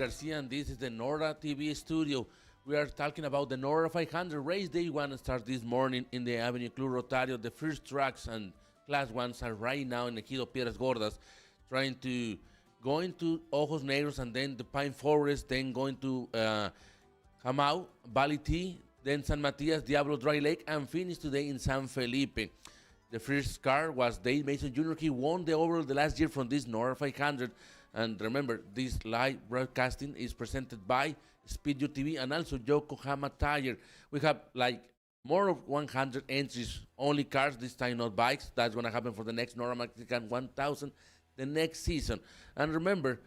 Garcia, and this is the Norra TV studio. We are talking about the Norra 500 race day one start this morning in the Avenue Club Rotario. The first tracks and class ones are right now in Ejido Piedras Gordas, trying to go into Ojos Negros and then the Pine Forest, then going to Jamau, Valley T, then San Matias, Diablo Dry Lake, and finish today in San Felipe. The first car was Dave Mason Jr. He won the overall the last year from this Norra 500. And remember, this live broadcasting is presented by Speed TV and also Yokohama Tire. We have like more of 100 entries, only cars, this time not bikes. That's going to happen for the next Norra Mexican 1000 the next season. And remember,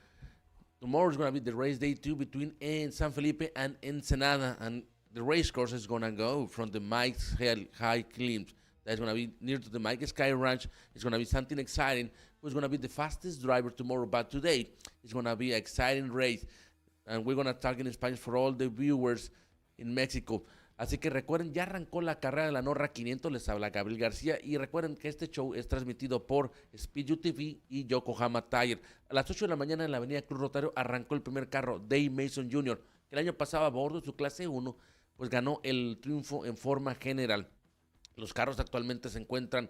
tomorrow is going to be the race day 2 between San Felipe and Ensenada. And the race course is going to go from the Mike's High Climbs. That's going to be near to the Mike Sky Ranch. It's going to be something exciting. Who's going to be the fastest driver tomorrow? But today, it's going to be an exciting race. And we're going to talk in Spanish for all the viewers in Mexico. Así que recuerden, ya arrancó la carrera de la Norra 500. Les habla Gabriel García. Y recuerden que este show es transmitido por Speed TV y Yokohama Tire. A las 8 de la mañana en la avenida Cruz Rotario arrancó el primer carro, Dave Mason Jr., que el año pasado a bordo de su clase 1, pues ganó el triunfo en forma general. Los carros actualmente se encuentran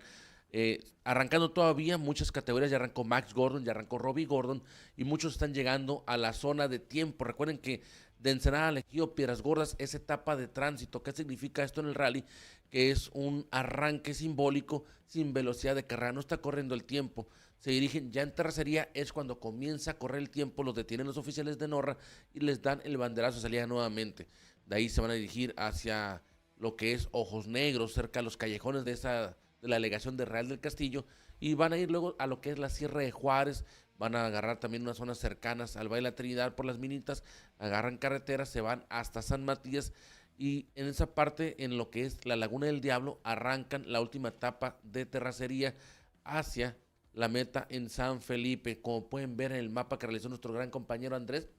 arrancando todavía muchas categorías. Ya arrancó Max Gordon, ya arrancó Robbie Gordon y muchos están llegando a la zona de tiempo. Recuerden que de Ensenada a Ejido Piedras Gordas es etapa de tránsito. ¿Qué significa esto en el rally? Que es un arranque simbólico sin velocidad de carrera, no está corriendo el tiempo. Se dirigen ya en terracería, es cuando comienza a correr el tiempo, los detienen los oficiales de Norra y les dan el banderazo de salida nuevamente. De ahí se van a dirigir hacia lo que es Ojos Negros, cerca de los callejones de la delegación de Real del Castillo, y van a ir luego a lo que es la Sierra de Juárez. Van a agarrar también unas zonas cercanas al Valle de la Trinidad por las minitas, agarran carreteras, se van hasta San Matías, y en esa parte, en lo que es la Laguna del Diablo, arrancan la última etapa de terracería hacia la meta en San Felipe. Como pueden ver en el mapa que realizó nuestro gran compañero Andrés,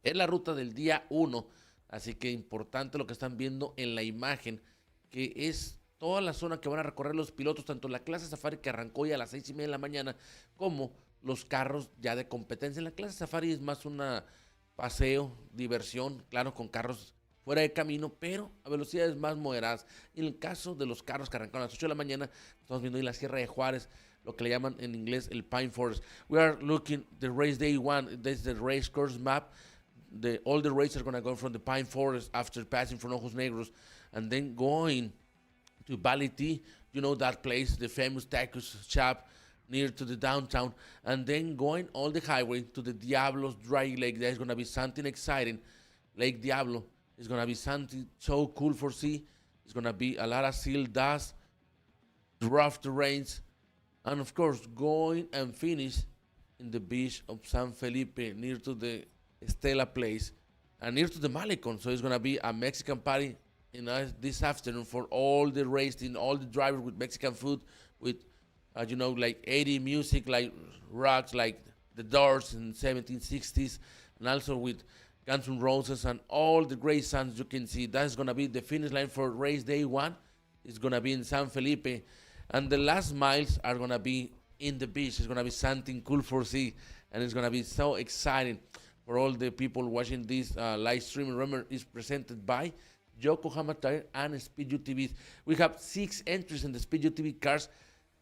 es la ruta del día 1. Así que importante lo que están viendo en la imagen, que es toda la zona que van a recorrer los pilotos, tanto la clase Safari que arrancó ya a las 6:30 de la mañana, como los carros ya de competencia. En la clase Safari es más una paseo, diversión, claro, con carros fuera de camino, pero a velocidades más moderadas. En el caso de los carros que arrancaron a las 8 de la mañana, estamos viendo ahí la Sierra de Juárez, lo que le llaman en inglés el Pine Forest. We are looking the race day 1, this is the race course map. All the races are going to go from the Pine Forest after passing from Ojos Negros and then going to Valley T, you know that place, the famous tacos shop near to the downtown, and then going all the highway to the Diablo's Dry Lake. There's going to be something exciting. Lake Diablo is going to be something so cool for see. It's going to be a lot of seal dust, rough terrains, and of course going and finish in the beach of San Felipe near to the Stella Place and near to the Malecon. So it's going to be a Mexican party this afternoon for all the racing, all the drivers with Mexican food, with, like 80 music, like rocks, like the Doors in 1760s, and also with Guns N' Roses and all the great sounds you can see. That's going to be the finish line for race day 1. It's going to be in San Felipe. And the last miles are going to be in the beach. It's going to be something cool for see, and it's going to be so exciting for all the people watching this live stream. Remember, it's presented by Yokohama Tire and Speed UTVs. We have 6 entries in the Speed UTV cars,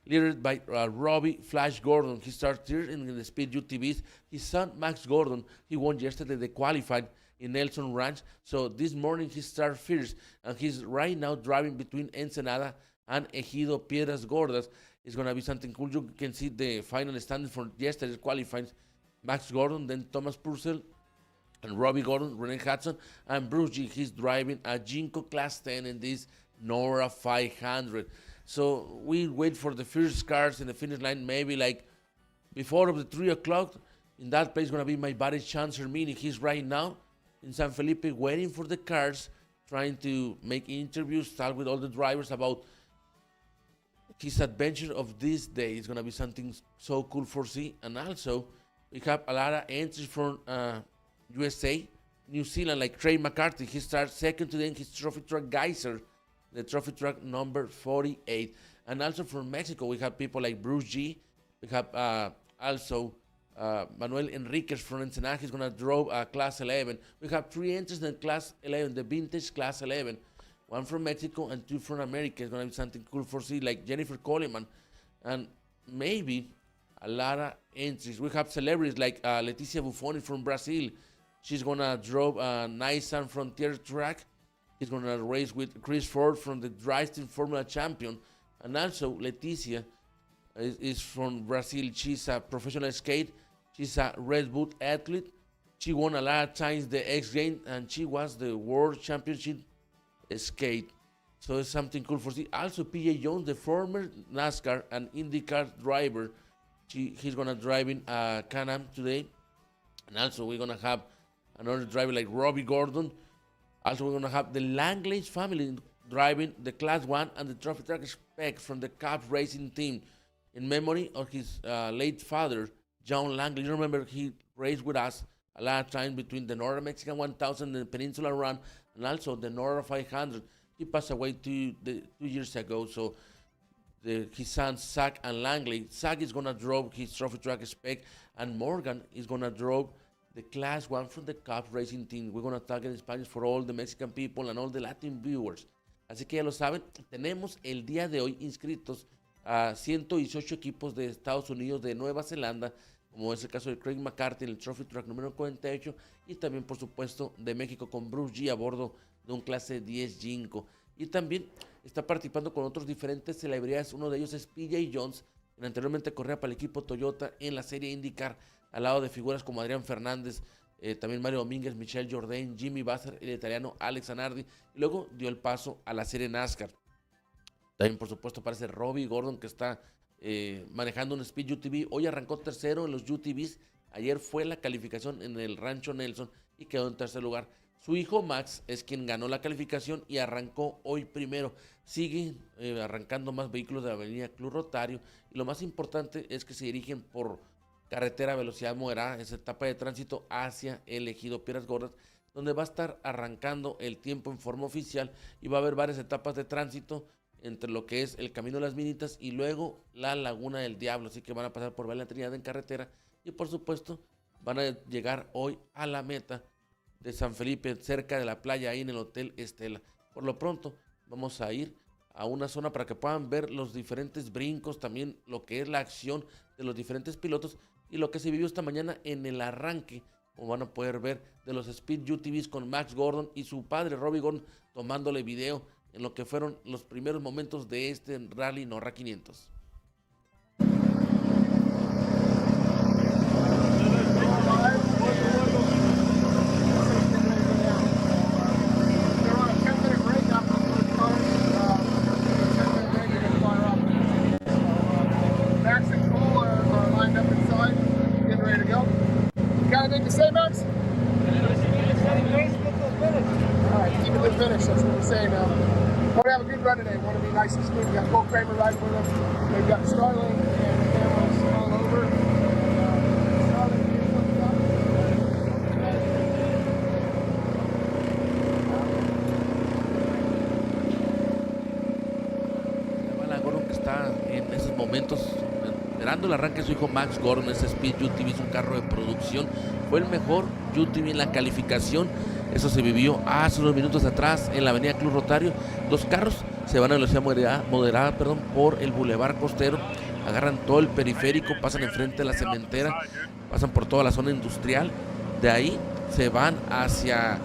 led by Robbie Flash Gordon. He started here in the Speed UTVs. His son, Max Gordon, he won yesterday the qualified in Nelson Ranch. So this morning he started first, and he's right now driving between Ensenada and Ejido Piedras Gordas. It's going to be something cool. You can see the final standing for yesterday's qualifying. Max Gordon, then Thomas Purcell, and Robbie Gordon, Renee Hudson, and Bruce G. He's driving a Jinko Class 10 in this Norra 500. So we wait for the first cars in the finish line, maybe like before of the 3 o'clock. In that place going to be my buddy Chancer Mini. He's right now in San Felipe waiting for the cars, trying to make interviews, talk with all the drivers about his adventure of this day. It's going to be something so cool for see. And also, we have a lot of entries from USA, New Zealand, like Trey McCarthy. He starts second today in his trophy truck Geyser, the trophy truck number 48. And also from Mexico, we have people like Bruce G. We have also Manuel Enriquez from Ensenada. He's going to drive Class 11. We have 3 entries in Class 11, the vintage Class 11. 1 from Mexico and 2 from America. It's going to be something cool for see, like Jennifer Coleman. And maybe a lot of entries. We have celebrities like Leticia Buffoni from Brazil. She's going to drive a Nissan Frontier track. He's going to race with Chris Ford from the Driving Formula Champion. And also, Leticia is from Brazil. She's a professional skate. She's a Red Bull athlete. She won a lot of times the X Games, and she was the World Championship skate. So it's something cool for see. Also, PJ Jones, the former NASCAR and IndyCar driver. He's going to drive in Can-Am today. And also, we're going to have another driver like Robbie Gordon. Also, we're going to have the Langley family driving the Class 1 and the Trophy Track Spec from the Cubs racing team in memory of his late father, John Langley. You remember he raced with us a lot of times between the Northern Mexican 1000 and the Peninsula Run, and also the Norra 500. He passed away 2 years ago. So his sons, Zach and Langley. Zach is going to drive his Trophy Track Spec, and Morgan is going to drive the Class 1 from the Cubs Racing Team. We're going to talk in Spanish for all the Mexican people and all the Latin viewers. Así que ya lo saben, tenemos el día de hoy inscritos a 118 equipos de Estados Unidos, de Nueva Zelanda, como es el caso de Craig McCarthy en el Trophy Track número 48, y también, por supuesto, de México con Bruce G a bordo de un clase 10 Jinko. Y también está participando con otros diferentes celebridades. Uno de ellos es PJ Jones, quien anteriormente corría para el equipo Toyota en la serie IndyCar, al lado de figuras como Adrián Fernández, también Mario Domínguez, Michelle Jourdain, Jimmy Basser, el italiano Alex Zanardi, y luego dio el paso a la serie NASCAR. También, por supuesto, aparece Robbie Gordon, que está manejando un Speed UTV. Hoy arrancó tercero en los UTVs. Ayer fue la calificación en el Rancho Nelson y quedó en tercer lugar. Su hijo Max es quien ganó la calificación y arrancó hoy primero. Sigue arrancando más vehículos de la avenida Club Rotario, y lo más importante es que se dirigen por carretera a velocidad moderada, esa etapa de tránsito hacia el ejido Piedras Gordas, donde va a estar arrancando el tiempo en forma oficial, y va a haber varias etapas de tránsito entre lo que es el Camino de las Minitas y luego la Laguna del Diablo. Así que van a pasar por Valle de la Trinidad en carretera, y por supuesto van a llegar hoy a la meta de San Felipe, cerca de la playa, ahí en el Hotel Estela. Por lo pronto vamos a ir a una zona para que puedan ver los diferentes brincos, también lo que es la acción de los diferentes pilotos y lo que se vivió esta mañana en el arranque, como van a poder ver, de los Speed UTVs con Max Gordon y su padre Robbie Gordon tomándole video en lo que fueron los primeros momentos de este Rally Norra 500. Nice and smooth. We got Cole Kramer riding with us. They've got Starling and cameras all over. Gordon, que está en esos momentos esperando el arranque de su hijo Max Gordon. Ese Speed UTV es un carro de producción. Fue el mejor UTV en la calificación. Eso se vivió hace unos minutos atrás en la avenida Club Rotario. Los carros se van a velocidad moderada, por el Boulevard Costero, agarran todo el periférico, pasan enfrente de la cementera, pasan por toda la zona industrial, de ahí se van hacia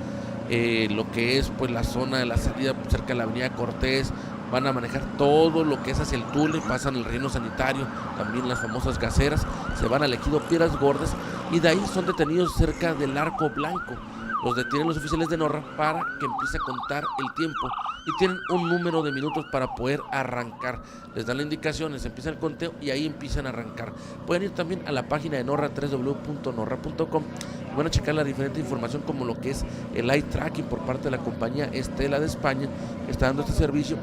lo que es pues la zona de la salida cerca de la avenida Cortés, van a manejar todo lo que es hacia el túnel, pasan el relleno sanitario, también las famosas gaseras, se van al ejido Piedras Gordas y de ahí son detenidos cerca del Arco Blanco. Los detienen los oficiales de Norra para que empiece a contar el tiempo y tienen un número de minutos para poder arrancar. Les dan la indicación, les empieza el conteo y ahí empiezan a arrancar. Pueden ir también a la página de Norra, www.norra.com, y van a checar la diferente información como lo que es el eye tracking por parte de la compañía Estela de España, que está dando este servicio,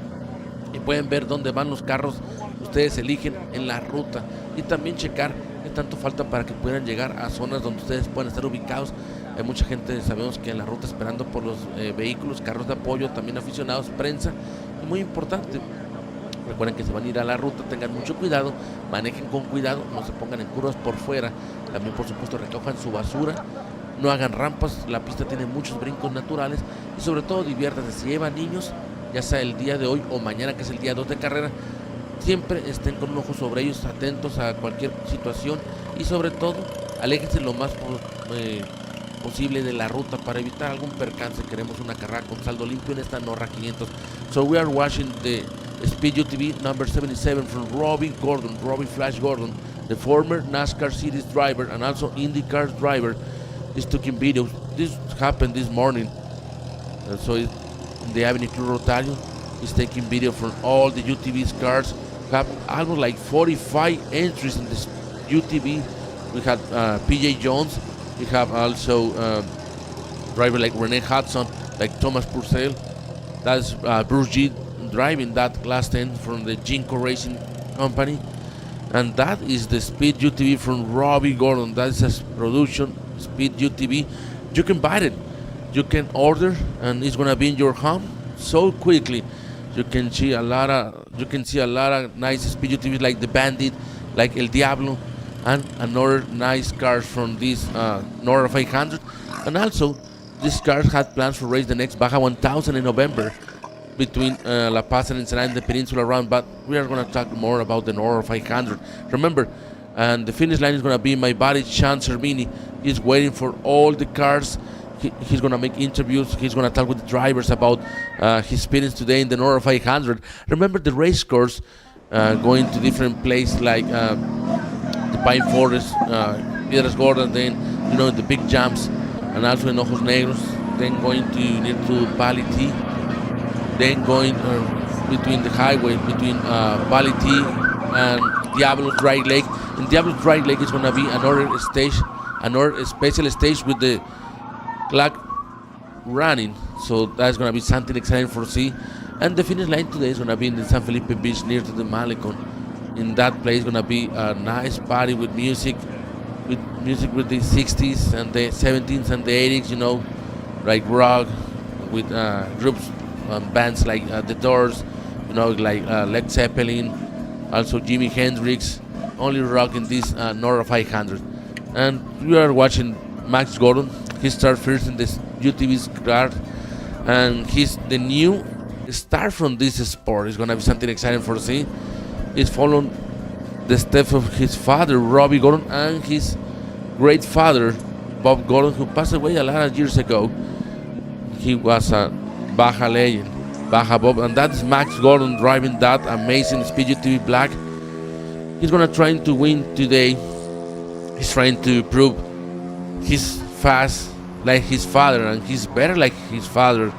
y pueden ver dónde van los carros, ustedes eligen en la ruta, y también checar qué tanto falta para que puedan llegar a zonas donde ustedes puedan estar ubicados. Hay mucha gente, sabemos que en la ruta esperando por los vehículos, carros de apoyo, también aficionados, prensa. Y muy importante, Recuerden que se van a ir a la ruta, tengan mucho cuidado, manejen con cuidado, no se pongan en curvas por fuera, también por supuesto recojan su basura, no hagan rampas, la pista tiene muchos brincos naturales y sobre todo diviértanse. Si llevan niños, ya sea el día de hoy o mañana que es el día 2 de carrera, siempre estén con un ojo sobre ellos, atentos a cualquier situación y sobre todo aléjense lo más posible de la ruta para evitar algún percance. Queremos una carrera con saldo limpio en esta Norra 500. So we are watching the Speed UTV number 77 from Robbie Flash Gordon, the former NASCAR Series driver and also IndyCar driver, is taking videos. This happened this morning. So in the Avenue Club Rotario, he's taking video from all the UTV's cars. We have almost like 45 entries in this UTV. We have PJ Jones. We have also driver like Renee Hudson, like Thomas Purcell. That's Bruce G driving that Class 10 from the Jinko Racing Company. And that is the Speed UTV from Robbie Gordon. That is a production Speed UTV. You can buy it. You can order, and it's gonna be in your home so quickly. You can see a lot of nice Speed UTVs like the Bandit, like El Diablo, and another nice cars from this Norra 500. And also, these cars had plans for race the next Baja 1000 in November between La Paz and Ensenada and the Peninsula round. But we are going to talk more about the Norra 500. Remember, and the finish line is going to be my buddy Sean Cervini. He's waiting for all the cars. He's going to make interviews. He's going to talk with the drivers about his experience today in the Norra 500. Remember the race course, going to different places like the Pine Forest, Piedras Gordas, then the big jumps, and also in Ojos Negros, then going to near to Valley T, then going between the highway between Valley T and Diablo Dry Lake. In Diablo Dry Lake is going to be another stage, another special stage with the clock running, so that's going to be something exciting for see. And the finish line today is going to be in the San Felipe Beach near to the Malecon. In that place, going to be a nice party with music with the 60s and the 70s and the 80s, like rock with groups, bands like The Doors, like Led Zeppelin, also Jimi Hendrix, only rock in this Norra 500. And we are watching Max Gordon. He started first in this UTV's car, and he's the new star from this sport. It's gonna be something exciting for see. He's following the steps of his father, Robbie Gordon, and his great father, Bob Gordon, who passed away a lot of years ago. He was a Baja legend, Baja Bob, and that's Max Gordon driving that amazing Speed UTV Black. He's gonna try to win today. He's trying to prove he's fast like his father, and he's better like his father.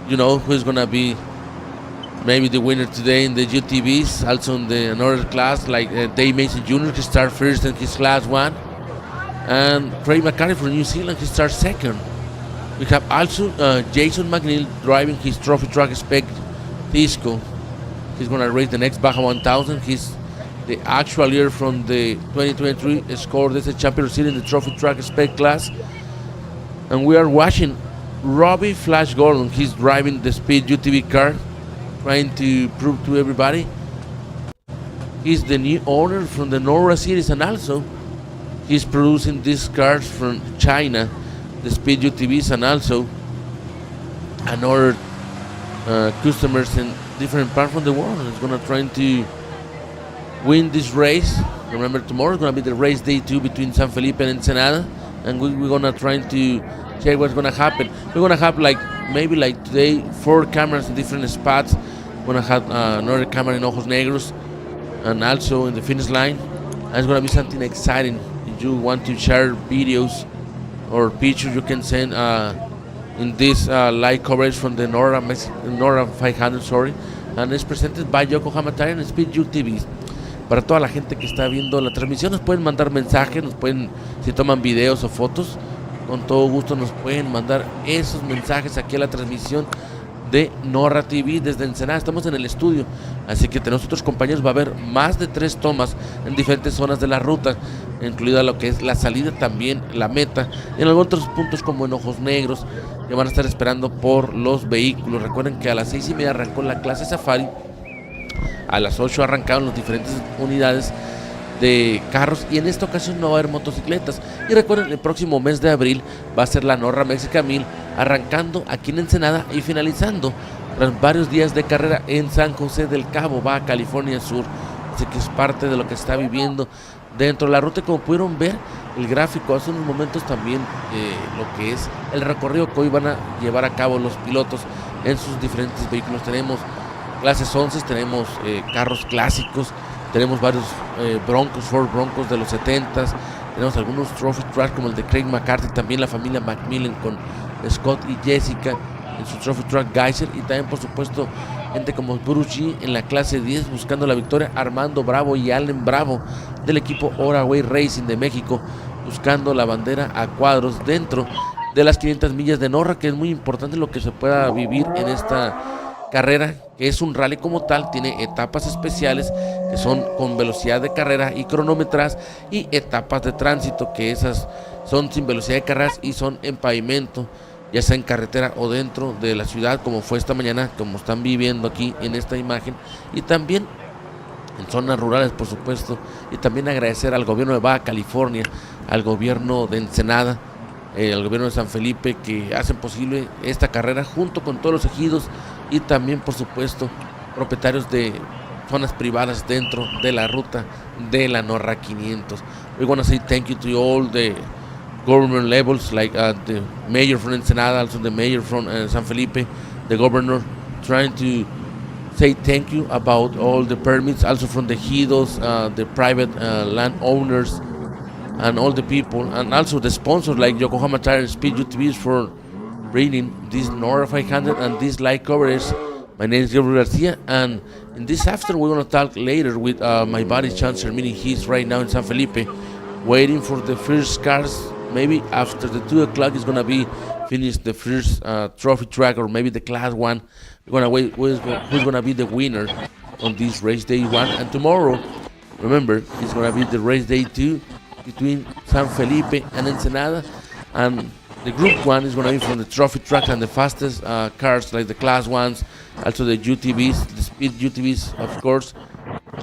Who's gonna be maybe the winner today in the UTVs, also in the another class like Dave Mason Jr. He started first in his class 1, and Craig McCarthy from New Zealand, he starts second. We have also Jason McNeil driving his trophy truck spec Tisco. He's gonna race the next Baja 1000. He's the actual year from the 2023 scored as a champion seat in the trophy truck spec class. And we are watching Robbie Flash Gordon. He's driving the Speed UTV car, trying to prove to everybody he's the new owner from the Norra series, and also he's producing these cars from China, the Speed UTVs, and also another customers in different parts of the world. He's gonna try to win this race. Remember, tomorrow is gonna be the race day 2 between San Felipe and Ensenada, and we're gonna try to check what's gonna happen. We're gonna have maybe today 4 cameras in different spots. We're gonna have another camera in Ojos Negros and also in the finish line. And it's gonna be something exciting. If you want to share videos or pictures, you can send in this live coverage from the Norra 500, and it's presented by Yokohama Tire and Speed UTVs. Para toda la gente que está viendo la transmisión, nos pueden mandar mensajes, si toman videos o fotos, con todo gusto nos pueden mandar esos mensajes aquí a la transmisión de Norra TV desde Ensenada. Estamos en el estudio, así que tenemos otros compañeros. Va a haber más de 3 tomas en diferentes zonas de la ruta, incluida lo que es la salida, también la meta, y en algunos otros puntos como en Ojos Negros, que van a estar esperando por los vehículos. Recuerden que a las 6:30 arrancó la clase Safari, A las 8 arrancaron las diferentes unidades de carros y en esta ocasión no va a haber motocicletas. Y recuerden, el próximo mes de abril va a ser la Norra Mexica 1000, arrancando aquí en Ensenada y finalizando tras varios días de carrera en San José del Cabo, Baja California Sur. Así que es parte de lo que está viviendo dentro de la ruta. Como pudieron ver el gráfico hace unos momentos, también lo que es el recorrido que hoy van a llevar a cabo los pilotos en sus diferentes vehículos. Tenemos clases 11, tenemos carros clásicos, tenemos varios Ford Broncos de los 70s, tenemos algunos Trophy Trucks como el de Craig McCarthy, también la familia Macmillan con Scott y Jessica en su Trophy Truck Geyser, y también por supuesto gente como Bruce G en la clase 10 buscando la victoria, Armando Bravo y Allen Bravo del equipo Oraway Racing de México buscando la bandera a cuadros dentro de las 500 millas de Norra, que es muy importante lo que se pueda vivir en esta carrera, que es un rally como tal. Tiene etapas especiales que son con velocidad de carrera y cronómetras, y etapas de tránsito que esas son sin velocidad de carreras y son en pavimento, ya sea en carretera o dentro de la ciudad, como fue esta mañana, como están viviendo aquí en esta imagen, y también en zonas rurales, por supuesto. Y también agradecer al gobierno de Baja California, al gobierno de Ensenada, al gobierno de San Felipe, que hacen posible esta carrera junto con todos los ejidos, y también por supuesto propietarios de zonas privadas dentro de la ruta de la Norra 500. We want to say thank you to all the government levels, like the mayor from Ensenada, also the mayor from San Felipe, the governor, trying to say thank you about all the permits, also from the ejidos, the private landowners, and all the people, and also the sponsors like Yokohama Tire and Speed UTVs for bringing this Norra 500 and this live coverage. My name is Gabriel Garcia, and in this afternoon we're going to talk later with my buddy Chancellor, meaning he's right now in San Felipe waiting for the first cars. Maybe after the 2 o'clock is going to be finished the first trophy track, or maybe the class 1. We're going to wait who's going to be the winner on this race day 1. And tomorrow, remember, it's going to be the race day 2 between San Felipe and Ensenada. And the group 1 is going to be from the trophy track and the fastest cars, like the class 1s, also the UTVs, the speed UTVs, of course.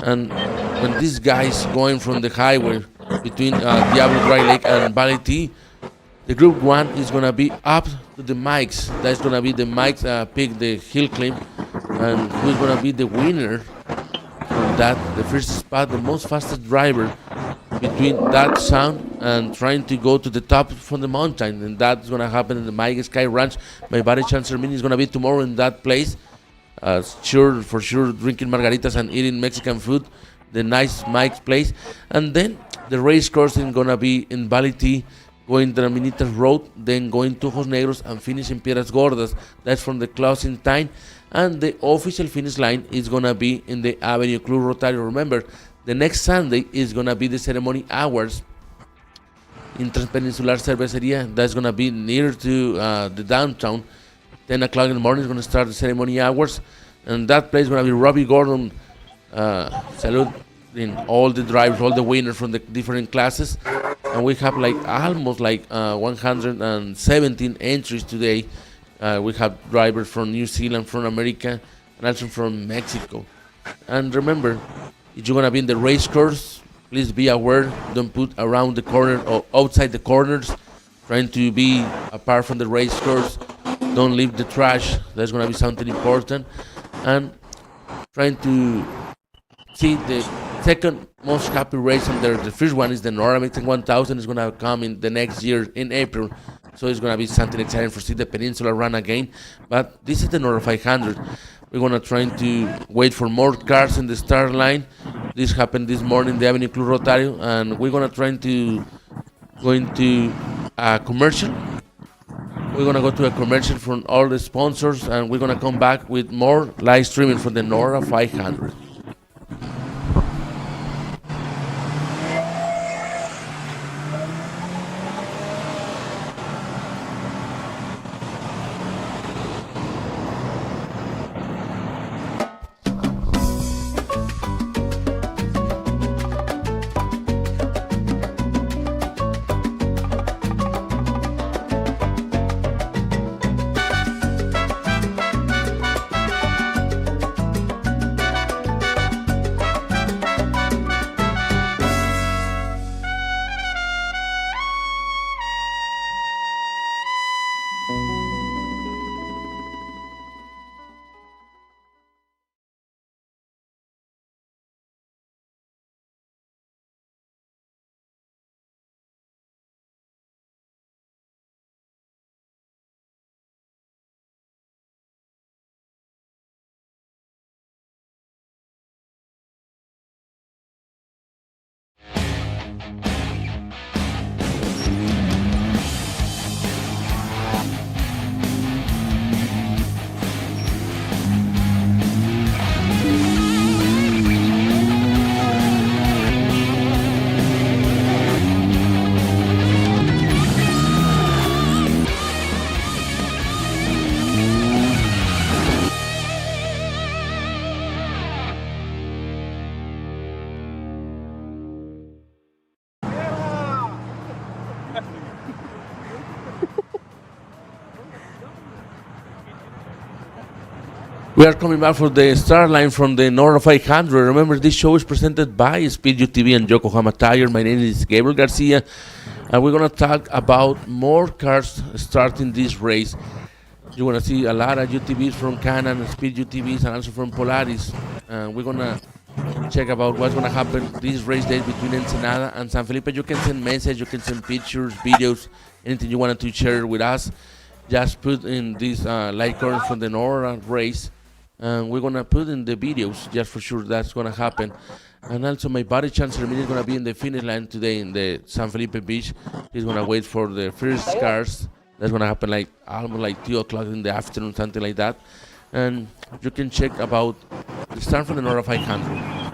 And when these guys going from the highway between Diablo Dry Lake and Valley T, the group 1 is going to be up to the mics. That's going to be the mics pick the hill climb, and who's going to be the winner from that, the first spot, the most fastest driver between that sound and trying to go to the top from the mountain. And that's going to happen in the Mike Sky Ranch. My buddy Chancellor Mini is going to be tomorrow in that place, for sure drinking margaritas and eating Mexican food, the nice Mike's place. And then the race course is going to be in Valley T, going the Raminitas Road, then going to Ojos Negros and finish in Piedras Gordas. That's from the closing time. And the official finish line is going to be in the Avenue Club Rotario. Remember, the next Sunday is going to be the ceremony hours in Transpeninsular Cerveceria. That's going to be near to the downtown. 10 o'clock in the morning is going to start the ceremony hours. And that place is going to be Robbie Gordon saluting all the drivers, all the winners from the different classes. And we have almost 117 entries today. We have drivers from New Zealand, from America, and also from Mexico. And remember, if you're going to be in the race course, please be aware. Don't put around the corner or outside the corners, trying to be apart from the race course. Don't leave the trash. That's going to be something important. And trying to see the second most happy race on there. The first one is the Norra Mexican 1000. It's going to come in the next year in April. So it's going to be something exciting for see the Peninsula run again. But this is the Norra 500. We're going to try to wait for more cars in the start line. This happened this morning in the Avenue Club Rotario. And we're going to try to go into a commercial. We're going to go to a commercial from all the sponsors. And we're going to come back with more live streaming from the Norra 500. We are coming back for the start line from the Norra 500. Remember, this show is presented by Speed UTV and Yokohama Tire. My name is Gabriel Garcia, and we're going to talk about more cars starting this race. You're going to see a lot of UTVs from Canon, Speed UTVs, and also from Polaris. We're going to check about what's going to happen this race day between Ensenada and San Felipe. You can send messages, you can send pictures, videos, anything you wanted to share with us. Just put in this light current from the Norra race, and we're gonna put in the videos just for sure that's gonna happen. And also, my buddy Chancellor Mini is gonna be in the finish line today in the San Felipe Beach. He's gonna wait for the first cars. That's gonna happen like almost like 2 o'clock in the afternoon, something like that. And you can check about the start from the Norra 500.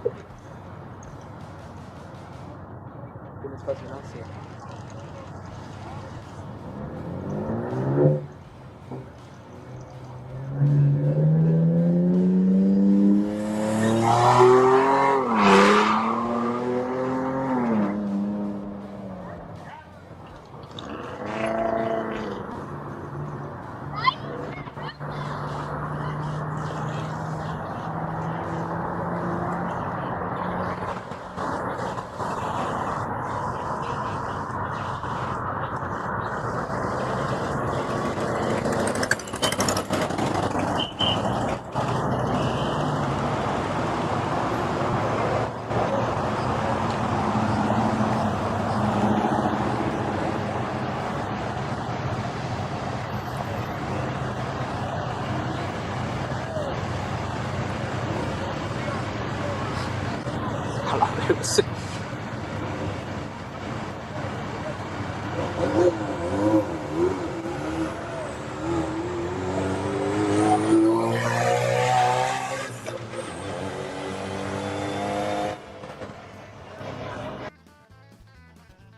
Un espacio más, sí. A la vez.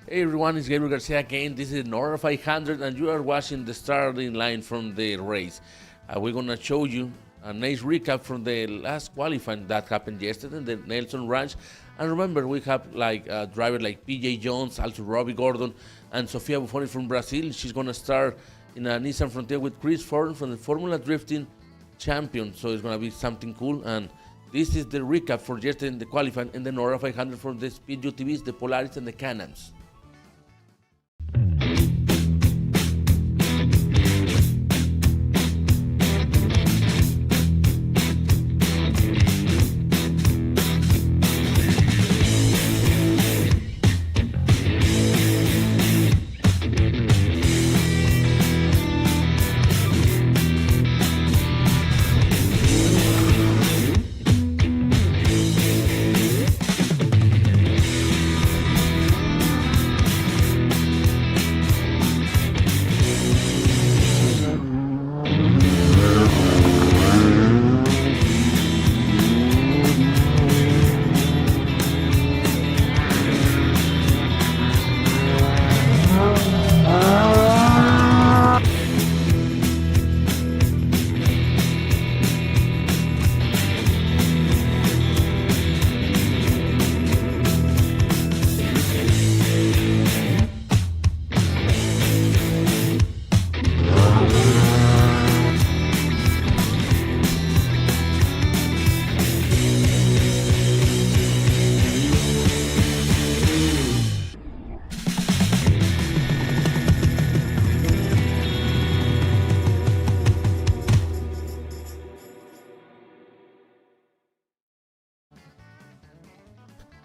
Hey everyone, it's Gabriel Garcia again. This is Norra 500 and you are watching the starting line from the race. We're going to show you a nice recap from the last qualifying that happened yesterday in the Nelson Ranch. And remember, we have like a driver like PJ Jones, also Robbie Gordon, and Sofia Buffoni from Brazil. She's going to start in a Nissan Frontier with Chris Ford from the Formula Drifting champion. So it's going to be something cool. And this is the recap for yesterday in the qualifying in the Norra 500 from the Speed UTVs, the Polaris, and the Can-Ams.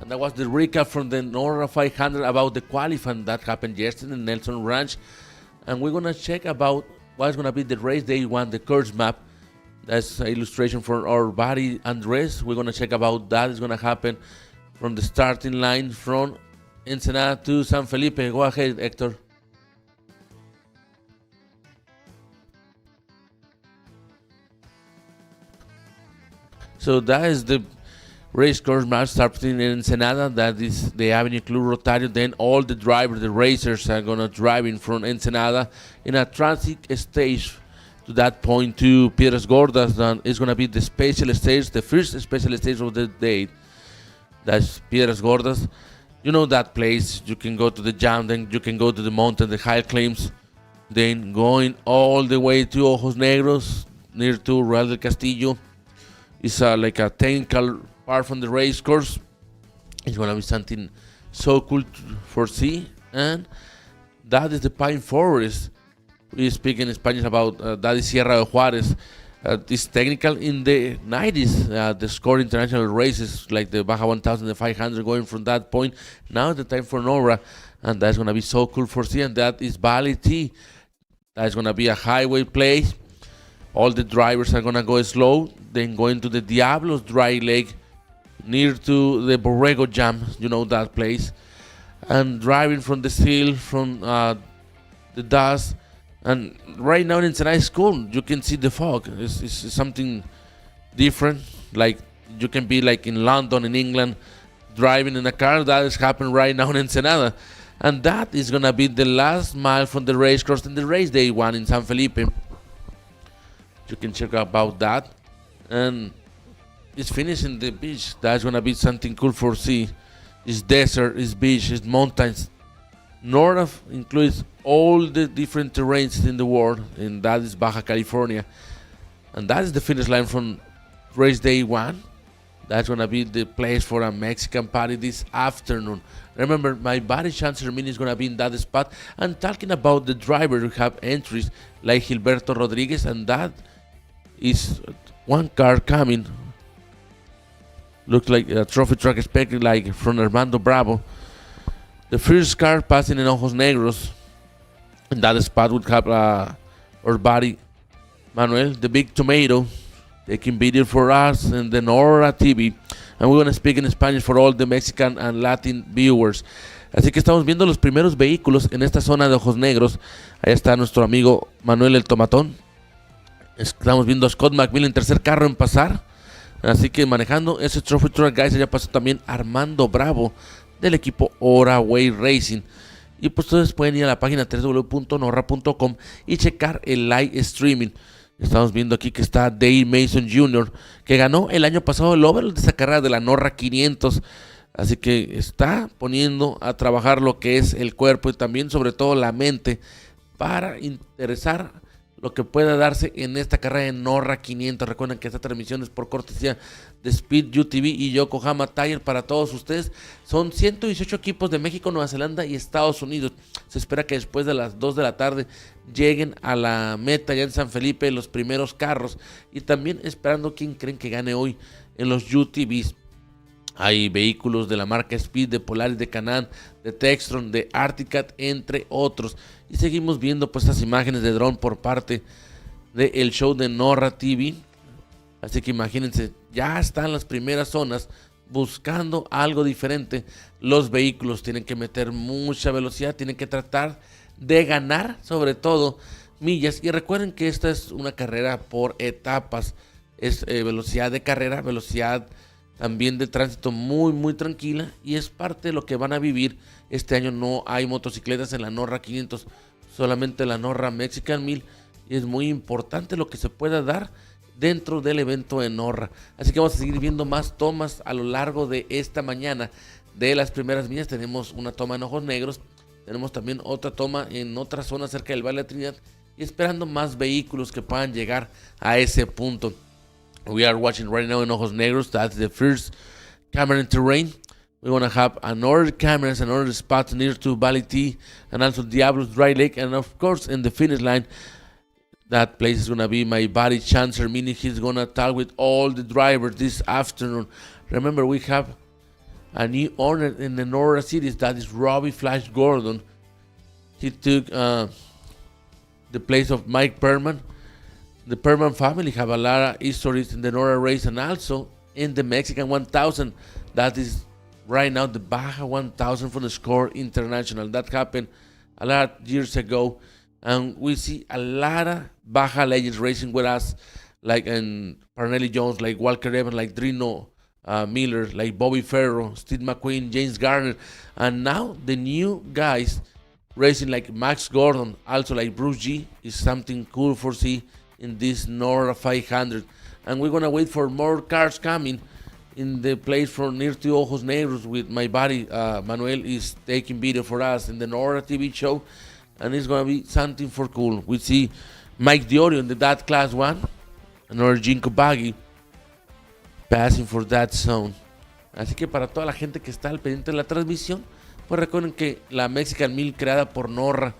And that was the recap from the Norra 500 about the qualifying that happened yesterday in Nelson Ranch. And we're going to check about what's going to be the race day one, the course map. That's an illustration for our body and race. We're going to check about that. It's going to happen from the starting line from Ensenada to San Felipe. Go ahead, Hector. So that is the race course map starting in Ensenada. That is the Avenue Club Rotario. Then all the drivers, the racers, are going to drive in from Ensenada in a transit stage to that point to Piedras Gordas. Then it's going to be the special stage, the first special stage of the day. That's Piedras Gordas. You know that place. You can go to the jam, then you can go to the mountain, the high climbs, then going all the way to Ojos Negros, near to Real del Castillo. It's like a technical part from the race course. It's going to be something so cool to foresee. And that is the pine forest. We speak in Spanish about that is Sierra de Juarez. It's technical in the 90s. The score international races like the Baja 1000, the 500 going from that point. Now the time for Norra. And that's going to be so cool for see. And that is Valley T. That's going to be a highway place. All the drivers are going to go slow. Then going to the Diablos Dry Lake near to the Borrego Jam. You know that place. And driving from the hill, from the dust. And right now it's a nice school. You can see the fog. It's something different, like You can be like in London, in England, driving in a car. That is happening right now in Ensenada. And that is going to be the last mile from the race course in the race day 1 in San Felipe. You can check about that. And it's finishing the beach. That's going to be something cool for see. It's desert, it's beach, it's mountains. Norra includes all the different terrains in the world, and that is Baja California. And that is the finish line from race day 1. That's going to be the place for a Mexican party this afternoon. Remember, my body chancer mini is going to be in that spot. And talking about the driver, we have entries like Gilberto Rodriguez, and that is one car coming. Looks like a trophy truck expected like from Armando Bravo. The first car passing in Ojos Negros. In that spot would have our buddy Manuel, the big tomato, taking video for us in the Norra TV. And we're going to speak in Spanish for all the Mexican and Latin viewers. Así que estamos viendo los primeros vehículos en esta zona de Ojos Negros. Ahí está nuestro amigo Manuel el Tomatón. Estamos viendo a Scott McMillan, tercer carro en pasar. Así que manejando ese Trophy Truck, guys, ya pasó también Armando Bravo del equipo Oraway Racing. Y pues ustedes pueden ir a la página www.norra.com y checar el live streaming. Estamos viendo aquí que está Dale Mason Jr., que ganó el año pasado el overall de esa carrera de la Norra 500. Así que está poniendo a trabajar lo que es el cuerpo y también sobre todo la mente para interesar lo que pueda darse en esta carrera de Norra 500. Recuerden que esta transmisión es por cortesía de Speed UTV y Yokohama Tire para todos ustedes. Son 118 equipos de México, Nueva Zelanda y Estados Unidos. Se espera que después de las 2 de la tarde lleguen a la meta ya en San Felipe los primeros carros. Y también esperando quién creen que gane hoy en los UTVs. Hay vehículos de la marca Speed, de Polaris, de Can-Am, de Textron, de Articat, entre otros. Y seguimos viendo pues estas imágenes de dron por parte del show de Norra TV. Así que imagínense, ya están las primeras zonas buscando algo diferente. Los vehículos tienen que meter mucha velocidad, tienen que tratar de ganar sobre todo millas. Y recuerden que esta es una carrera por etapas. Es velocidad de carrera, velocidad también de tránsito muy tranquila, y es parte de lo que van a vivir este año. No hay motocicletas en la Norra 500, solamente la Norra Mexican 1000, y es muy importante lo que se pueda dar dentro del evento de Norra. Así que vamos a seguir viendo más tomas a lo largo de esta mañana de las primeras millas. Tenemos una toma en Ojos Negros, tenemos también otra toma en otra zona cerca del Valle de Trinidad, y esperando más vehículos que puedan llegar a ese punto. We are watching right now in Ojos Negros. That's the first camera in terrain. We're going to have another cameras, another spot near to Valley T and also Diablo's Dry Lake. And of course, in the finish line, that place is going to be my buddy Chancer Mini. He's going to talk with all the drivers this afternoon. Remember, we have a new owner in the Norra Cities. That is Robbie Flash Gordon. He took the place of Mike Perman. The Perman family have a lot of histories in the Norra race and also in the Mexican 1000. That is right now the Baja 1000 from the Score International. That happened a lot of years ago. And we see a lot of Baja legends racing with us, like Parnelli Jones, like Walker Evans, like Drino Miller, like Bobby Ferro, Steve McQueen, James Garner. And now the new guys racing like Max Gordon, also like Bruce G, is something cool for see in this Norra 500. And we're gonna wait for more cars coming in the place from near to Ojos Negros with my buddy Manuel is taking video for us in the Norra TV show, and it's gonna be something for cool. We see Mike Diorio in the that class 1, another Jinko Baggy passing for that zone. Así que para toda la gente que está al pendiente de la transmisión, pues recuerden que la Mexican 1000 creada por Norra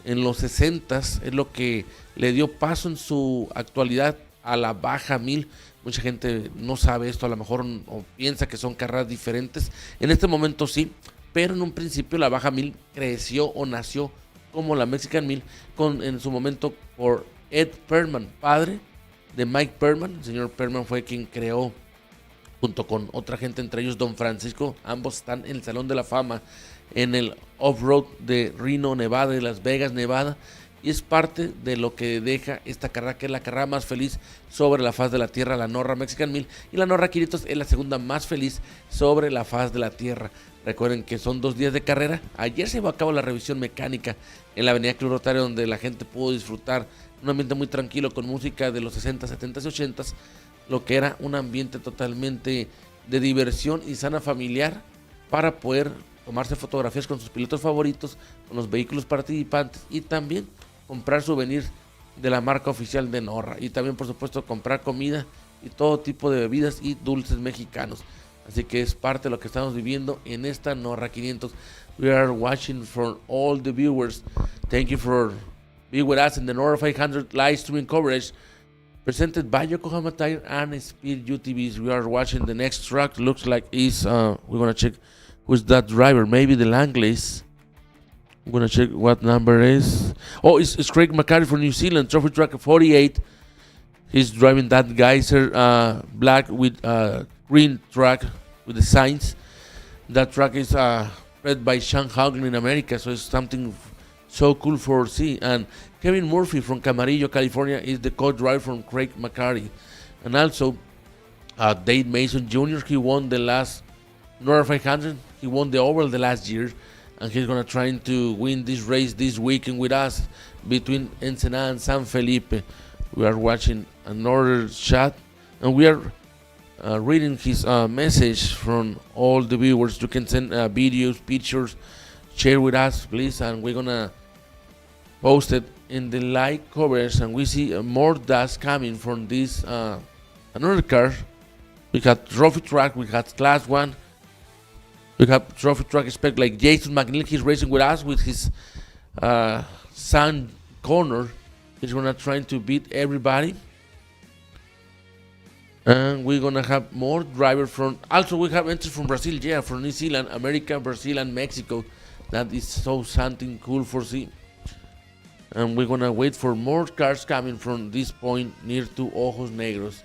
en los 60s es lo que le dio paso en su actualidad a la Baja 1000. Mucha gente no sabe esto, a lo mejor, o piensa que son carreras diferentes. En este momento sí, pero en un principio la Baja 1000 creció o nació como la Mexican 1000 en su momento por Ed Perman, padre de Mike Perman. El señor Perman fue quien creó, junto con otra gente, entre ellos Don Francisco. Ambos están en el Salón de la Fama en el off-road de Reno, Nevada, y Las Vegas, Nevada. y es parte de lo que deja esta carrera, que es la carrera más feliz sobre la faz de la tierra, la Norra Mexican 1000, y la Norra 500 es la segunda más feliz sobre la faz de la tierra. Recuerden que son 2 días de carrera. Ayer se llevó a cabo la revisión mecánica en la avenida Club Rotario, donde la gente pudo disfrutar un ambiente muy tranquilo con música de los 60, 70 y 80, lo que era un ambiente totalmente de diversión y sana familiar para poder tomarse fotografías con sus pilotos favoritos, con los vehículos participantes y también comprar souvenirs de la marca oficial de Norra, y también por supuesto comprar comida y todo tipo de bebidas y dulces mexicanos. Así que es parte de lo que estamos viviendo en esta Norra 500. We are watching for all the viewers. Thank you for being with us in the Norra 500 live streaming coverage presented by Yokohama Tire and Speed UTVs. We are watching the next truck. Looks like we're gonna check who's that driver. Maybe the Langley's. I'm gonna check what number is. Oh, it's Craig McCarthy from New Zealand, trophy truck 48. He's driving that Geyser black with green truck with the signs. That truck is read by Sean Haugen in America, so it's something so cool for see. And Kevin Murphy from Camarillo, California, is the co-driver from Craig McCarthy. And also Dave Mason Jr., he won the last Norra 500. He won the Oval the last year, and he's gonna try to win this race this weekend with us between Ensenada and San Felipe. We are watching another shot, and we are reading his message from all the viewers. You can send videos, pictures, share with us, please, and we're gonna post it in the live coverage. And we see more dust coming from this another car. We had trophy truck, we had class 1. We have trophy truck expect like Jason McNeil. He's racing with us with his son Connor. He's gonna try to beat everybody. And we're gonna have more drivers from. Also, we have entries from Brazil, yeah, from New Zealand, America, Brazil, and Mexico. That is so something cool for see. And we're gonna wait for more cars coming from this point near to Ojos Negros.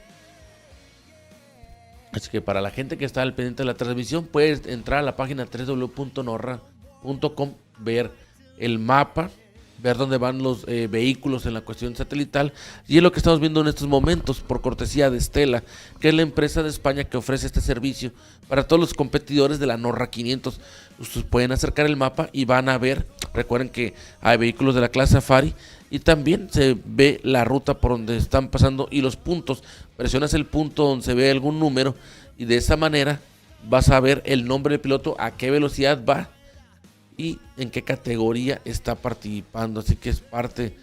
Así que para la gente que está al pendiente de la transmisión, puedes entrar a la página www.norra.com, ver el mapa, ver dónde van los vehículos en la cuestión satelital, y es lo que estamos viendo en estos momentos por cortesía de Stella, que es la empresa de España que ofrece este servicio para todos los competidores de la Norra 500. Ustedes pueden acercar el mapa y van a ver, recuerden que hay vehículos de la clase Safari y también se ve la ruta por donde están pasando y los puntos. Presionas el punto donde se ve algún número y de esa manera vas a ver el nombre del piloto, a qué velocidad va y en qué categoría está participando. Así que es parte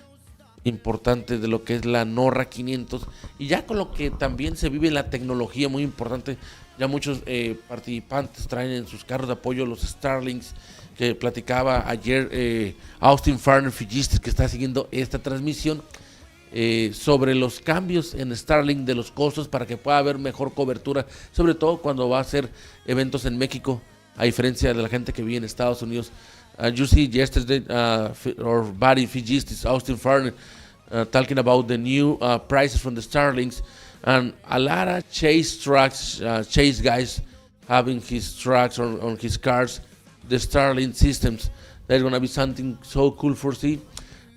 importante de lo que es la Norra 500, y ya con lo que también se vive en la tecnología muy importante. Ya muchos participantes traen en sus carros de apoyo los Starlings que platicaba ayer Austin Farner Figistes, que está siguiendo esta transmisión, sobre los cambios en Starlink, de los costos para que pueda haber mejor cobertura, sobre todo cuando va a hacer eventos en México, a diferencia de la gente que vive en Estados Unidos. You see yesterday our buddy Figistes, Austin Farner, talking about the new prices from the Starlinks, and a lot of chase trucks, chase guys having his trucks on his cars, the Starlink systems. That's going to be something so cool for see.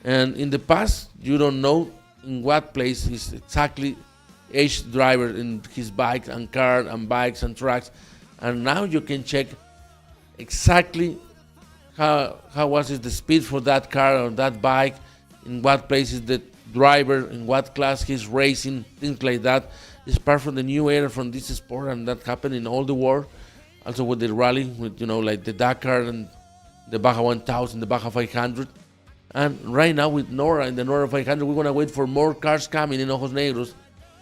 And in the past, you don't know in what place is exactly each driver in his bike and car and bikes and trucks. And now you can check exactly how was the speed for that car or that bike, in what place is the driver, in what class he's racing, things like that. It's part from the new era from this sport, and that happened in all the world. Also with the rally, with like the Dakar and the Baja 1000, the Baja 500. And right now with Norra and the Norra 500, we're gonna wait for more cars coming in Ojos Negros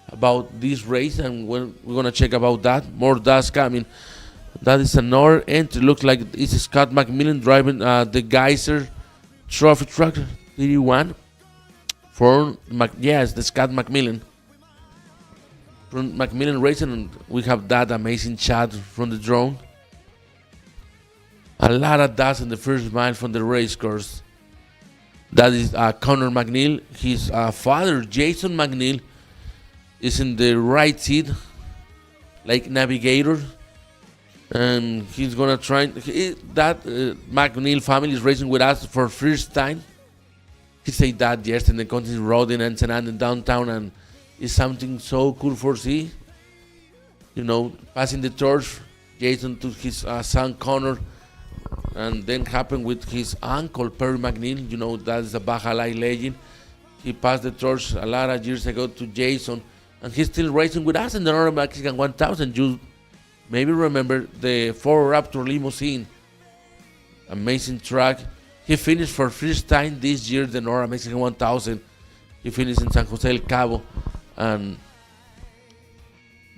about this race, and we're gonna check about that. More dust coming. That is another entry. Looks like it's Scott McMillan driving the Geyser trophy truck 31 for it's the Scott McMillan from McMillan Racing, and we have that amazing shot from the drone. A lot of dust in the first mile from the race course. That is Connor McNeil. His father, Jason McNeil, is in the right seat, like navigator. And he's gonna try. That McNeil family is racing with us for first time. he said that yesterday in the country road in Ensenada in downtown, and it's something so cool for see. Passing the torch, Jason to his son Connor, and then happened with his uncle Perry McNeil. That's a Baja Light legend. He passed the torch a lot of years ago to Jason, and he's still racing with us in the Norra Mexican 1000. You maybe remember the Ford Raptor limousine, amazing track. He finished for first time this year the Norra Mexican 1000. He finished in San Jose del Cabo, and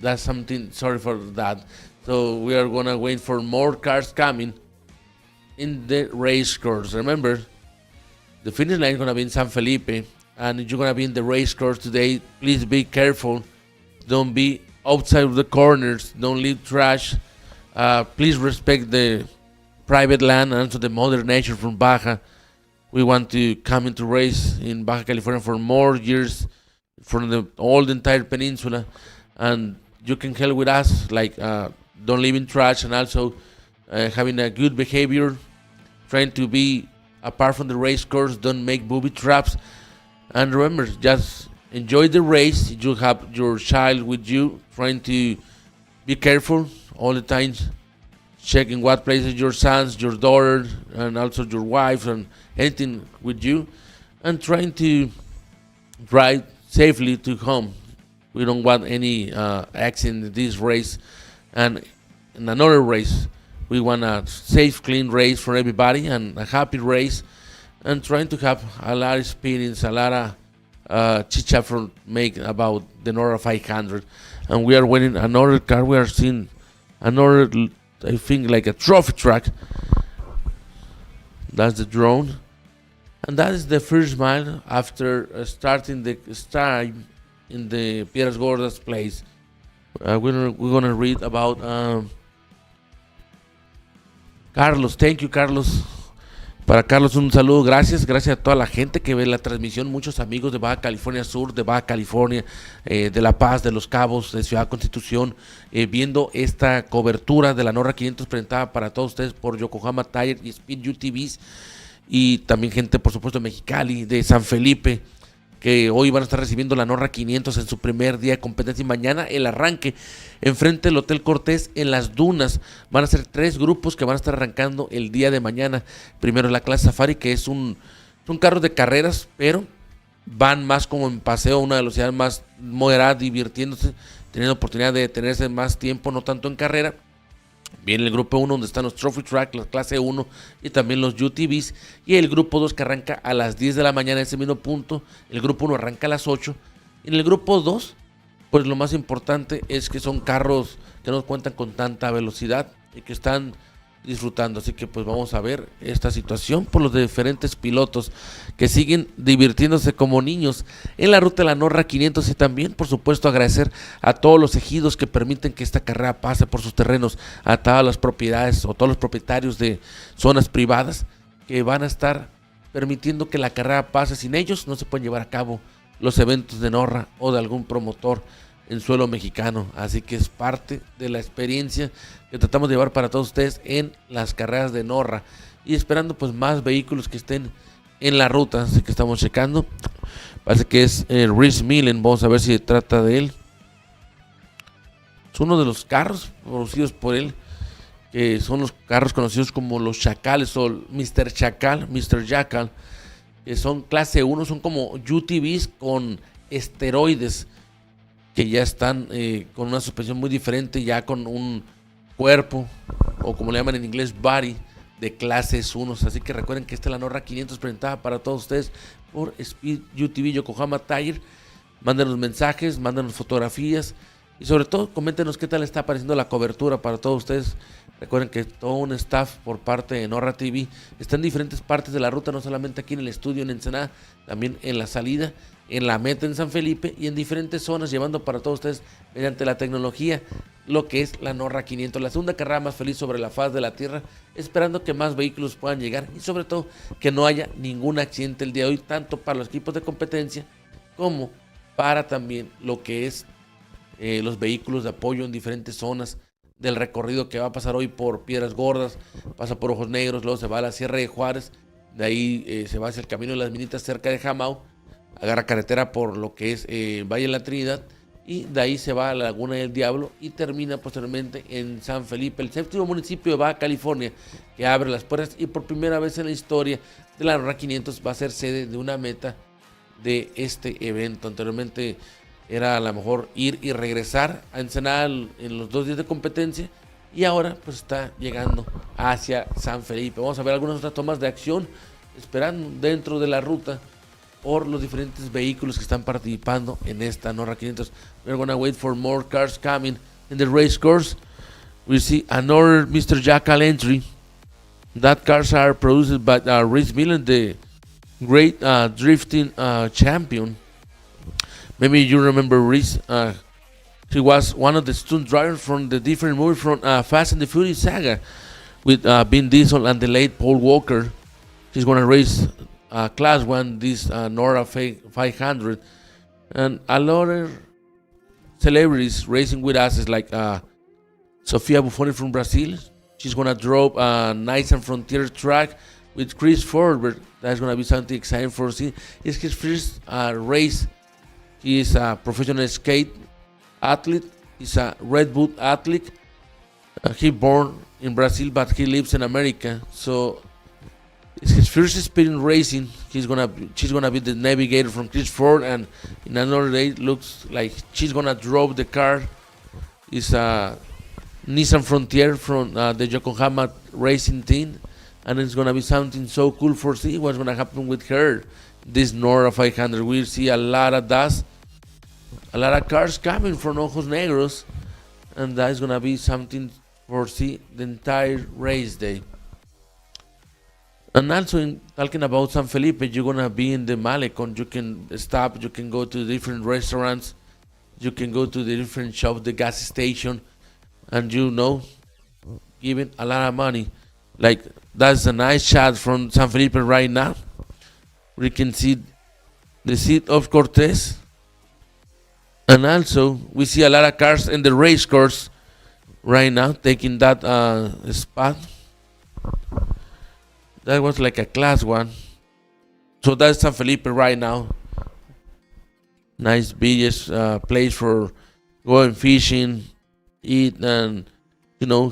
that's something. Sorry for that. So we are gonna wait for more cars coming in the race course. Remember, the finish line is gonna be in San Felipe, and if you're gonna be in the race course today, please be careful. Don't be outside of the corners. Don't leave trash. Please respect the private land and also the mother nature from Baja. We want to come into race in Baja California for more years, from the entire peninsula, and you can help with us, like don't leave in trash, and also having a good behavior, trying to be apart from the race course. Don't make booby traps, and remember, just enjoy the race. You have your child with you, trying to be careful all the time, checking what places your sons, your daughter, and also your wife, and anything with you, and trying to drive safely to home. We don't want any accident in this race, and in another race, we want a safe, clean race for everybody, and a happy race, and trying to have a lot of experience, a lot of chit-chat for make about the Norra 500. And we are winning another car. We are seeing another, I think, like a trophy track. That's the drone, and that is the first mile after starting the start in the Piedras Gordas place. We're gonna read about Carlos. Thank you, Carlos. Para Carlos, un saludo. Gracias a toda la gente que ve la transmisión. Muchos amigos de Baja California Sur, de Baja California, de La Paz, de Los Cabos, de Ciudad Constitución, viendo esta cobertura de la Norra 500 presentada para todos ustedes por Yokohama Tire y Speed UTVs, y también gente, por supuesto, de Mexicali, de San Felipe, que hoy van a estar recibiendo la Norra 500 en su primer día de competencia, y mañana el arranque enfrente del Hotel Cortés en Las Dunas. Van a ser 3 grupos que van a estar arrancando el día de mañana. Primero la clase Safari, que son carros de carreras, pero van más como en paseo, a una velocidad más moderada, divirtiéndose, teniendo oportunidad de detenerse más tiempo, no tanto en carrera. Viene el grupo 1, donde están los Trophy Track, la clase 1 y también los UTVs. Y el grupo 2, que arranca a las 10 de la mañana, ese mismo punto. El grupo 1 arranca a las 8. En el grupo 2, pues lo más importante es que son carros que no cuentan con tanta velocidad y que están disfrutando. Así que pues vamos a ver esta situación por los diferentes pilotos que siguen divirtiéndose como niños en la ruta de la Norra 500, y también por supuesto agradecer a todos los ejidos que permiten que esta carrera pase por sus terrenos, a todas las propiedades o todos los propietarios de zonas privadas que van a estar permitiendo que la carrera pase. Sin ellos no se pueden llevar a cabo los eventos de Norra o de algún promotor en suelo mexicano. Así que es parte de la experiencia que tratamos de llevar para todos ustedes en las carreras de Norra, y esperando pues más vehículos que estén en la ruta. Así que estamos checando, parece que es Rhys Millen. Vamos a ver si se trata de él. Es uno de los carros producidos por él, que son los carros conocidos como los Chacales o Mr. Jackal, que son clase 1, son como UTVs con esteroides, que ya están con una suspensión muy diferente, ya con un cuerpo, o como le llaman en inglés, body, de clases 1. Así que recuerden que esta es la Norra 500 presentada para todos ustedes por Speed UTV Yokohama Tire. Mándenos mensajes, mándenos fotografías, y sobre todo coméntenos qué tal está pareciendo la cobertura para todos ustedes. Recuerden que todo un staff por parte de Norra TV está en diferentes partes de la ruta, no solamente aquí en el estudio en Ensenada, también en la salida, en la meta en San Felipe, y en diferentes zonas, llevando para todos ustedes mediante la tecnología lo que es la Norra 500, la segunda carrera más feliz sobre la faz de la tierra, esperando que más vehículos puedan llegar, y sobre todo que no haya ningún accidente el día de hoy, tanto para los equipos de competencia como para también lo que es los vehículos de apoyo en diferentes zonas del recorrido que va a pasar hoy por Piedras Gordas, pasa por Ojos Negros, luego se va a la Sierra de Juárez, De ahí se va hacia el camino de las Minitas cerca de Jamao, agarra carretera por lo que es Valle de la Trinidad, y de ahí se va a la Laguna del Diablo y termina posteriormente en San Felipe, el séptimo municipio de Baja California, que abre las puertas y por primera vez en la historia de la NORRA 500 va a ser sede de una meta de este evento. Anteriormente era a lo mejor ir y regresar a Ensenada en los 2 días de competencia, y ahora pues está llegando hacia San Felipe. Vamos a ver algunas otras tomas de acción esperando dentro de la ruta por los diferentes vehículos que están participando en esta NORRA 500. We're gonna wait for more cars coming in the race course. We see another Mr. Jackal entry. That cars are produced by Rhys Millen, the great drifting champion. Maybe you remember Rhys. He was one of the stunt drivers from the different movies from Fast and the Furious saga with Vin Diesel and the late Paul Walker. He's gonna race Class 1, this NORRA 500. And a lot of celebrities racing with us is like Sofia Buffoni from Brazil. She's gonna drop a nice and frontier track with Chris Ford. That's gonna be something exciting for see. It's his first race. He is a professional skate athlete. He's a Red Bull athlete. He born in Brazil, but he lives in America. So it's his first experience racing. She's gonna be the navigator from Chris Ford, and in another day looks like she's gonna drop the car. It's a Nissan Frontier from the Yokohama racing team, and it's gonna be something so cool for see what's gonna happen with her. This NORRA 500, we'll see a lot of dust, a lot of cars coming from Ojos Negros, and that's gonna be something for see the entire race day. And also, talking about San Felipe, you're gonna be in the Malecon. You can stop. You can go to different restaurants. You can go to the different shops, the gas station, and giving a lot of money. Like that's a nice shot from San Felipe right now. We can see the seat of Cortez, and also we see a lot of cars in the race course right now taking that spot. That was like a Class 1. So that's San Felipe right now. Nice beach place for going fishing, eat, and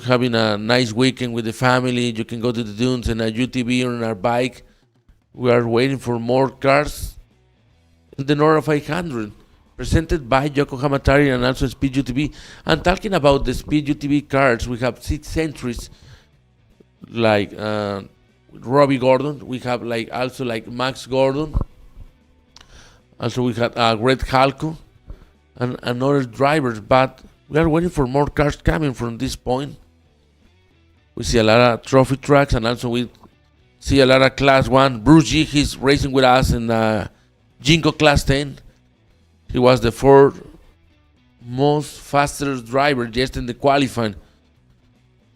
having a nice weekend with the family. You can go to the dunes in a UTV or on our bike. We are waiting for more cars in the NORRA 500, presented by Yokohama Tire and also Speed UTV. And talking about the Speed UTV cars, we have 6 entries like Robbie Gordon. We have also Max Gordon. Also we have Red Halco and another drivers, but we are waiting for more cars coming from this point. We see a lot of trophy tracks, and also we see a lot of Class 1. Bruce G, he's racing with us in Jinko Class 10. He was the 4th most fastest driver just in the qualifying.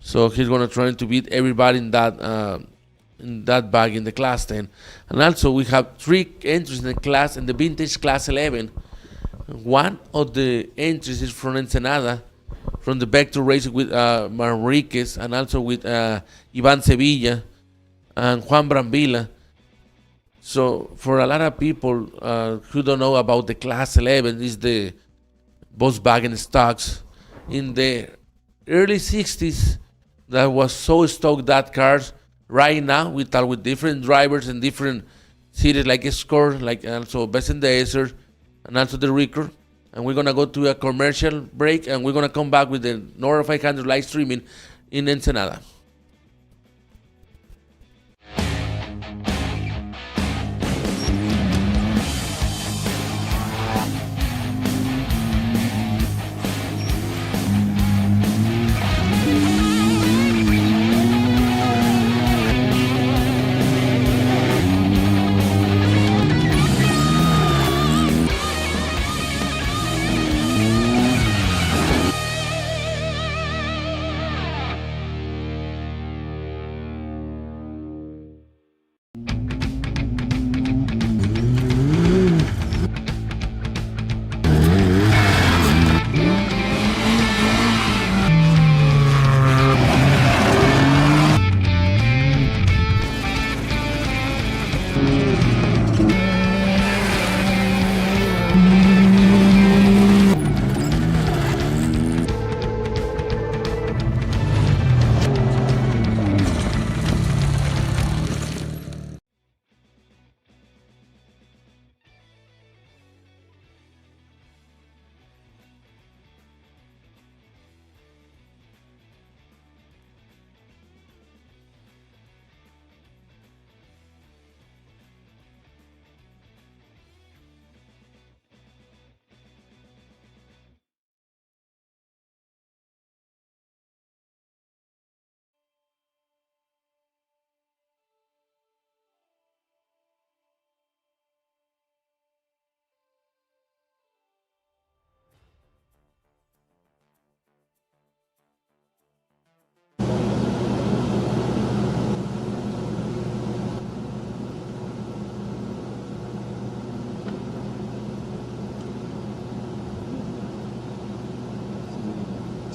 So he's gonna try to beat everybody in that bag in the Class 10. And also we have 3 entries in the vintage Class 11. One of the entries is from Ensenada, from the Vector Racing with Manriquez, and also with Ivan Sevilla and Juan Brambilla. So for a lot of people who don't know about the Class 11, is the Volkswagen stocks. In the early 60s, that was so stoked that cars. Right now, we talk with different drivers in different cities, like Escort, like also Best in the Desert, and also the Record. And we're gonna go to a commercial break, and we're gonna come back with the NORRA 500 live streaming in Ensenada.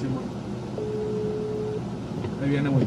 Simón. Ahí viene, güey.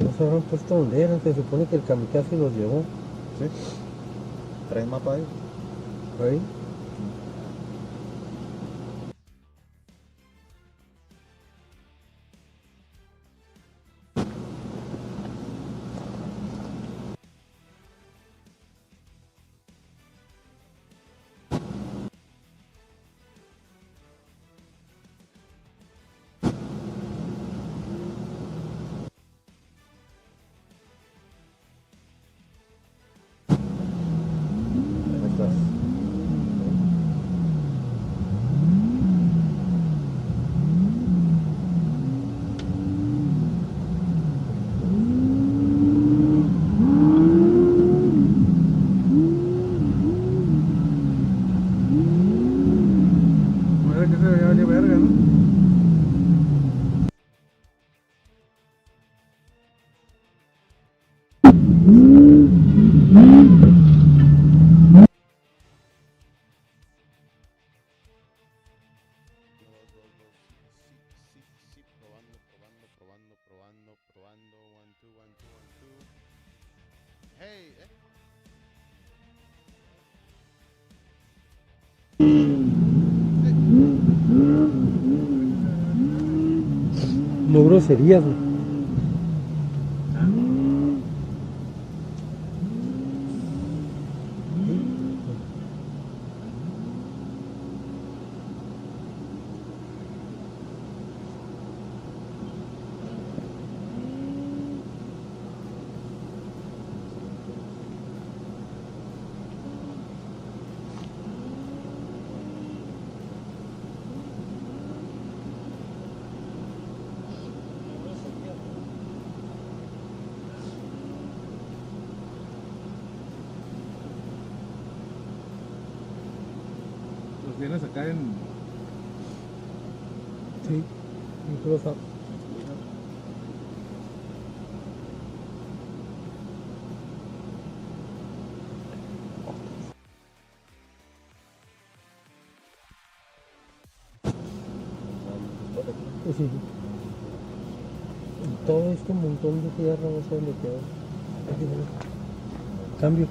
No se habrán puesto donde eran, se supone que el kamikaze los llevó. Sí. ¿Traes mapa ahí? Ahí. Ahí estás. Mira que se veía de verga, ¿no? Probando. 1, 2, 1, 2, 1, 2. Hey, No groserías, güey. Los tienes acá en... Sí. Incluso. Sí. Y todo este montón de tierra no sé dónde quedó. Cambio.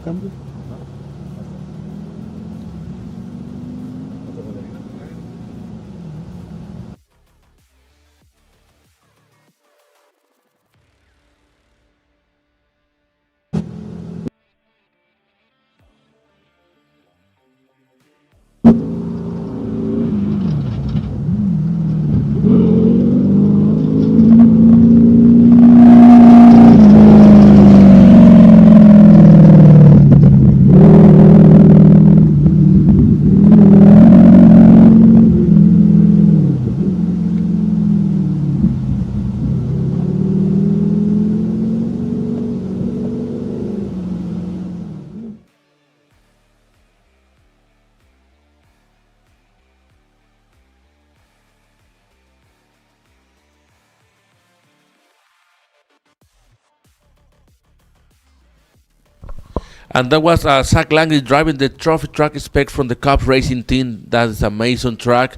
And that was Zach Langley driving the trophy truck spec from the Cup Racing team. That is a Mason truck.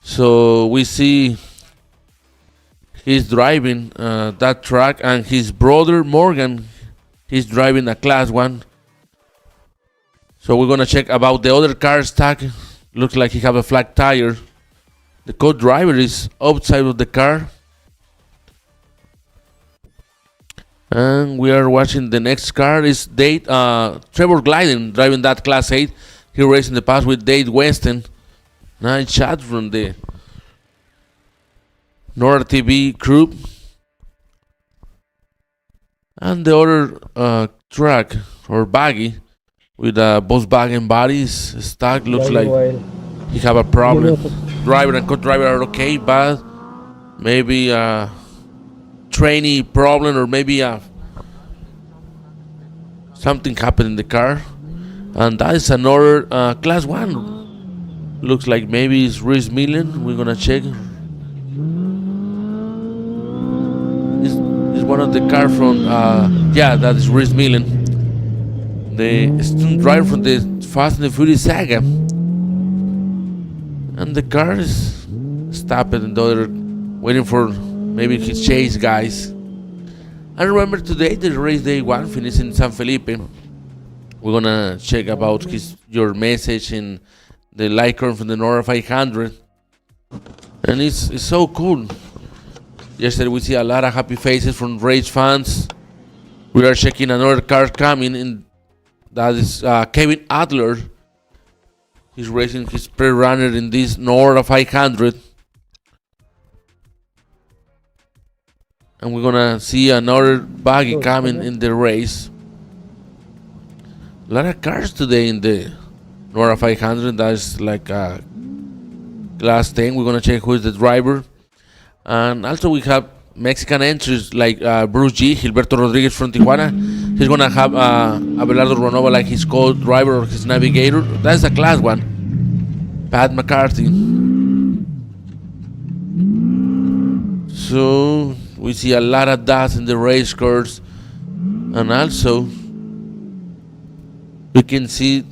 So we see he's driving that truck, and his brother Morgan, he's driving a Class 1. So we're gonna check about the other car stack. Looks like he have a flat tire. The co-driver is outside of the car. And we are watching the next car is Trevor Glyden driving that Class 8. He raced in the past with Dave Weston. Nice shot from the Norrra TV crew. And the other truck or buggy with a Volkswagen body is stuck. Looks like he have a problem. Driver and co-driver are okay, but maybe a trainee problem, or maybe something happened in the car. And that is another Class 1. Looks like maybe it's Reese Millen. We're gonna check. It's one of the car from that is Reese Millen, the stunt driver from the Fast and the Furious saga. And the car is stopped and the other waiting for maybe his chase guys. And remember, today the race day 1 finished in San Felipe. We're gonna check about your message in the Lycon from the Norrra 500. And it's so cool. Yesterday we see a lot of happy faces from race fans. We are checking another car coming in. That is Kevin Adler. He's racing his pre-runner in this Norrra 500. And we're gonna see another buggy coming in the race. A lot of cars today in the Norrra 500. That's like a Class 10. We're gonna check who is the driver. And also we have Mexican entries like Bruce G, Gilberto Rodriguez from Tijuana. He's gonna have Abelardo Ronova like his co-driver or his navigator. That's a Class 1. Pat McCarthy. So we see a lot of that in the race cars. And also we can see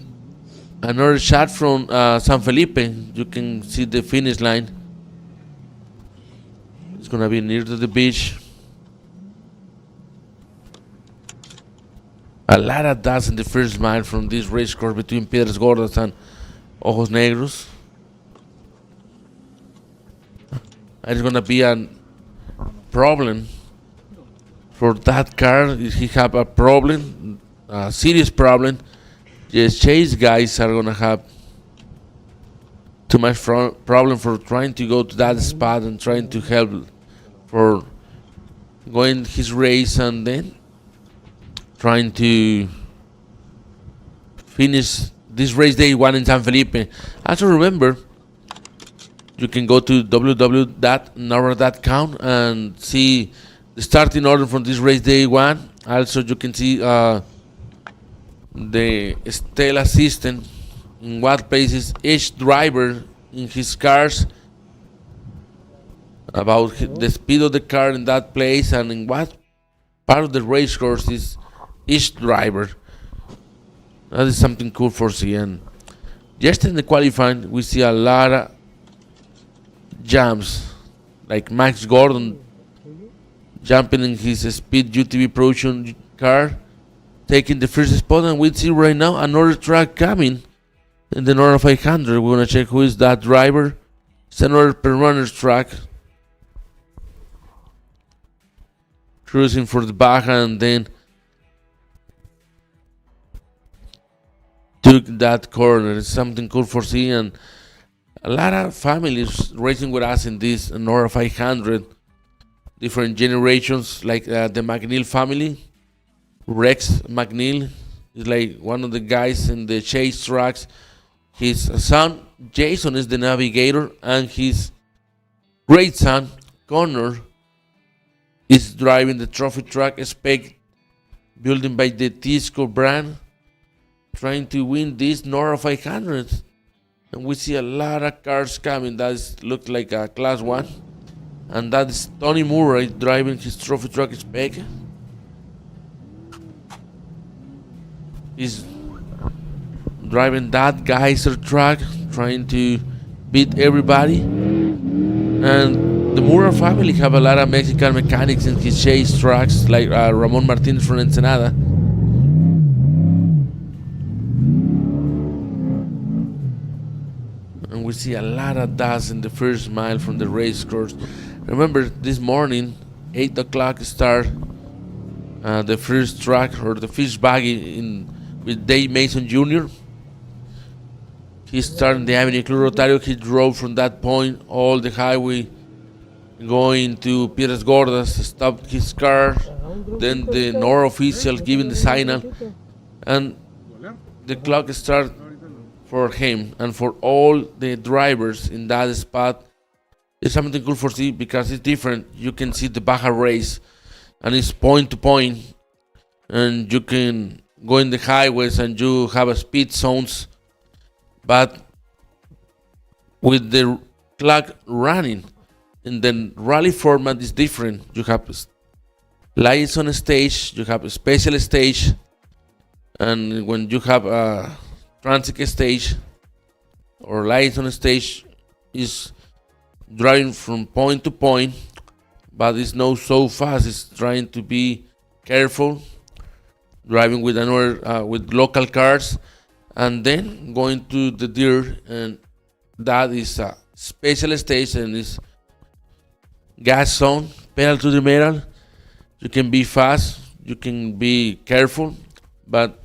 another shot from San Felipe. You can see the finish line. It's gonna be near to the beach. A lot of dust in the first mile from this race course between Piedras Gordas and Ojos Negros. And it's gonna be a problem for that car. He have a problem, a serious problem. The chase guys are gonna have too much problem for trying to go to that spot and trying to help for going his race and then trying to finish this race day 1 in San Felipe. Also remember, you can go to www.norra.com and see the starting order from this race day 1. Also you can see the Stella system, in what places each driver in his cars, about the speed of the car in that place, and in what part of the race course is each driver. That is something cool for seeing. Yesterday in the qualifying, we see a lot of jumps, like Max Gordon jumping in his Speed UTV production car, taking the first spot, and we see right now another truck coming in the Norrra 500. We're gonna check who is that driver. It's another runner's truck cruising for the Baja, and then took that corner. It's something cool for seeing, and a lot of families racing with us in this Norrra 500. Different generations, like the McNeil family. Rex McNeil is like one of the guys in the chase trucks. His son Jason is the navigator, and his great son Connor is driving the trophy truck spec built by the Tisco brand, trying to win this Norrra 500. And we see a lot of cars coming. That looks like a Class 1. and that is Tony Murray driving his trophy truck spec. He's driving that geyser truck, trying to beat everybody. And the Murray family have a lot of Mexican mechanics in his chase trucks, like Ramon Martinez from Ensenada. And we see a lot of dust in the first mile from the race course. Remember, this morning, 8 o'clock start the first track, or the fish buggy with Dave Mason Jr. He started the Avenue Club Rotario. He drove from that point all the highway going to Piedras Gordas, stopped his car, then the Norra official giving the signal, and the clock started for him and for all the drivers in that spot. It's something cool for see because it's different. You can see the Baja race, and it's point to point, and you can go in the highways and you have a speed zones, but with the clock running. And then rally format is different. You have lights on a stage, you have a special stage, and when you have a transit stage or lights on a stage, is driving from point to point, but it's not so fast. It's trying to be careful, driving with another with local cars, and then going to the deer, and that is a special stage, and is gas zone, pedal to the metal. You can be fast, you can be careful, but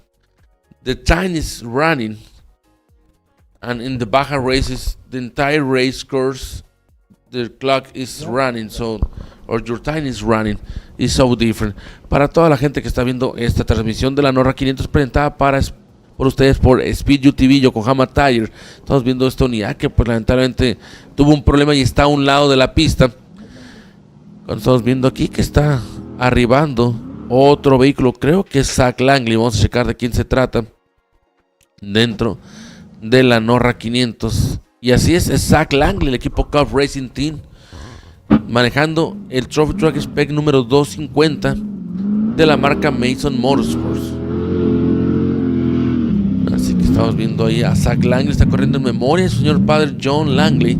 the time is running. And in the Baja races, the entire race course, the clock is running, so, or your time is running. It's so different. Para toda la gente que está viendo esta transmisión de la Norra 500 presentada por ustedes por Speed UTV Yokohama Tire, estamos viendo esta unidad que pues lamentablemente tuvo un problema y está a un lado de la pista. Cuando estamos viendo aquí que está arribando otro vehículo, creo que es Zach Langley, vamos a checar de quién se trata, dentro de la Norra 500. Y así es Zach Langley, el equipo Cup Racing Team, manejando el Trophy Truck Spec número 250 de la marca Mason Motorsports. Así que estamos viendo ahí a Zach Langley, está corriendo en memoria su señor padre John Langley.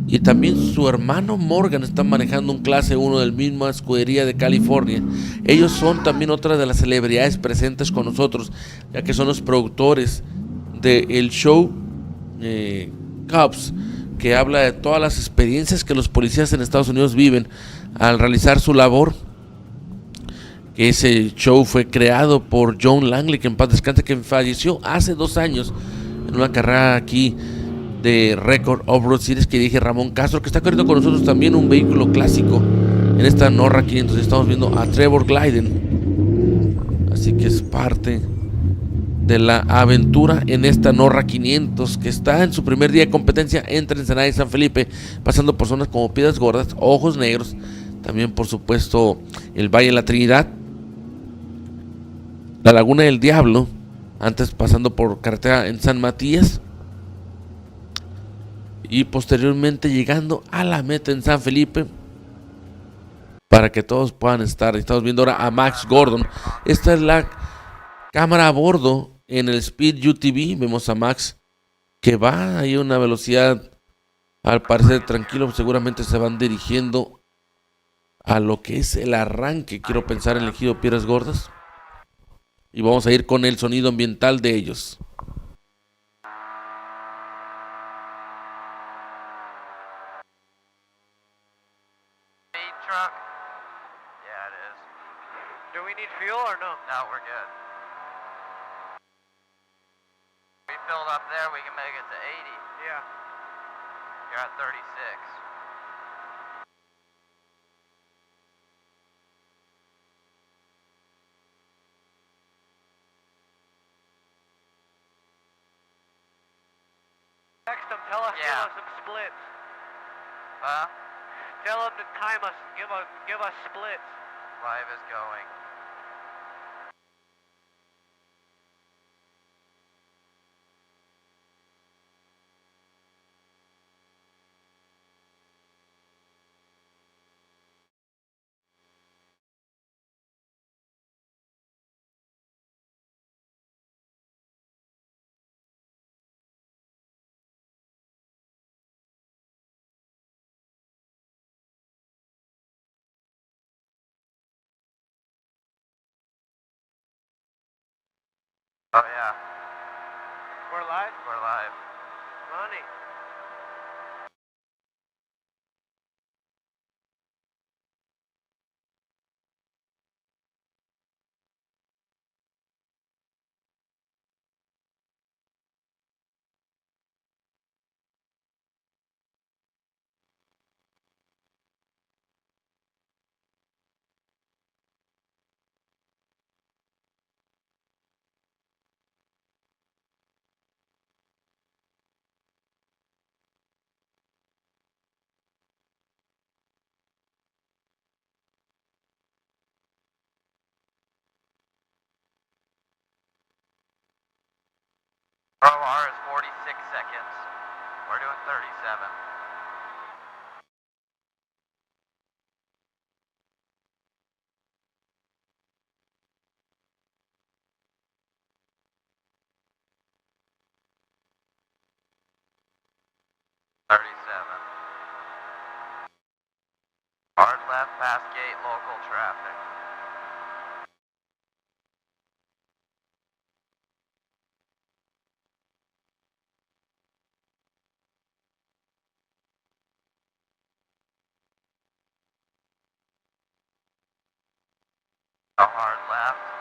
Y también su hermano Morgan está manejando un clase 1 del misma escudería de California. Ellos son también otra de las celebridades presentes con nosotros, ya que son los productores del show Cops, que habla de todas las experiencias que los policías en Estados Unidos viven al realizar su labor. Que ese show fue creado por John Langley, que en paz descanse, que falleció hace 2 años en una carrera aquí de Record Off-Road Series que dirige Ramón Castro, que está corriendo con nosotros también un vehículo clásico en esta Norra 500. Estamos viendo a Trevor Glyden, así que es parte de la aventura en esta Norra 500, que está en su primer día de competencia entre Ensenada y San Felipe, pasando por zonas como Piedras Gordas, Ojos Negros, también por supuesto el Valle de la Trinidad, la Laguna del Diablo, antes pasando por carretera en San Matías, y posteriormente llegando a la meta en San Felipe, para que todos puedan estar. Estamos viendo ahora a Max Gordon. Esta es la cámara a bordo en el Speed UTV. Vemos a Max que va ahí a una velocidad al parecer tranquilo. Seguramente se van dirigiendo a lo que es el arranque, quiero pensar, en el ejido Piedras Gordas. Y vamos a ir con el sonido ambiental de ellos. Truck? Yeah, it is. Do we need fuel or no? No, we're good. We filled up there, we can make it to 80. Yeah. You're at 36. Text them, tell us, give us some splits. Huh? Tell them to time us, give us splits. Live is going. Oh, yeah. We're live? We're live. Money. ROR is 46 seconds. We're doing 37. Hard left past gate, local traffic. A hard left.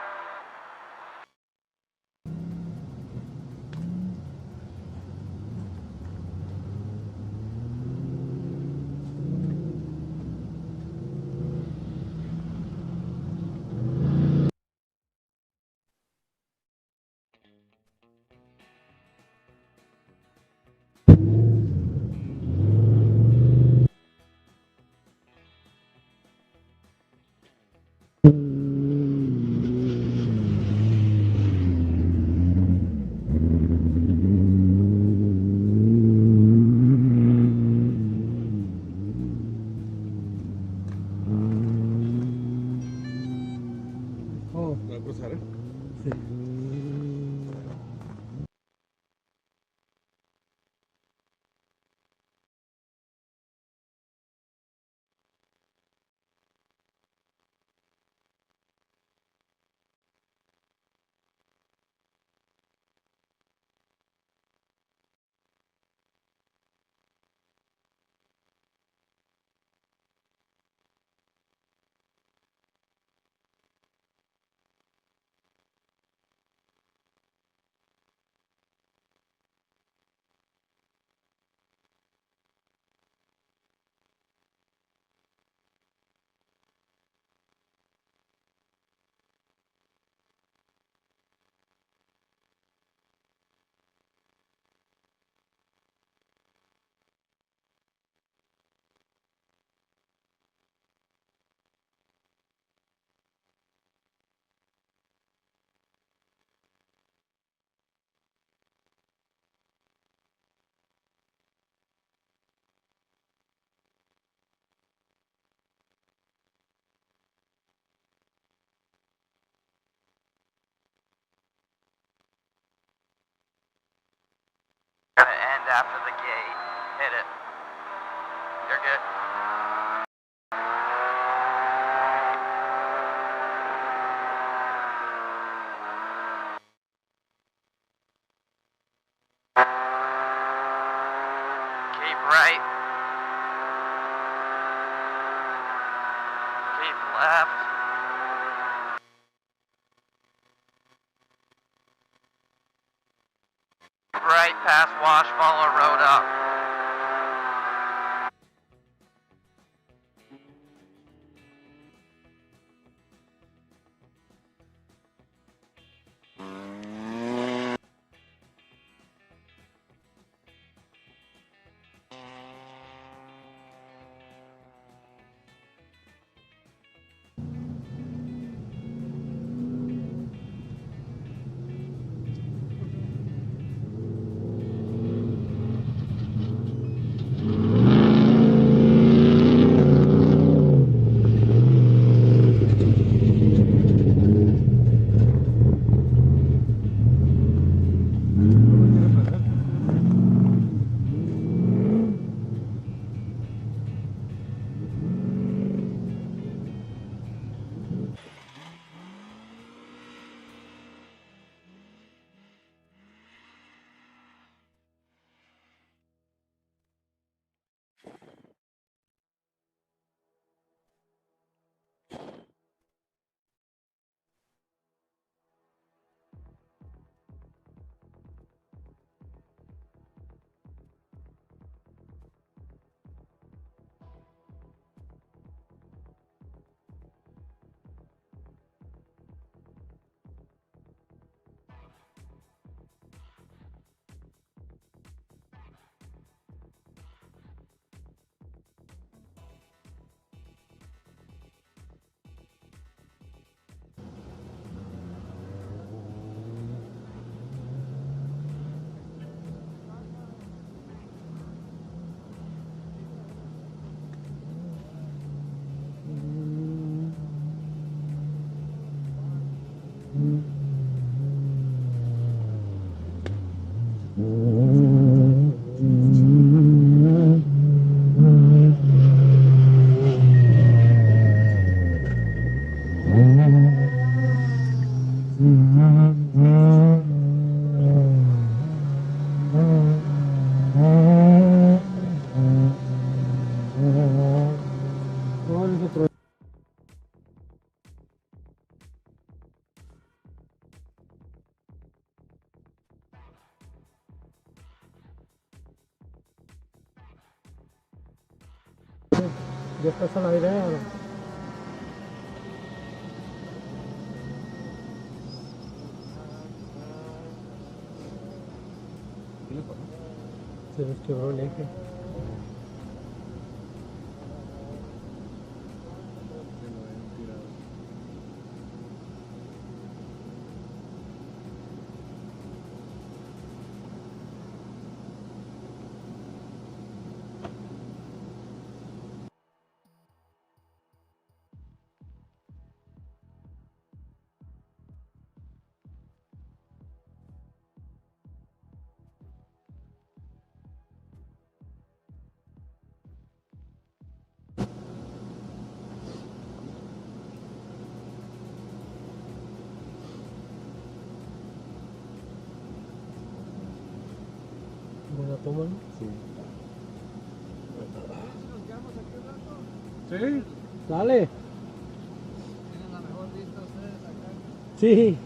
Oh, ¿Va a cruzar, sí. Gonna end after the gate. Hit it. You're good. Keep right. Keep left. Right past Wash, follow road up. ¿Ya estás al aire? ¿O no? ¿Qué le pasó? Se les quebró el eje. Se lo habían tirado. Buena toma, ¿no? Sí. Sí. Dale. Tienen la mejor vista ustedes acá. Sí.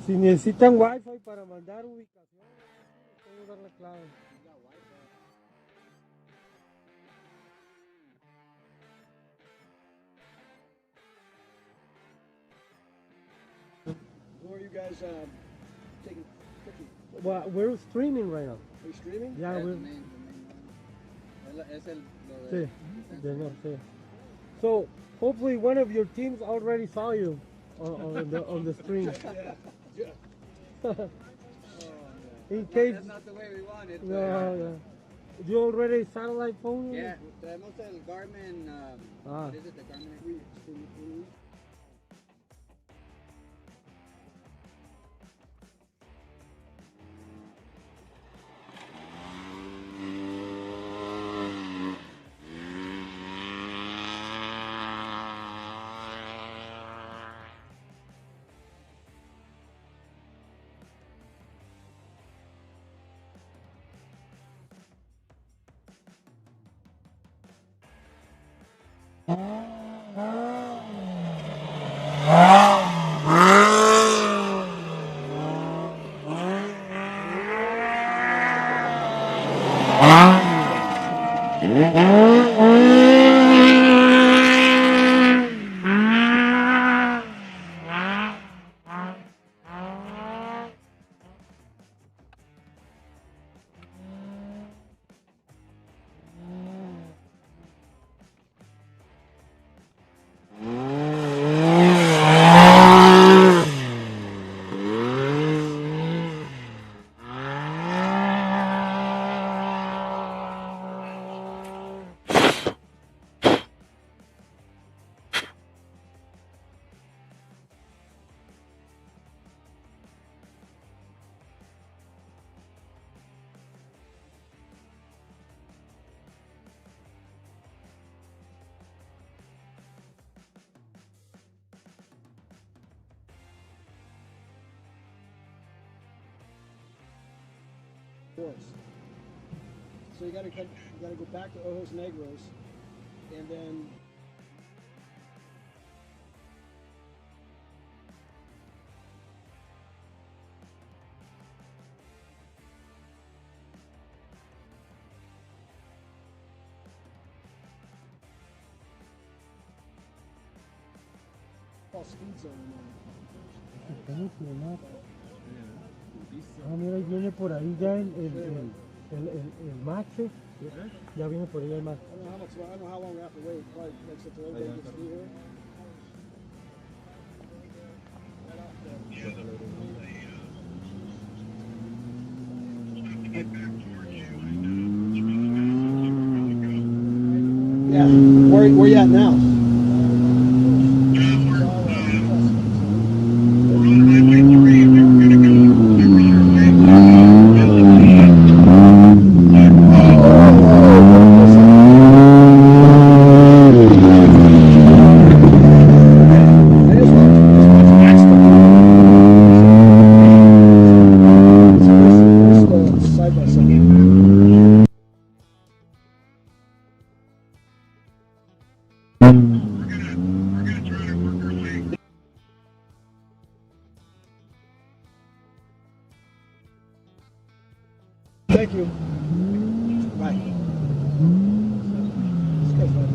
Si necesitan wifi para mandar ubicación, puedo dar la clave. Who are you guys taking pictures? Well, we're streaming right now. Are you streaming? Yeah, we're. Es el Sí, yeah, sí. So hopefully one of your teams already saw you on the stream. In case. That's not the way we want it. No, yeah. You already satellite phone? Yeah, traemos el Garmin. Ah. What is it? The Garmin. So you gotta go back to Ojos Negros, and then speed zone. Ah, mira, ahí viene por ahí ya el macho. Ya viene por ahí el macho. I don't know how long we have to wait. Probably like so everybody gets through here. Yeah. Where you at now? Thank you. Bye. This guy's not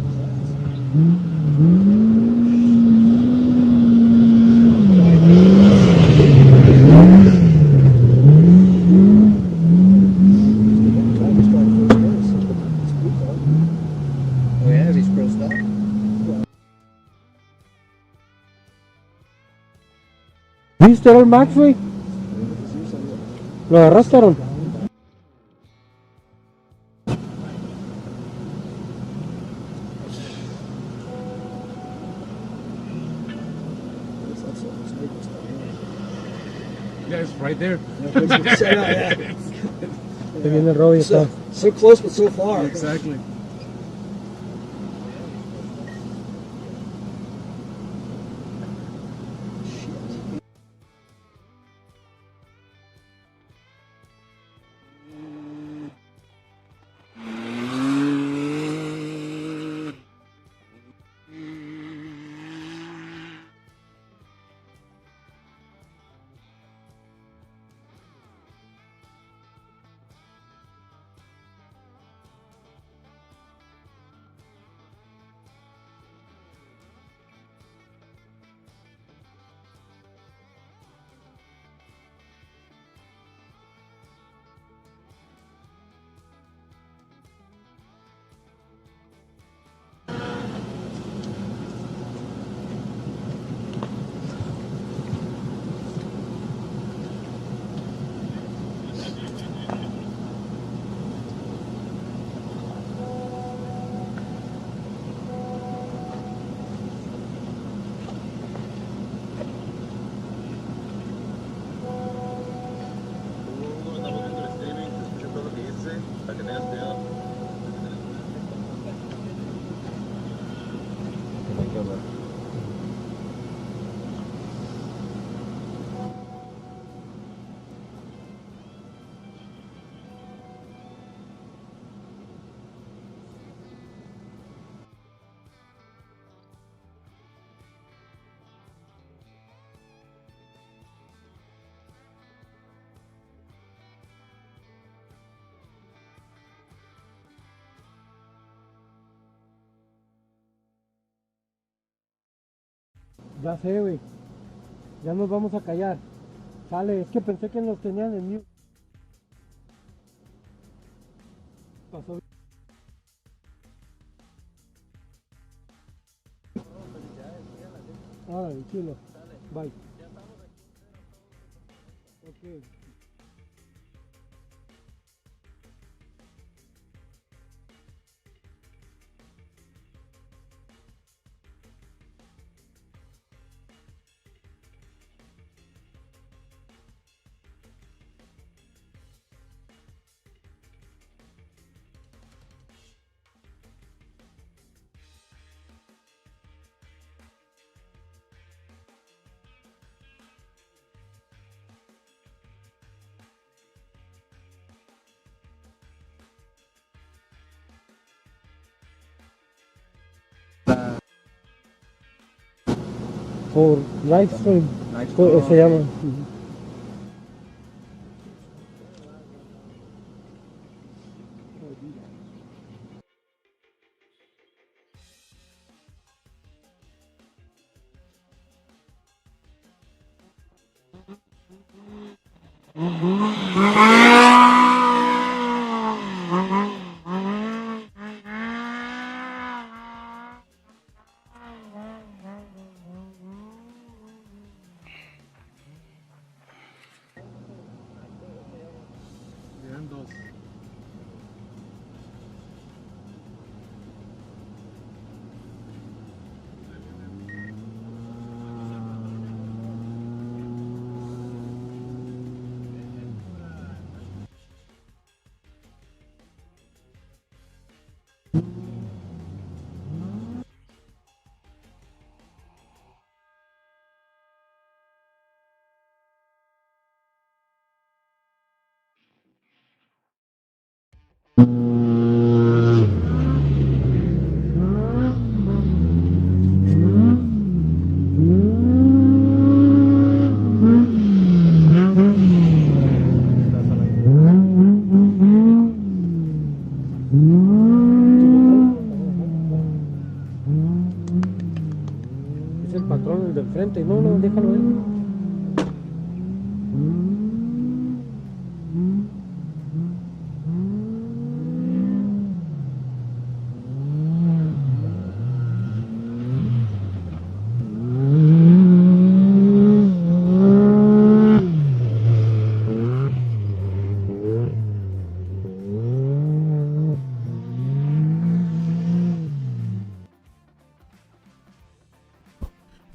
Oh yeah, he's pro stop. ¿Viste el Max, güey? Lo arrastraron. Yeah, it's right there. Se viene el Robbie. so close but so far. Exactly. Ya sé, güey. Ya nos vamos a callar. Sale, es que pensé que nos tenían en mute. Pasó. Órale, chilo. Bye. Ok. Por live stream. Se llama.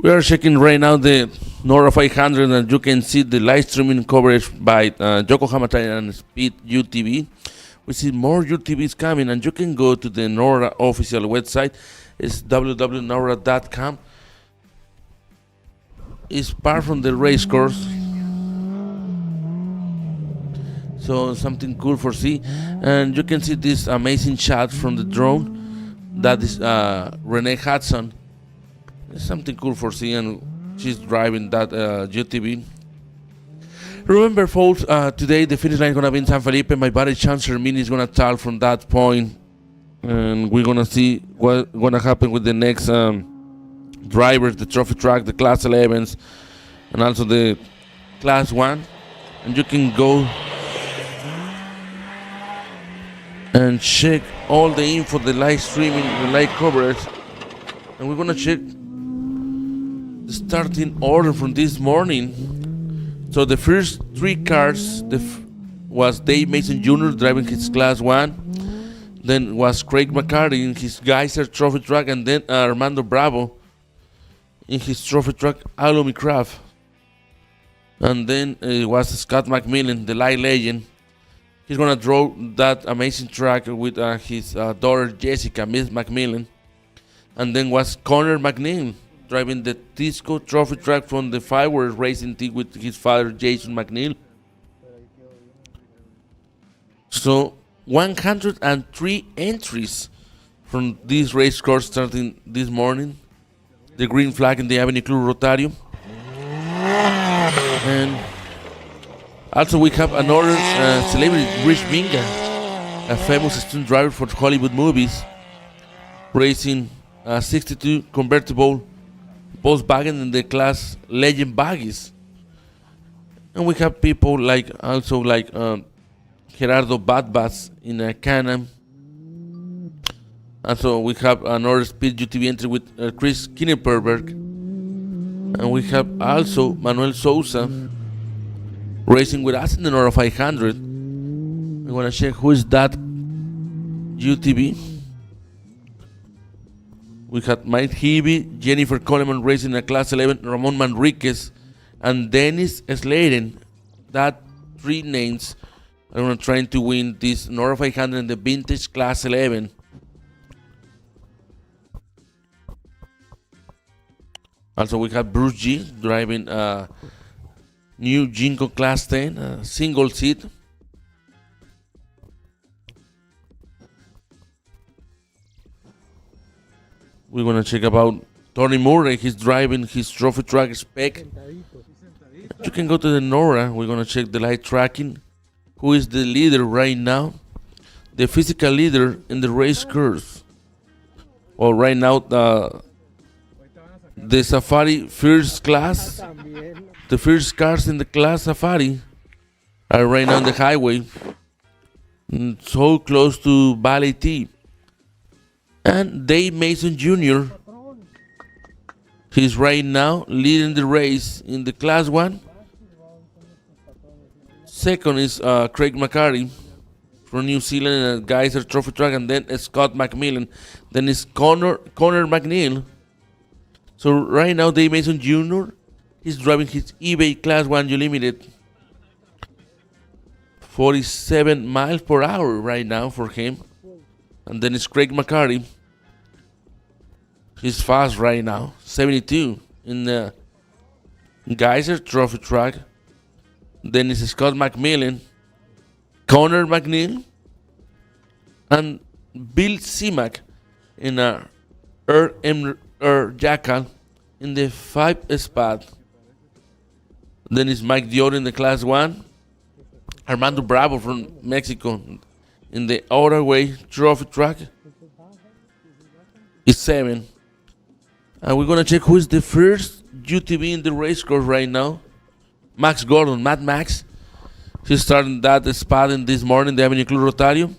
We are checking right now the NORRA 500, and you can see the live streaming coverage by Yokohama Tire and Speed UTV. We see more UTVs coming, and you can go to the NORRA official website. It's www.norra.com. It's part from the race course, so something cool for see. And you can see this amazing shot from the drone. That is Renee Hudson. It's something cool for see, and she's driving that UTV. Remember, folks, today the finish line is gonna be in San Felipe. My buddy Chancellor Mini is gonna talk from that point, and we're gonna see what's gonna happen with the next drivers, the trophy track, the Class 11s, and also the Class 1. And you can go and check all the info, the live streaming, the live coverage. And we're gonna check the starting order from this morning. So the first three cars was Dave Mason Jr. driving his Class 1. Then was Craig McCarty in his Geyser trophy truck, and then Armando Bravo in his trophy truck Alumi Craft. And then it was Scott McMillan, the light legend. He's gonna draw that amazing track with his daughter Jessica, Miss McMillan. And then was Connor McNeil driving the Tisco trophy track from the Fireworks Racing team with his father Jason McNeil. So 103 entries from this race course starting this morning. The green flag in the Avenue Club Rotario. And also we have another celebrity, Rich Minga, a famous stunt driver for Hollywood movies, racing a 62 convertible Volkswagen in the class Legend Baggies. And we have people like Gerardo Badbas in a Can-Am. And so we have another Speed UTV entry with Chris Kinneperberg. And we have also Manuel Sousa racing with us in the NORRA 500. We want to check who is that UTV. We had Mike Hebe, Jennifer Coleman racing in a Class 11, Ramon Manriquez, and Dennis Sladen. That three names are trying to win this NORRA 500 in the vintage Class 11. Also, we have Bruce G driving a new Jinko Class 10, a single seat. We're going to check about Tony Murray. He's driving his trophy track spec. You can go to the NORRA. We're going to check the light tracking. Who is the leader right now? The physical leader in the race course. Well, right now, the Safari first class, the first cars in the class Safari are right now on the highway, so close to Valley T. And Dave Mason Jr., he's right now leading the race in the Class 1. Second is Craig McCarty from New Zealand in a Geyser trophy truck, and then Scott McMillan. Then is Connor McNeil. So right now, Dave Mason Jr., he's driving his eBay Class 1 Unlimited. 47 miles per hour right now for him. And then it's Craig McCarty. He's fast right now. 72 in the Geyser trophy truck. Then it's Scott McMillan, Connor McNeil, and Bill Simak in a Jackal in the 5 spot. Then it's Mike Dior in the Class 1. Armando Bravo from Mexico in the Otherway trophy truck is 7. And we're going to check who is the first UTV in the race course right now. Max Gordon, Mad Max. He's starting that spot in this morning, the Avenue Club Rotario.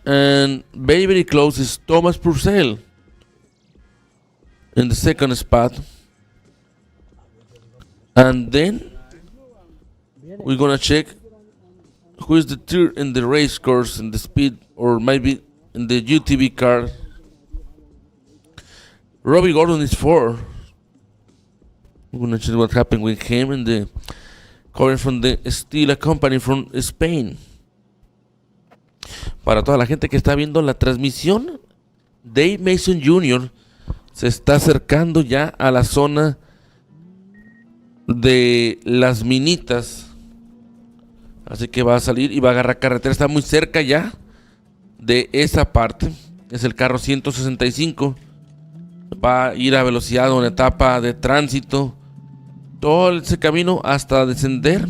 And very, very close is Thomas Purcell in the second spot. And then we're going to check who is the third in the race course in the speed, or maybe in the UTV car. Robbie Gordon is 4. We're gonna see what happened with him and the coming from the Steel Company from Spain. Para toda la gente que está viendo la transmisión, Dave Mason Jr. se está acercando ya a la zona de las minitas. Así que va a salir y va a agarrar carretera. Está muy cerca ya de esa parte. Es el carro 165. Va a ir a velocidad o en etapa de tránsito. Todo ese camino hasta descender.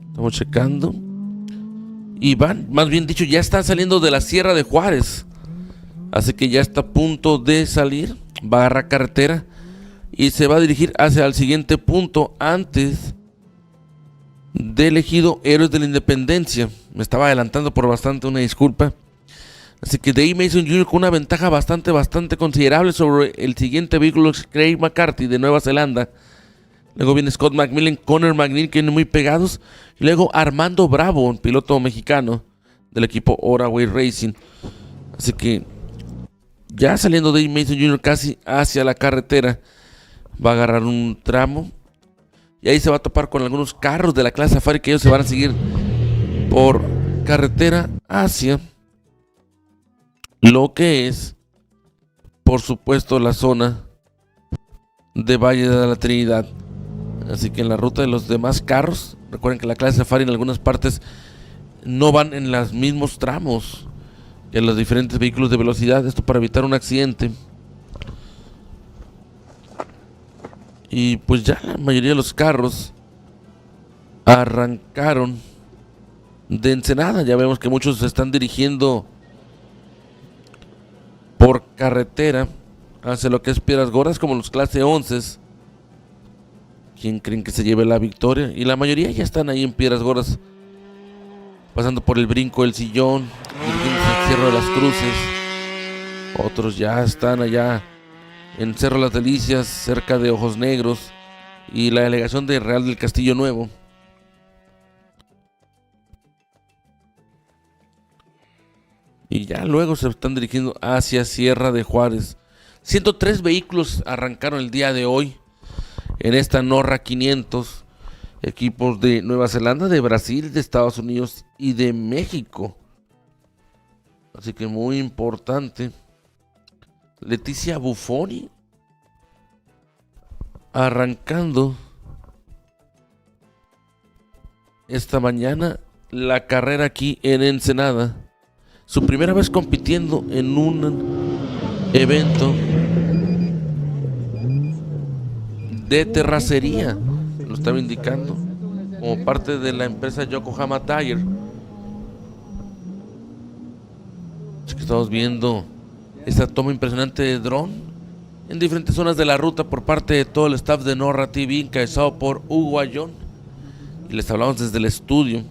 Estamos checando. Y van, más bien dicho, ya están saliendo de la Sierra de Juárez. Así que ya está a punto de salir. Va a agarrar carretera y se va a dirigir hacia el siguiente punto antes del Ejido Héroes de la Independencia. Me estaba adelantando por bastante, una disculpa. Así que Dave Mason Jr. con una ventaja bastante considerable sobre el siguiente vehículo, Craig McCarthy de Nueva Zelanda. Luego viene Scott McMillan, Connor McNeil, que vienen muy pegados. Y luego Armando Bravo, un piloto mexicano del equipo Oraway Racing. Así que ya saliendo Dave Mason Jr. casi hacia la carretera, va a agarrar un tramo y ahí se va a topar con algunos carros de la clase Safari que ellos se van a seguir por carretera hacia lo que es, por supuesto, la zona de Valle de la Trinidad. Así que en la ruta de los demás carros, recuerden que la clase Safari en algunas partes no van en los mismos tramos que los diferentes vehículos de velocidad, esto para evitar un accidente. Y pues ya la mayoría de los carros arrancaron de Ensenada. Ya vemos que muchos se están dirigiendo por carretera hacia lo que es Piedras Gordas, como los clase 11. ¿Quién creen que se lleve la victoria? Y la mayoría ya están ahí en Piedras Gordas, pasando por el Brinco del Sillón, dirigiéndose al Cerro de las Cruces. Otros ya están allá en Cerro Las Delicias, cerca de Ojos Negros y la delegación de Real del Castillo Nuevo. Y ya luego se están dirigiendo hacia Sierra de Juárez. 103 vehículos arrancaron el día de hoy en esta Norra 500. Equipos de Nueva Zelanda, de Brasil, de Estados Unidos y de México. Así que muy importante. Leticia Buffoni arrancando esta mañana la carrera aquí en Ensenada. Su primera vez compitiendo en un evento de terracería. Lo estaba indicando como parte de la empresa Yokohama Tire. Así que estamos viendo esta toma impresionante de dron en diferentes zonas de la ruta por parte de todo el staff de Norra TV, encabezado por Hugo Ayón. Y les hablamos desde el estudio.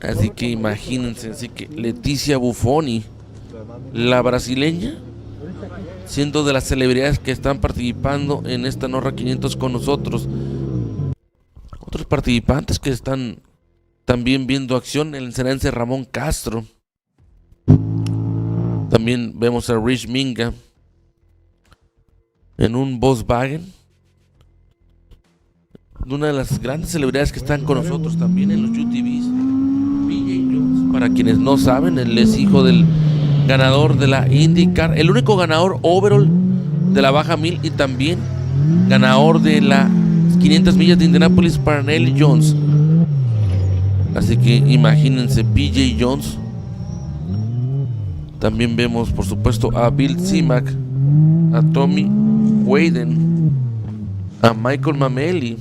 Así que imagínense, así que Leticia Buffoni, la brasileña, siendo de las celebridades que están participando en esta Norra 500 con nosotros. Otros participantes que están también viendo acción, el ensenadense Ramón Castro. También vemos a Rich Minga en un Volkswagen. Una de las grandes celebridades que están con nosotros también en los UTVs, PJ Jones. Para quienes no saben, él es hijo del ganador de la IndyCar, el único ganador overall de la Baja 1000 y también ganador de las 500 millas de Indianapolis para Nelly Jones. Así que imagínense, PJ Jones. También vemos, por supuesto, a Bill Simak, a Tommy Wayden, a Michael Mameli,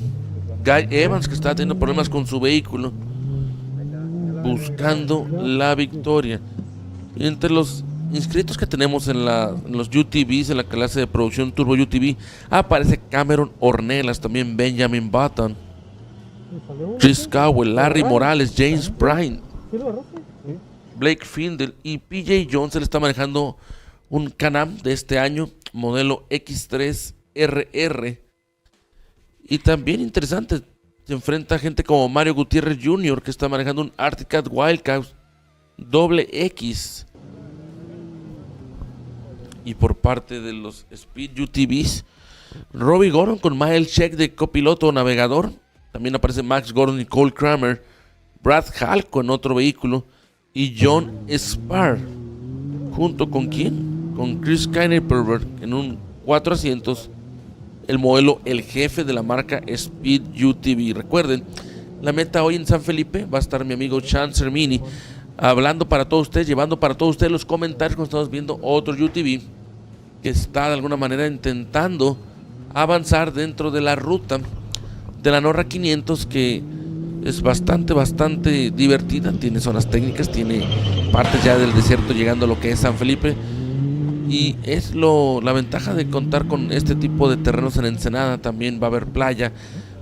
Guy Evans, que está teniendo problemas con su vehículo, buscando la victoria. Y entre los inscritos que tenemos en los UTVs, en la clase de producción Turbo UTV, aparece Cameron Ornelas, también Benjamin Button, Chris Cowell, Larry Morales, James Bryan, Blake Findle y PJ Jones. Él está manejando un Can-Am de este año, modelo X3 RR. Y también interesante, se enfrenta a gente como Mario Gutiérrez Jr., que está manejando un Arctic Cat Wildcat doble X. Y por parte de los Speed UTVs, Robbie Gordon con Miles Check de copiloto o navegador. También aparece Max Gordon y Cole Kramer. Brad Halco en otro vehículo. Y John Spar. ¿Junto con quién? Con Chris Keineperberg en un 4 asientos. El modelo El Jefe de la marca Speed UTV. Recuerden, la meta hoy en San Felipe va a estar mi amigo Chancer Mini hablando para todos ustedes, llevando para todos ustedes los comentarios cuando estamos viendo otro UTV que está de alguna manera intentando avanzar dentro de la ruta de la Norra 500, que es bastante divertida. Tiene zonas técnicas, tiene partes ya del desierto llegando a lo que es San Felipe, y es la ventaja de contar con este tipo de terrenos en Ensenada. También va a haber playa,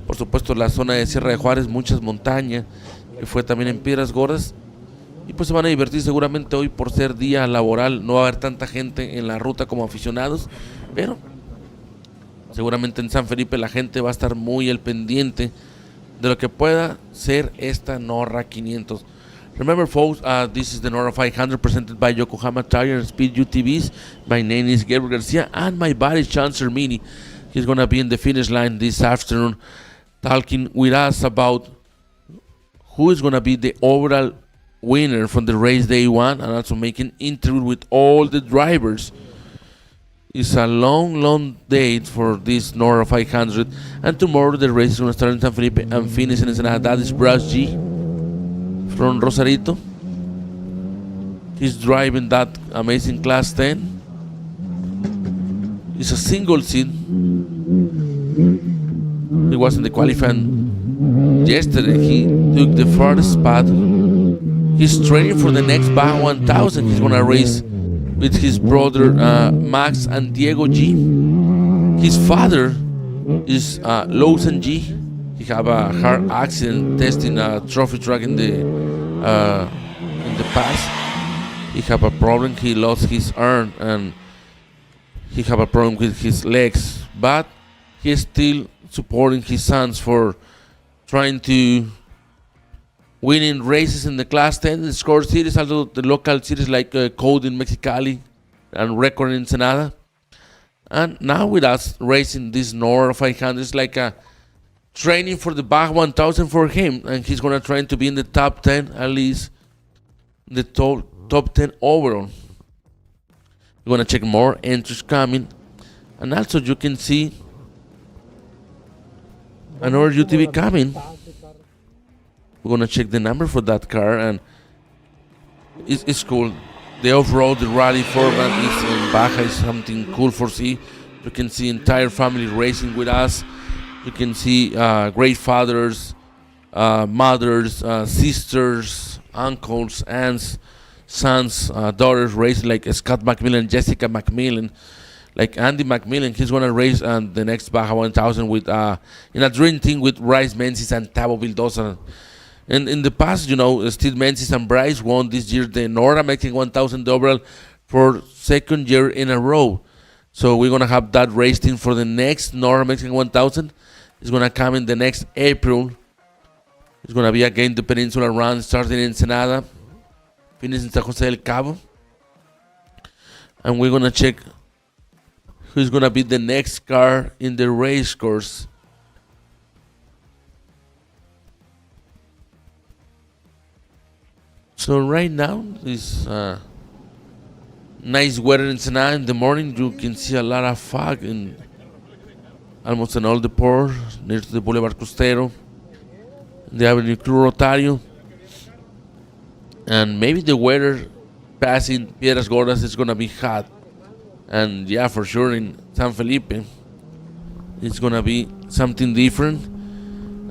por supuesto la zona de Sierra de Juárez, muchas montañas, que fue también en Piedras Gordas. Y pues se van a divertir seguramente hoy por ser día laboral. No va a haber tanta gente en la ruta como aficionados, pero seguramente en San Felipe la gente va a estar muy al pendiente de lo que pueda ser esta Norra 500. Remember folks, this is the Norra 500 presented by Yokohama Tire and Speed UTVs. My name is Gabriel Garcia and my buddy Chancer Mini. He's going to be in the finish line this afternoon talking with us about who is going to be the overall winner from the race day one, and also making interview with all the drivers. It's a long date for this Norra 500, and tomorrow the race is going to start in San Felipe and finish in Ensenada. That is Brass G from Rosarito. He's driving that amazing Class 10. It's a single seat. He was in the qualifying yesterday. He took the first spot. He's training for the next Baja 1000. He's gonna race with his brother Max and Diego G. His father is Lawson G. He have a heart accident testing a trophy truck in the past. He have a problem. He lost his arm and he have a problem with his legs, but he's still supporting his sons for trying to winning races in the Class 10, the Score Series, also the local series like Code in Mexicali and Record in Ensenada. And now with us racing this Norra 500, it's like a training for the Baja 1000 for him, and he's going to try to be in the top 10, at least the top 10 overall. You're going to check more entries coming, and also you can see another UTV coming. We're gonna check the number for that car, and it's cool. The off-road, the rally format is in Baja is something cool for see. You can see entire family racing with us. You can see great fathers, mothers, sisters, uncles, aunts, sons, daughters racing, like Scott McMillan, Jessica McMillan, like Andy McMillan. He's gonna race the next Baja 1000 with in a dream team with Bryce Menzies and Tavo Vildosa. And in the past, you know, Steve Menzies and Bryce won this year the Norra Mexican 1000 overall for second year in a row. So we're going to have that race team for the next Norra Mexican 1000. It's going to come in the next April. It's going to be again the Peninsula Run starting in Ensenada, finishing in San Jose del Cabo. And we're going to check who's going to be the next car in the race course. So right now is nice weather in Ensenada. In the morning you can see a lot of fog in almost in all the ports near to the Boulevard Costero, the Avenue Club Rotario, and maybe the weather passing Piedras Gordas is gonna be hot, and yeah, for sure in San Felipe it's gonna be something different.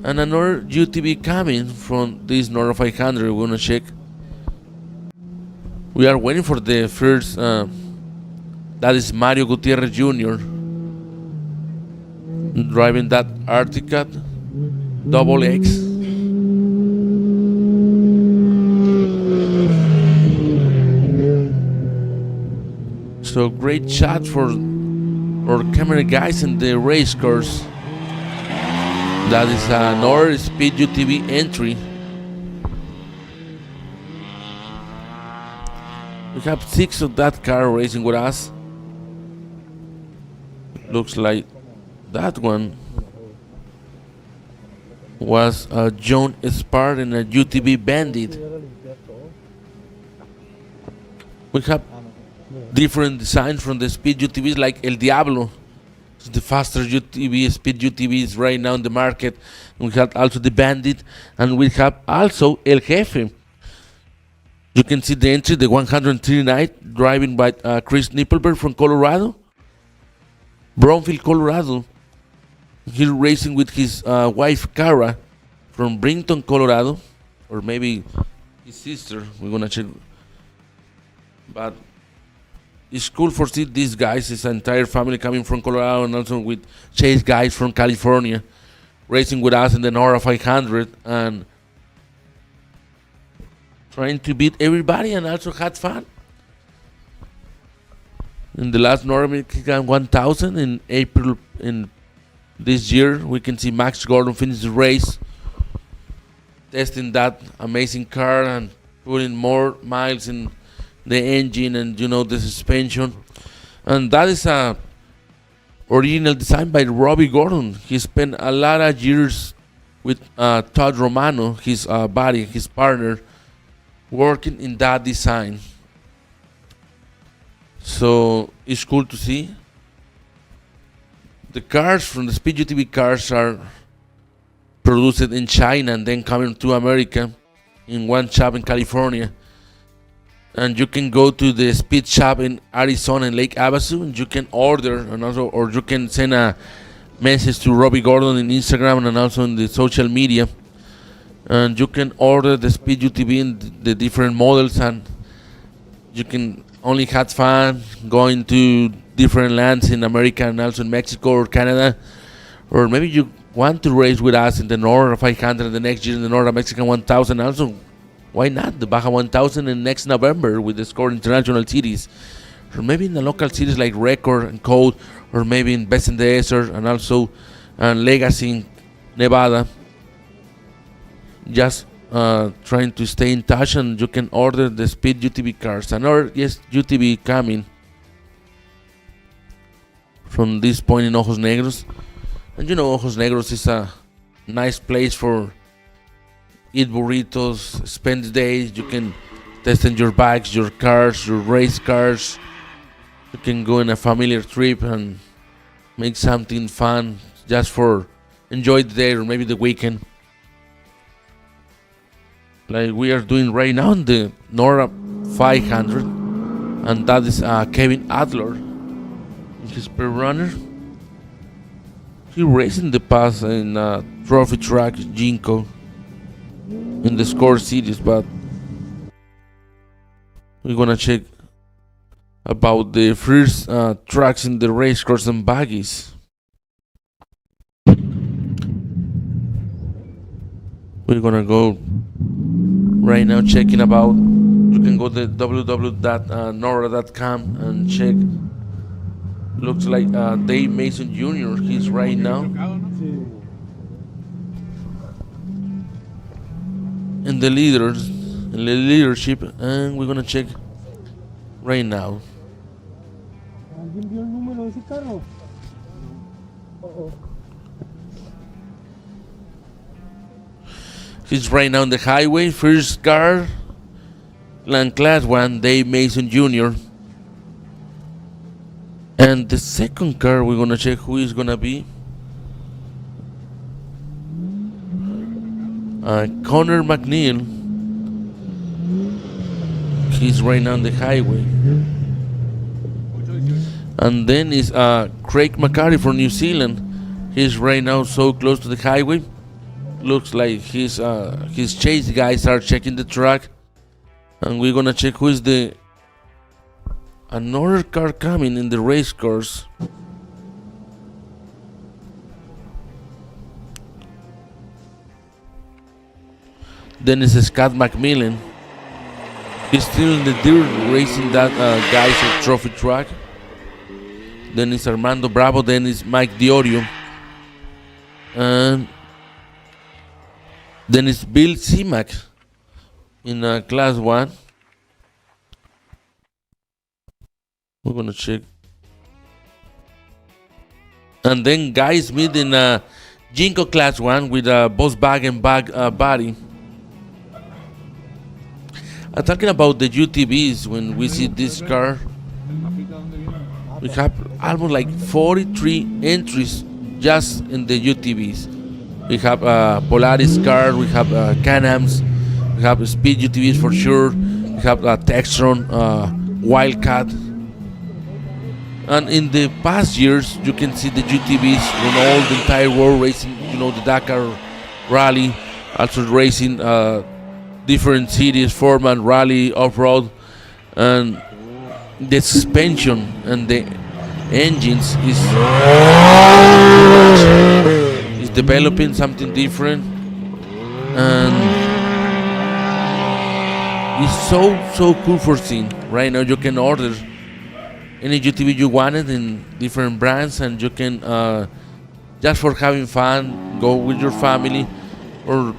And another UTV coming from this Norra 500. We're gonna check. We are waiting for the first, that is Mario Gutierrez Jr. driving that Arctic Cat double X. So great shot for our camera guys in the race course. That is another Speed UTV entry. We have 6 of that car racing with us. Looks like that one was John Spart in a UTV Bandit. We have different designs from the Speed UTVs, like El Diablo. It's the faster UTV, Speed UTVs right now in the market. We have also the Bandit, and we have also El Jefe. You can see the entry, the 139, driving by Chris Nippelberg from Colorado. Brownfield, Colorado. He's racing with his wife, Cara, from Brinton, Colorado. Or maybe his sister. We're going to check. But it's cool for see these guys, his entire family coming from Colorado, and also with Chase guys from California, racing with us in the Norra 500. And trying to beat everybody and also had fun. In the last North American 1000 in April in this year, we can see Max Gordon finish the race, testing that amazing car and putting more miles in the engine and the suspension. And that is a original design by Robbie Gordon. He spent a lot of years with Todd Romano, his buddy, his partner, working in that design. So it's cool to see. The cars from the Speed UTV cars are produced in China and then coming to America in one shop in California. And you can go to the Speed shop in Arizona in Lake Havasu and you can order, and also, or you can send a message to Robbie Gordon in Instagram and also in the social media. And you can order the Speed UTV in the different models, and you can only have fun going to different lands in America and also in Mexico or Canada. Or maybe you want to race with us in the Norra 500 the next year in the Norra Mexican 1000. Also, why not the Baja 1000 in next November with the Score International Cities? Or maybe in the local cities like Record and Code, or maybe in Best in the Desert and also Legacy in Nevada. Just trying to stay in touch, and you can order the Speed UTV cars. Another UTV coming from this point in Ojos Negros. And Ojos Negros is a nice place for eat burritos, spend the days. You can test in your bikes, your cars, your race cars. You can go on a familiar trip and make something fun just for enjoy the day or maybe the weekend, like we are doing right now in the Norra 500. And that is Kevin Adler, his per runner. He raced in the past in trophy track Jinko in the Score series, but we're gonna check about the first tracks in the race course and baggies. We're gonna go right now checking about. You can go to www.norra.com and check. Looks like Dave Mason Jr. He's right now in the leadership, and we're gonna check right now. ¿Alguien vio el número de ese carro? He's right now on the highway. First car, Land Class 1, Dave Mason Jr. And the second car, we're gonna check who is gonna be. Connor McNeil. He's right now on the highway. And then is Craig McCarty from New Zealand. He's right now so close to the highway. Looks like his chase guys are checking the track. And we're gonna check who is the another car coming in the race course. Then is Scott McMillan. He's still in the dirt racing that guys at trophy track. Then is Armando Bravo. Then is Mike Diorio. And Then it's Bill Simak in Class 1. We're going to check. And then Guy Smith in Jinko Class 1 with a Volkswagen body. I'm talking about the UTVs. When we see this car, we have almost like 43 entries just in the UTVs. We have Polaris car, we have Can-Ams, we have Speed UTVs for sure, we have Textron, Wildcat. And in the past years, you can see the UTVs run all the entire world racing, the Dakar Rally, also racing different cities, format, rally, off-road, and the suspension and the engines is developing something different, and it's so cool for seeing. Right now you can order any UTV you wanted in different brands, and you can just for having fun go with your family, or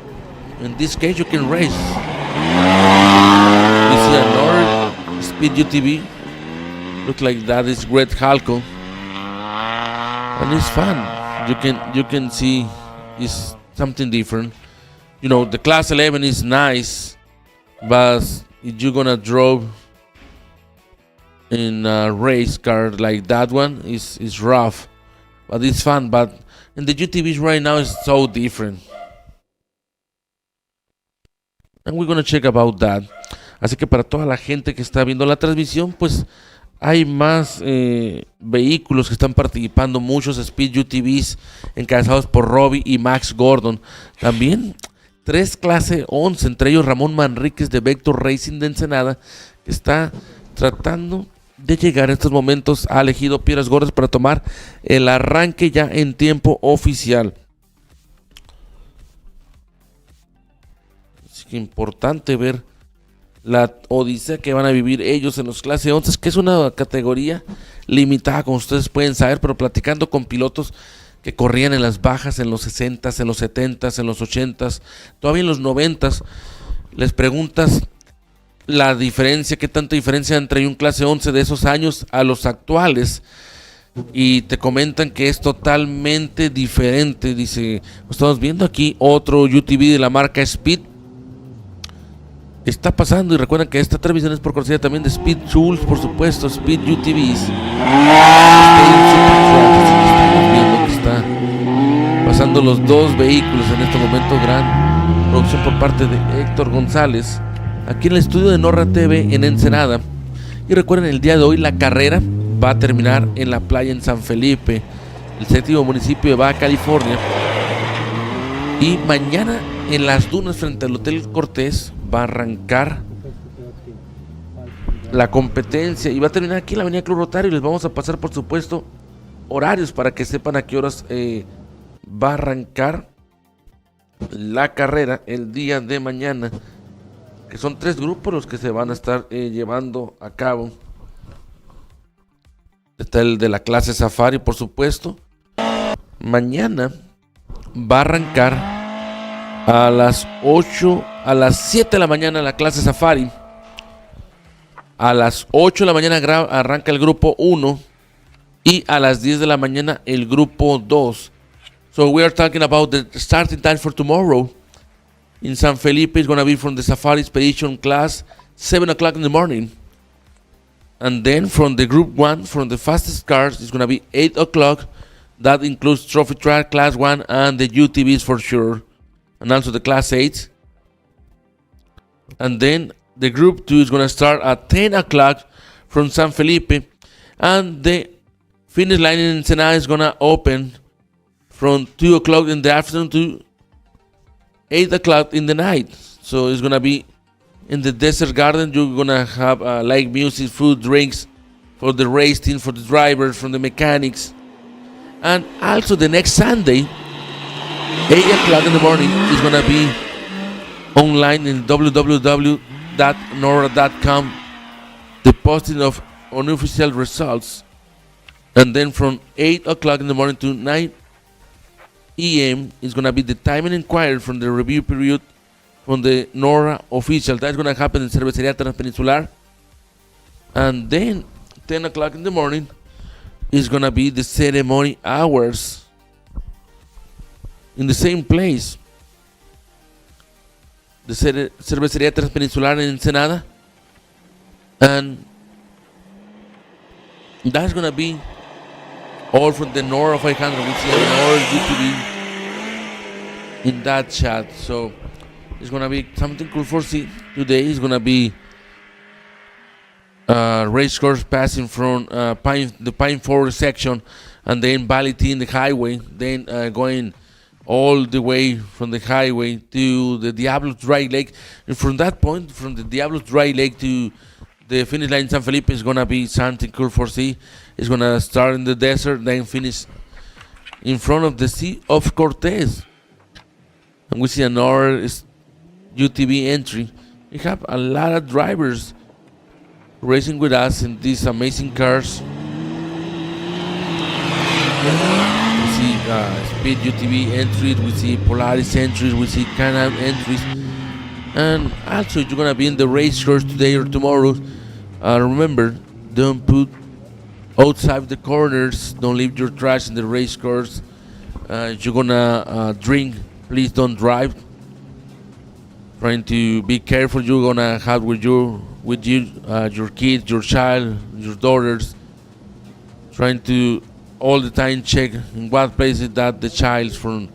in this case you can race. This is another Speed UTV. Look like that is Red Halco, and it's fun. You can see it's something different. The Class 11 is nice, but if you're gonna drive in a race car like that one, is rough, but it's fun. But in the UTVs right now is so different, and we're gonna check about that. Así que para toda la gente que está viendo la transmisión, pues hay más vehículos que están participando, muchos Speed UTVs encabezados por Robbie y Max Gordon. También 3 clase 11, entre ellos Ramón Manríquez de Vector Racing de Ensenada, que está tratando de llegar en estos momentos a Ejido Piedras Gordas para tomar el arranque ya en tiempo oficial. Así que importante ver la odisea que van a vivir ellos en los clase 11, que es una categoría limitada, como ustedes pueden saber, pero platicando con pilotos que corrían en las bajas, en los 60s, en los 70s, en los 80s, todavía en los 90s, les preguntas la diferencia, qué tanta diferencia entre un clase 11 de esos años a los actuales, y te comentan que es totalmente diferente. Dice, estamos viendo aquí otro UTV de la marca Speed. Está pasando, y recuerden que esta transmisión es por cortesía también de Speed Tools, por supuesto, Speed UTVs. Estamos viendo que está pasando los dos vehículos en este momento. Gran producción por parte de Héctor González, aquí en el estudio de Norra TV en Ensenada. Y recuerden, el día de hoy la carrera va a terminar en la playa en San Felipe, el 7º municipio de Baja California. Y mañana en las dunas frente al Hotel Cortés va a arrancar la competencia y va a terminar aquí en la Avenida Club Rotario. Les vamos a pasar, por supuesto, horarios para que sepan a qué horas va a arrancar la carrera el día de mañana, que son 3 grupos los que se van a estar llevando a cabo. Está el de la clase Safari, por supuesto. Mañana va a arrancar a las 7 de la mañana la clase Safari. A las 8 de la mañana arranca el grupo 1 y a las 10 de la mañana el grupo 2. So we are talking about the starting time for tomorrow. In San Felipe, it's going to be from the Safari Expedition class 7 o'clock in the morning. And then from the group 1, from the fastest cars, it's going to be 8 o'clock. That includes Trophy Track class 1 and the UTVs for sure, and also the class 8. And then the group 2 is going to start at 10 o'clock from San Felipe, and the finish line in Ensenada is going to open from 2 o'clock in the afternoon to 8 o'clock in the night. So it's going to be in the desert garden. You're going to have live music, food, drinks for the race team, for the drivers, from the mechanics. And also the next Sunday, 8 o'clock in the morning, is going to be online in www.norra.com, the posting of unofficial results. And then from 8 o'clock in the morning to 9 a.m. is going to be the time and inquiry from the review period from the NORRA official. That's going to happen in Cervecería Transpeninsular. And then 10 o'clock in the morning is going to be the ceremony hours in the same place. The Cervecería Transpeninsular in Ensenada. And that's going to be all from the NORRA 500. We see an UTV in that chat. So it's going to be something cool for see. Today is going to be race course passing from the Pine Forest section, and then balloting the highway, then going all the way from the highway to the Diablos Dry Lake. And from that point, from the Diablos Dry Lake to the finish line in San Felipe, is going to be something cool for see. It's going to start in the desert, then finish in front of the Sea of Cortez. And we see another UTV entry. We have a lot of drivers racing with us in these amazing cars. We see Speed UTV entries, we see Polaris entries, we see Can-Am entries. And also, you're going to be in the race course today or tomorrow. Remember, don't put outside the corners, don't leave your trash in the race course. If you're going to drink, please don't drive. Trying to be careful. You're going to have with you your kids, your child, your daughters. Trying to all the time check in what places that the child from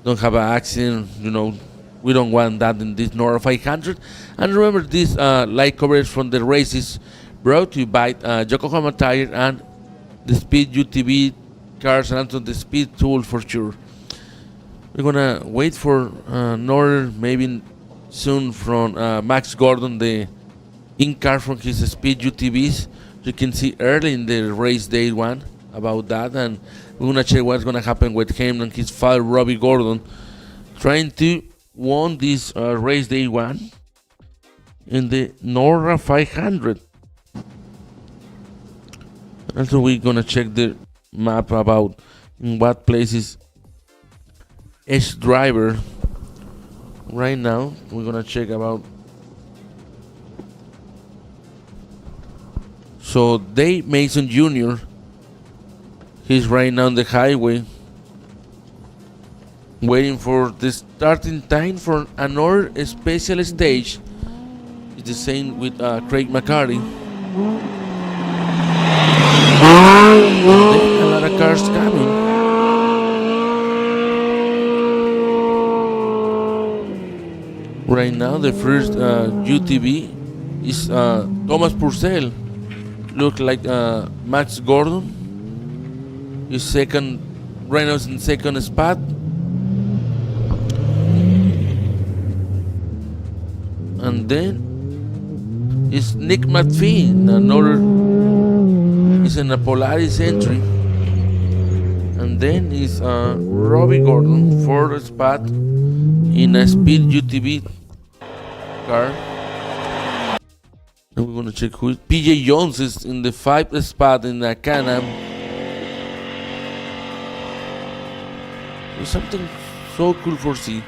don't have an accident. You know, we don't want that in this NORRA 500. And remember, this live coverage from the races brought to you by Yokohama Tire and the Speed UTV cars, and also the Speed Tool for sure. We're gonna wait for NORRA maybe soon from Max Gordon, the in-car from his Speed UTVs. You can see early in the race day one about that, and we're gonna check what's gonna happen with him and his father Robbie Gordon, trying to won this race day one in the NORRA 500. Also, we're gonna check the map about in what places each driver. Right now, we're gonna check about. So Dave Mason Jr. He's right now on the highway, waiting for the starting time for another special stage. It's the same with Craig McCarty. Then a lot of cars coming. Right now, the first UTV is Thomas Purcell. Looks like Max Gordon. Is second, right now is in second spot. And then is Nick McPhee, another is in a Polaris entry. And then is Robbie Gordon, fourth spot in a Speed UTV car. And we're gonna check who is PJ Jones is in the fifth spot in a Can-Am. There's something so cool for see.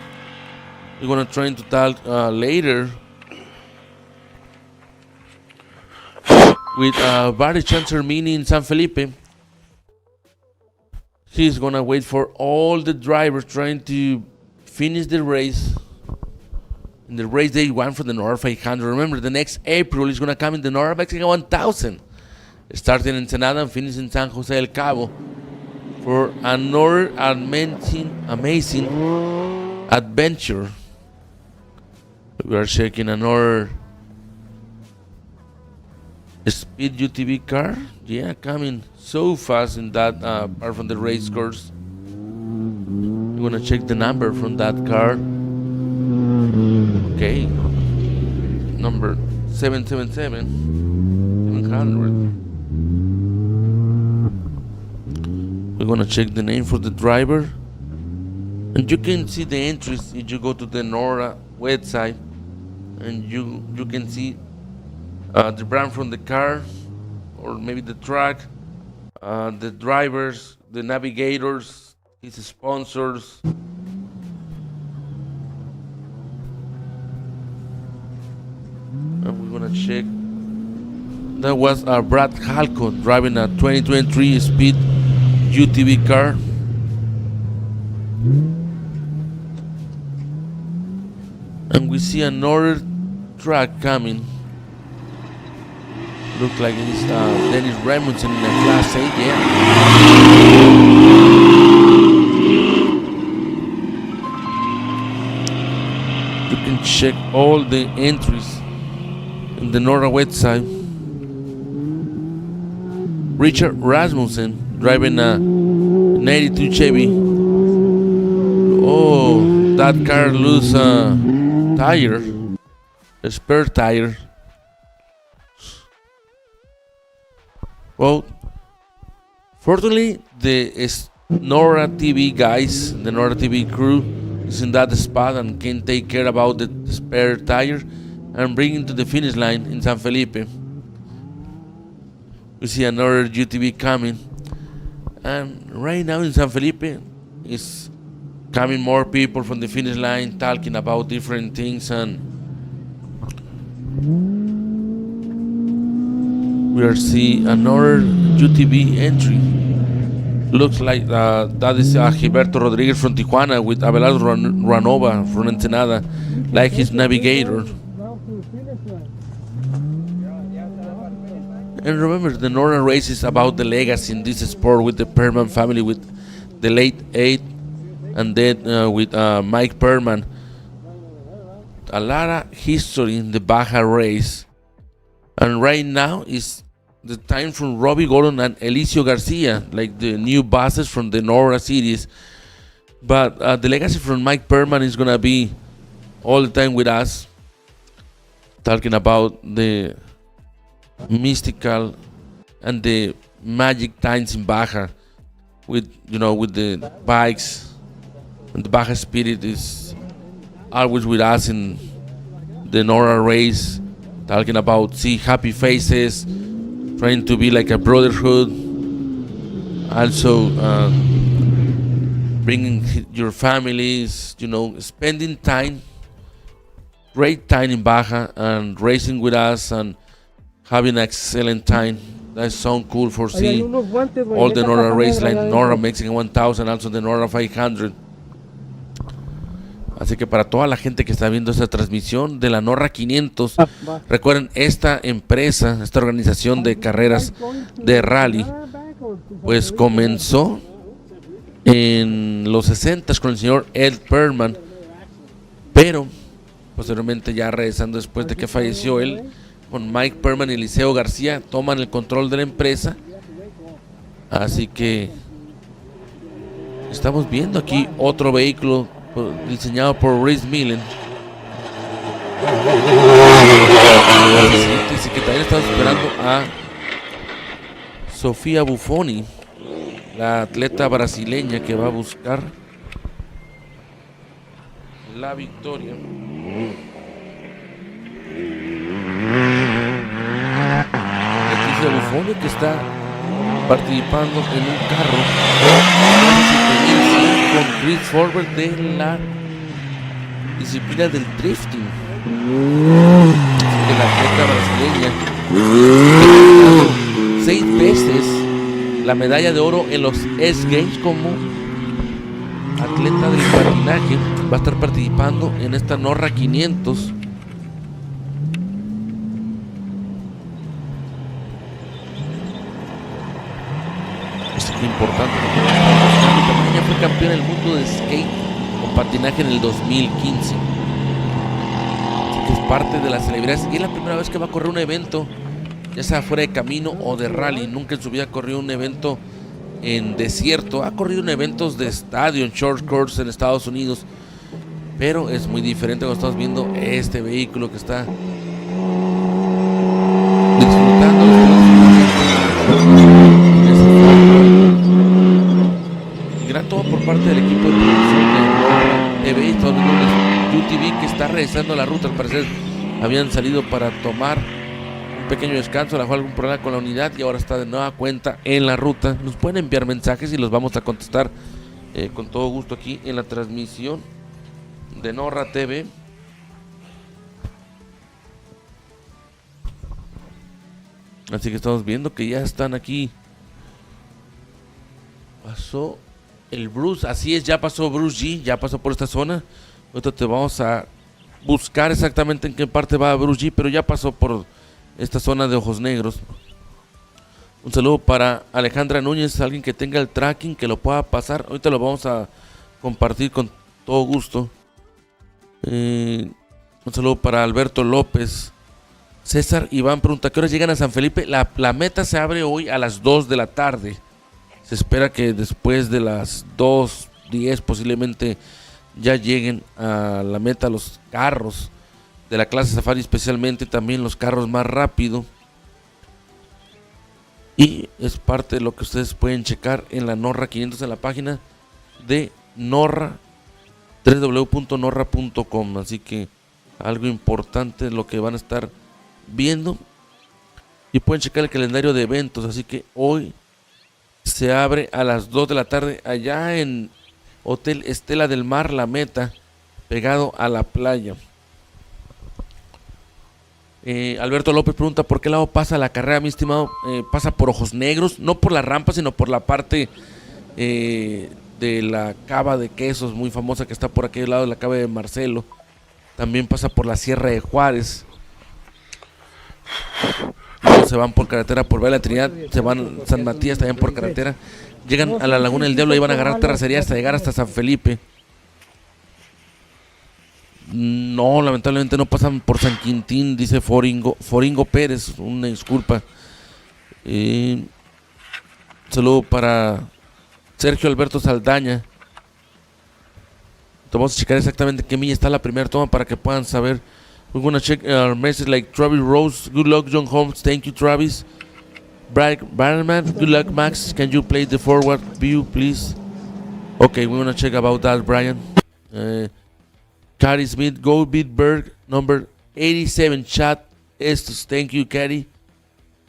We're gonna try to talk later with Barry Chancermini in San Felipe. He's gonna wait for all the drivers trying to finish the race in the race day one for the NORRA 500. Remember, the next April is gonna come in the NORRA Mexican 1000, starting in Ensenada and finishing in San Jose del Cabo for another amazing adventure. We are checking another Speed UTV car. Yeah, coming so fast in that part from the race course. We're gonna check the number from that car. Okay, number 777 700. We're gonna check the name for the driver, and you can see the entries if you go to the NORRA website, and you can see the brand from the car, or maybe the truck, the drivers, the navigators, his sponsors. And we're gonna check. That was Brad Halco driving a 2023 Speed UTV car. And we see another truck coming. Looks like it's Dennis Raymondson in a Class 8, yeah. You can check all the entries in the Norra website. Richard Rasmussen driving a 92 Chevy. Oh, that car lose a tire, a spare tire. Well, fortunately, the Norra TV guys, the Norra TV crew, is in that spot and can take care about the spare tire and bring it to the finish line in San Felipe. We see another UTV coming, and right now in San Felipe is coming more people from the finish line talking about different things, and we are seeing another UTV entry. Looks like that is Gilberto Rodriguez from Tijuana with Abelardo Ranova from Ensenada, like his navigator. And remember, the Norra race is about the legacy in this sport with the Perman family, with the late 8, and then with Mike Perman. A lot of history in the Baja race. And right now is the time from Robbie Gordon and Elicio Garcia, like the new bosses from the Norra series. But the legacy from Mike Perman is going to be all the time with us, talking about the mystical and the magic times in Baja with the bikes, and the Baja spirit is always with us in the Norra race, talking about see happy faces, trying to be like a brotherhood, also bringing your families, spending time, great time in Baja and racing with us and having an excellent time. That's so cool for seeing all the Norra race like Norra Mexican 1000, also the Norra 500. Así que para toda la gente que está viendo esta transmisión de la Norra 500, recuerden, esta empresa, esta organización de carreras de rally, pues comenzó en los 60 con el señor Ed Perman, pero posteriormente, ya regresando después de que falleció él, con Mike Perman y Eliseo García toman el control de la empresa. Así que estamos viendo aquí otro vehículo diseñado por Rhys Millen. Así que también estamos esperando a Sofía Buffoni, la atleta brasileña que va a buscar la victoria. Sofía Buffoni, que está participando en un carro con Chris Forward de la disciplina del drifting. De la atleta brasileña, 6 veces la medalla de oro en los S-Games como atleta del patinaje, va a estar participando en esta Norra 500. Es importante, ella fue campeona del mundo de skate con patinaje en el 2015. Así que es parte de las celebridades y es la primera vez que va a correr un evento, ya sea fuera de camino o de rally. Nunca en su vida ha corrido un evento en desierto. Ha corrido en eventos de estadio, en short course en Estados Unidos, pero es muy diferente cuando estamos viendo este vehículo que está disfrutando. Gran todo por parte del equipo de producción de Norra TV, Estados Unidos, UTV, que está regresando a la ruta. Al parecer habían salido para tomar un pequeño descanso, a lo mejor algún problema con la unidad, y ahora está de nueva cuenta en la ruta. Nos pueden enviar mensajes y los vamos a contestar con todo gusto aquí en la transmisión de Norra TV. Así que estamos viendo que ya están aquí. Pasó el Bruce, así es, ya pasó Bruce G, ya pasó por esta zona. Ahorita te vamos a buscar exactamente en qué parte va Bruce G, pero ya pasó por esta zona de Ojos Negros. Un saludo para Alejandra Núñez, alguien que tenga el tracking, que lo pueda pasar. Ahorita lo vamos a compartir con todo gusto. Un saludo para Alberto López. César Iván pregunta, ¿qué horas llegan a San Felipe? La meta se abre hoy a las 2 de la tarde. Se espera que después de las 2:10 posiblemente ya lleguen a la meta los carros de la clase Safari, especialmente también los carros más rápido. Y es parte de lo que ustedes pueden checar en la Norra 500, en la página de Norra, www.norra.com. Así que algo importante lo que van a estar viendo. Y pueden checar el calendario de eventos. Así que hoy se abre a las 2 de la tarde allá en Hotel Estela del Mar, La Meta, pegado a la playa. Alberto López pregunta, ¿por qué lado pasa la carrera, mi estimado? Pasa por Ojos Negros, no por la rampa, sino por la parte de la cava de quesos muy famosa que está por aquel lado de la cava de Marcelo. También pasa por la Sierra de Juárez. Luego se van por carretera por Vela Trinidad, se van a San Matías también por carretera. Llegan a la Laguna del Diablo y van a agarrar terracería hasta llegar hasta San Felipe. No, lamentablemente no pasan por San Quintín, dice Foringo Pérez, una disculpa. Saludo para Sergio Alberto Saldaña. Vamos a checar exactamente qué milla está la primera toma para que puedan saber. We're gonna check our message like Travis Rose. Good luck, John Holmes. Thank you, Travis. Brian, good luck, Max. Can you play the forward view, please? Okay, we're gonna check about that, Brian. Cady Smith, Go Bitberg, number 87, Chad Estes. Thank you, Cady.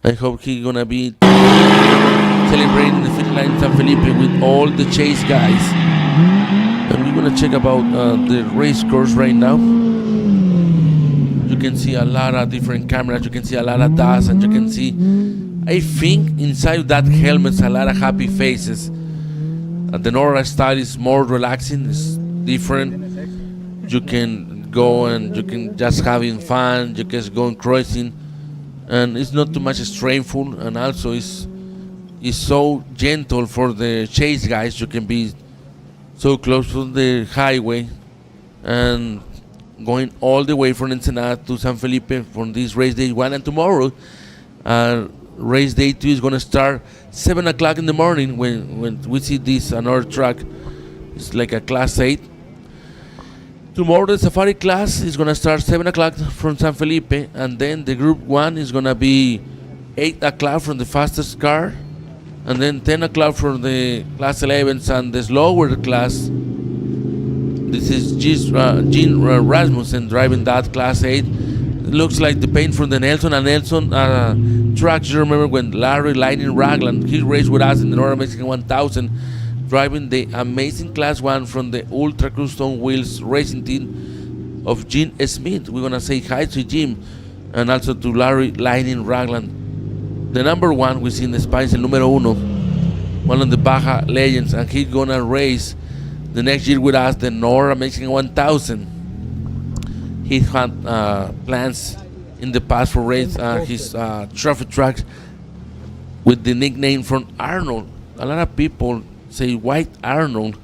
I hope he's gonna be celebrating the finish line in San Felipe with all the chase guys. And we're gonna check about the race course right now. You can see a lot of different cameras. You can see a lot of dust, and you can see, I think, inside that helmet, a lot of happy faces. The Norra style is more relaxing. It's different. You can go and you can just having fun. You can go cruising, and it's not too much stressful. And also, it's so gentle for the chase guys. You can be so close to the highway and going all the way from Ensenada to San Felipe from this race day 1. And tomorrow, race day 2 is going to start 7 o'clock in the morning when we see this another track. It's like a class 8. Tomorrow the Safari class is going to start 7 o'clock from San Felipe, and then the group 1 is going to be 8 o'clock from the fastest car, and then 10 o'clock from the class 11s and the slower class. This is Gene Rasmussen driving that class 8. It looks like the paint from the Nelson and Nelson tracks. You remember when Larry Lightning Ragland, he raced with us in the North Mexican 1000, driving the amazing class 1 from the Ultra Cruise Stone Wheels racing team of Gene Smith. We're going to say hi to Jim and also to Larry Lightning Ragland. The number 1 we see in the Spanish, el número 1, one of the Baja legends, and he's going to race the next year with us, the North Mexican 1000. He had plans in the past for race his trophy tracks with the nickname from Arnold. A lot of people say White Arnold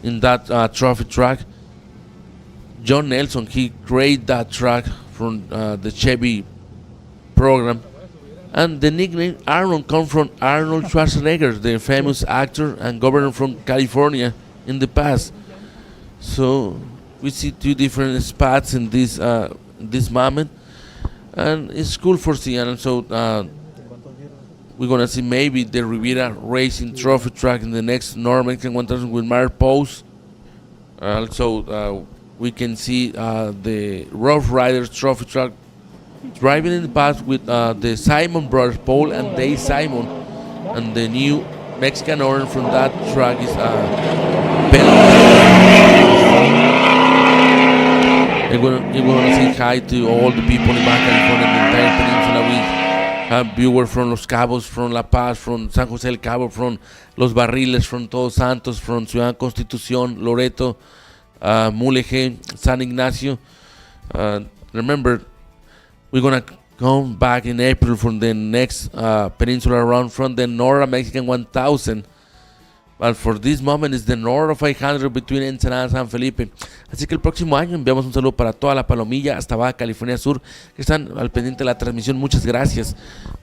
in that trophy track. John Nelson, he created that track from the Chevy program. And the nickname Arnold comes from Arnold Schwarzenegger, the famous actor and governor from California in the past. So we see 2 different spots in this moment, and it's cool for seeing. And so we're gonna see maybe the Riviera Racing Trophy Track in the next North Mexican 1000 with Mark Pose. Also we can see the Rough Riders Trophy Track driving in the past with the Simon brothers, Paul and Dave Simon, and the new Mexican orange from that track is I want to say hi to all the people in Baja California and the entire peninsula. We have viewers from Los Cabos, from La Paz, from San José del Cabo, from Los Barriles, from Todos Santos, from Ciudad Constitución, Loreto, Mulegé, San Ignacio. Remember, we're going to come back in April from the next peninsula round from the Norra Mexican 1000. But for this moment is the Norra 500 between Ensenada and San Felipe. Así que el próximo año enviamos un saludo para toda la palomilla hasta Baja California Sur que están al pendiente de la transmisión. Muchas gracias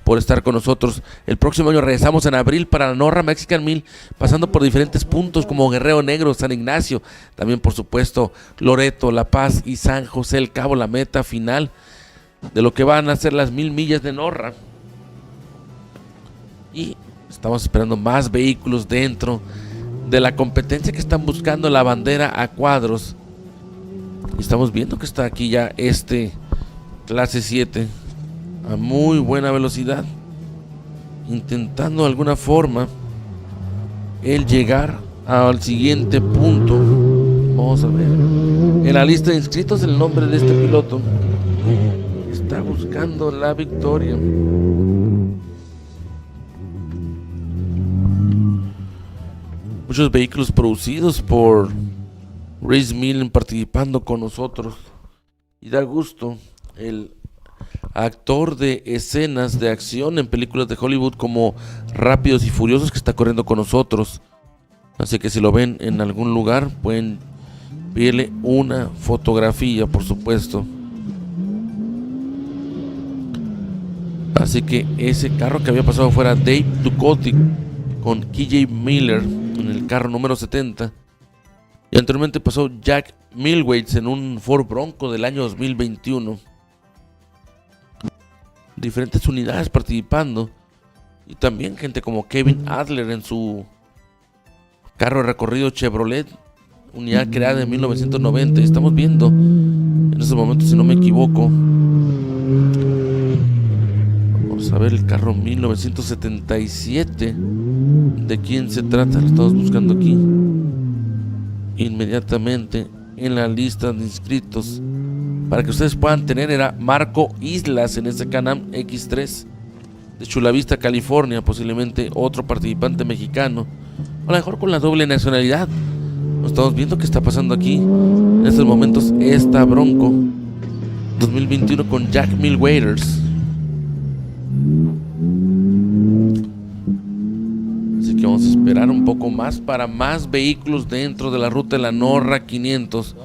por estar con nosotros. El próximo año regresamos en abril para la Norra Mexican 1000, pasando por diferentes puntos como Guerrero Negro, San Ignacio, también por supuesto Loreto, La Paz y San José del Cabo, la meta final de lo que van a ser las 1000 millas de Norra. Y estamos esperando más vehículos dentro de la competencia que están buscando la bandera a cuadros. Y estamos viendo que está aquí ya clase 7 a muy buena velocidad, intentando de alguna forma el llegar al siguiente punto. Vamos a ver en la lista de inscritos el nombre de este piloto. Está buscando la victoria. Muchos vehículos producidos por Race Millen participando con nosotros. Y da gusto el actor de escenas de acción en películas de Hollywood como Rápidos y Furiosos que está corriendo con nosotros. Así que si lo ven en algún lugar pueden pedirle una fotografía, por supuesto. Así que ese carro que había pasado fuera Dave Ducote con KJ Miller en el carro número 70. Y anteriormente pasó Jack Milwaits en un Ford Bronco del año 2021. Diferentes unidades participando. Y también gente como Kevin Adler en su carro de recorrido Chevrolet, unidad creada en 1990. Y estamos viendo en estos momentos, si no me equivoco, vamos a ver el carro 1977. ¿De quién se trata? Lo estamos buscando aquí inmediatamente en la lista de inscritos para que ustedes puedan tener. Era Marco Islas en ese Can-Am X3 de Chula Vista, California. Posiblemente otro participante mexicano, o a lo mejor con la doble nacionalidad. Nos estamos viendo qué está pasando aquí en estos momentos. Esta Bronco 2021 con Jack Milwaiters. Así que vamos a esperar un poco más para más vehículos dentro de la ruta de la Norra 500.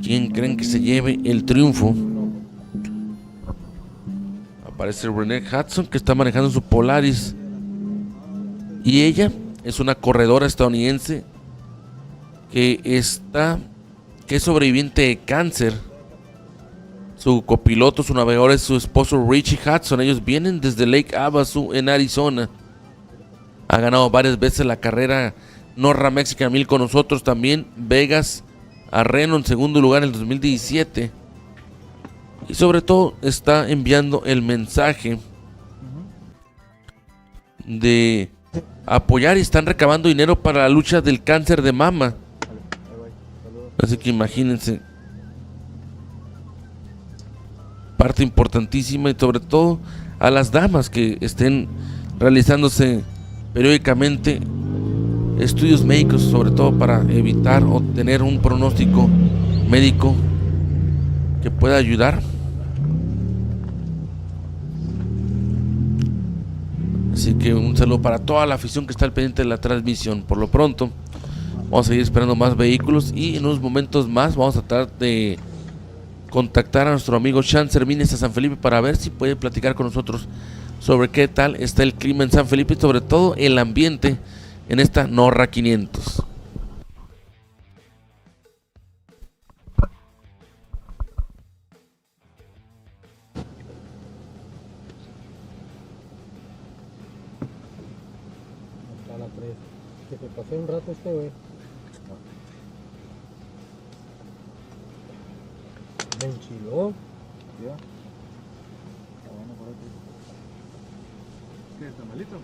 ¿Quién creen que se lleve el triunfo? Aparece Renee Hudson, que está manejando su Polaris. Y ella es una corredora estadounidense que es sobreviviente de cáncer. Su copiloto, su navegador es su esposo Richie Hudson. Ellos vienen desde Lake Havasu en Arizona. Ha ganado varias veces la carrera Norra Mexican 1000 con nosotros. También Vegas a Reno en segundo lugar en el 2017. Y sobre todo está enviando el mensaje de apoyar y están recabando dinero para la lucha del cáncer de mama. Así que imagínense, parte importantísima, y sobre todo a las damas que estén realizándose periódicamente estudios médicos, sobre todo para evitar o tener un pronóstico médico que pueda ayudar. Así que un saludo para toda la afición que está al pendiente de la transmisión. Por lo pronto vamos a seguir esperando más vehículos y en unos momentos más vamos a tratar de contactar a nuestro amigo Sean Cermines a San Felipe para ver si puede platicar con nosotros sobre qué tal está el clima en San Felipe y sobre todo el ambiente en esta Norra 500. Hasta la 3. Que te pasé un rato güey. Me enchiló. Ya. Está bueno por aquí. ¿Qué? ¿Está malito?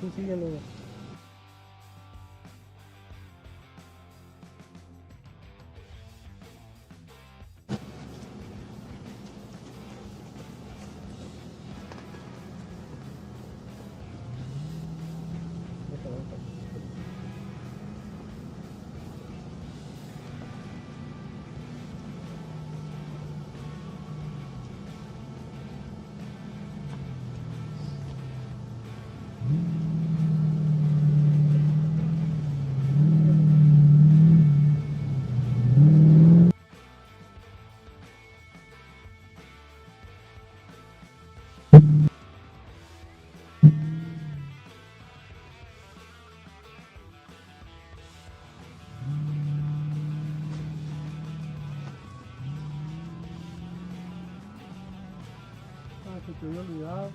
tú síguelo. Ah, se te había olvidado.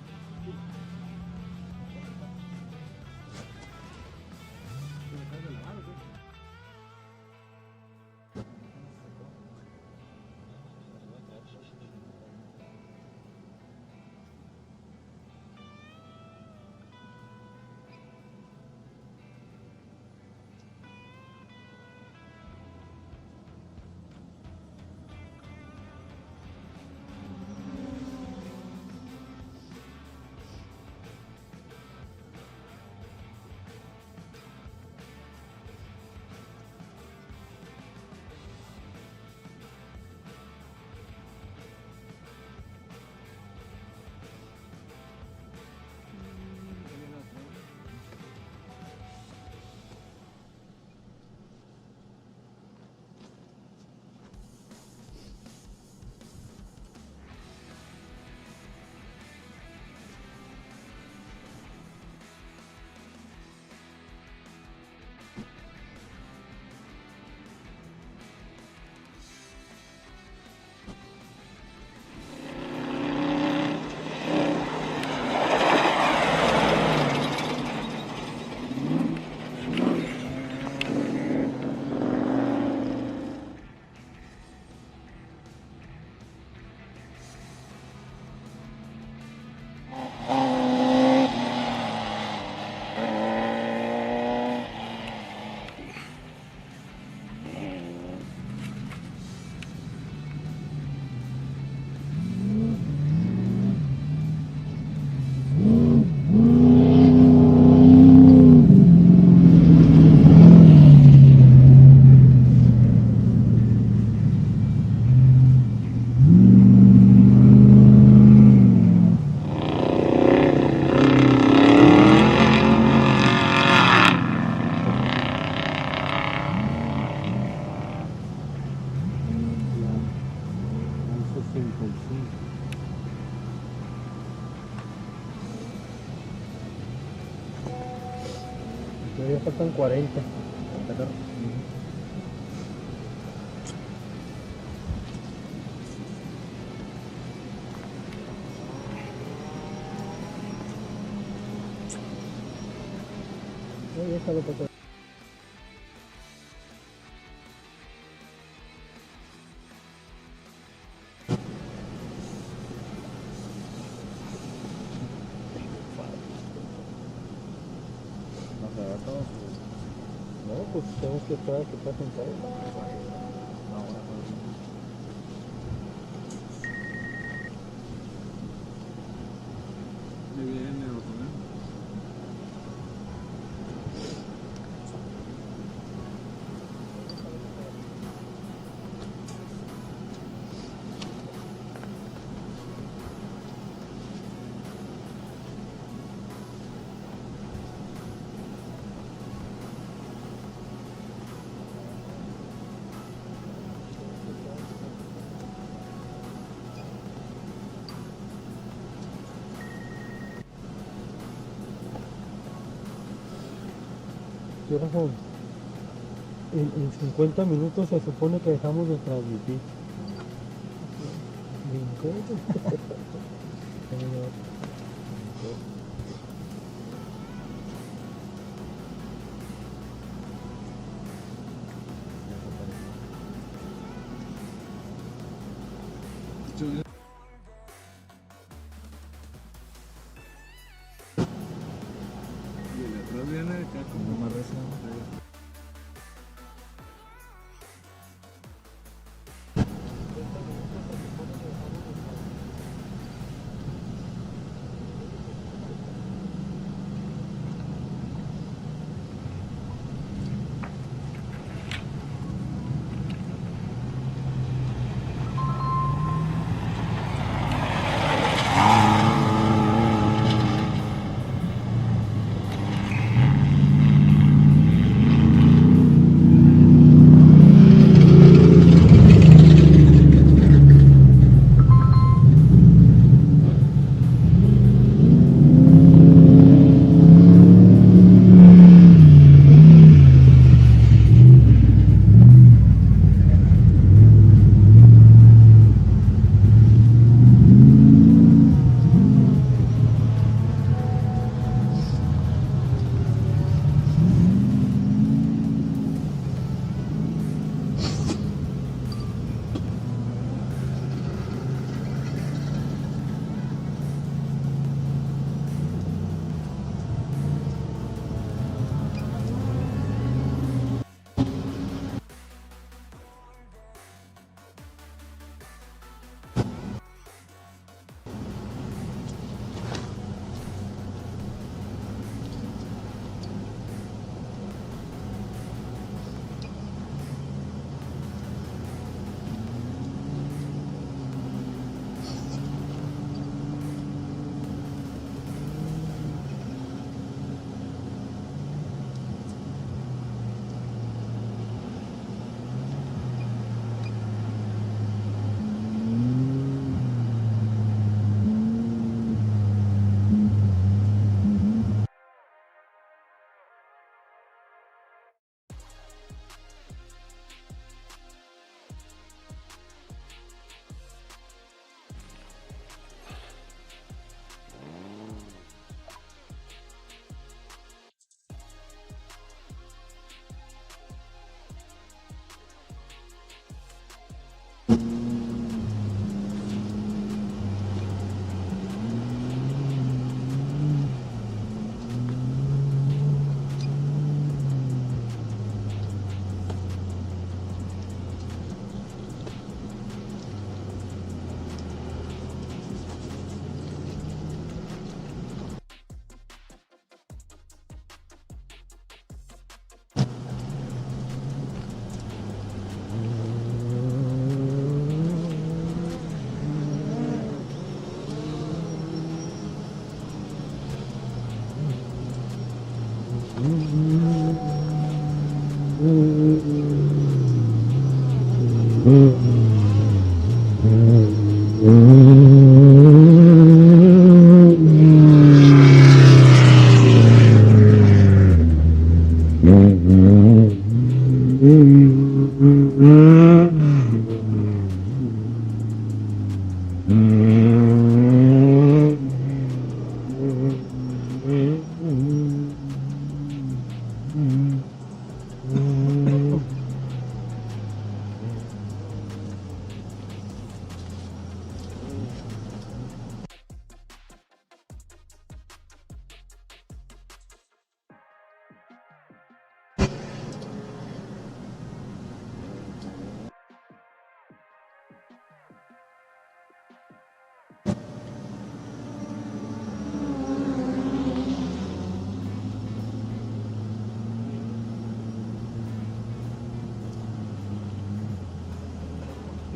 Todavía faltan 40. Ya está lo pasó. No, pues tenemos que esperar a que pasen todos. Muy bien, me lo tomé. ¿Qué hora son? En 50 minutos se supone que dejamos de transmitir. Como más recio.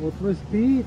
Otro speed.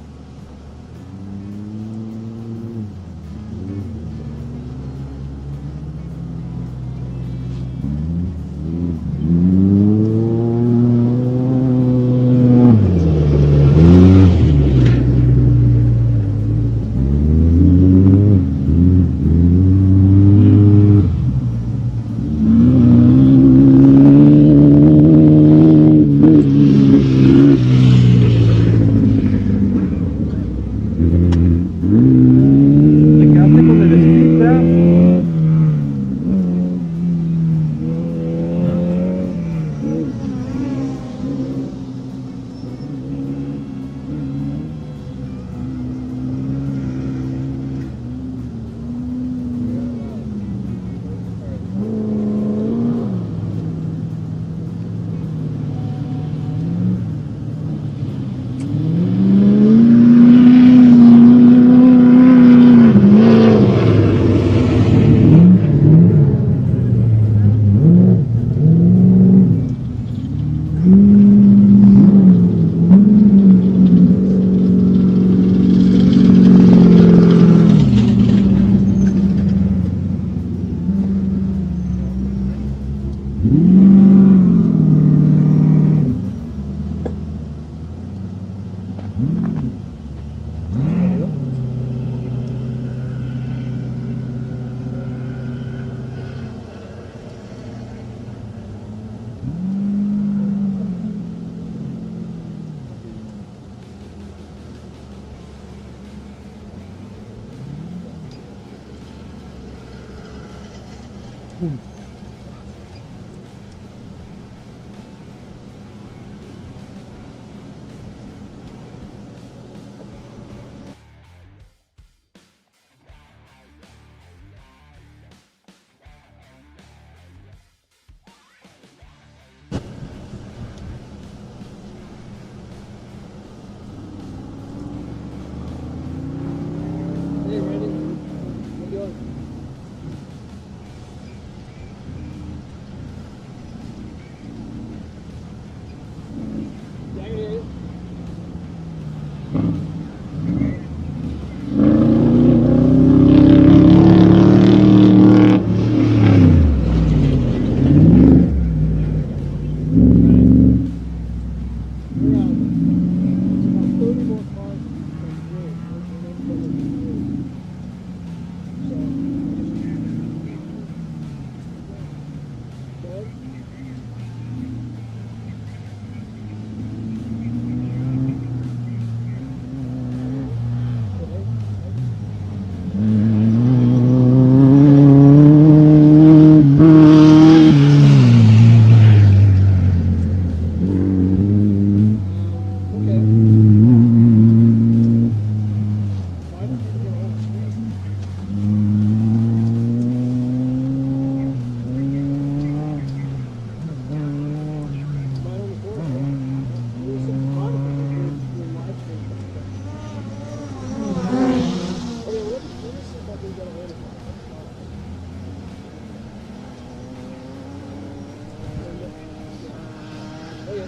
ya.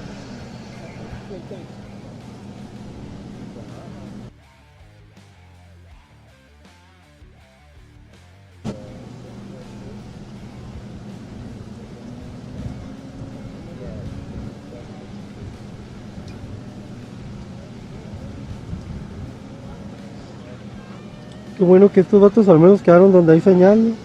Okay, thanks. Qué bueno que estos datos al menos quedaron donde hay señal, ¿no?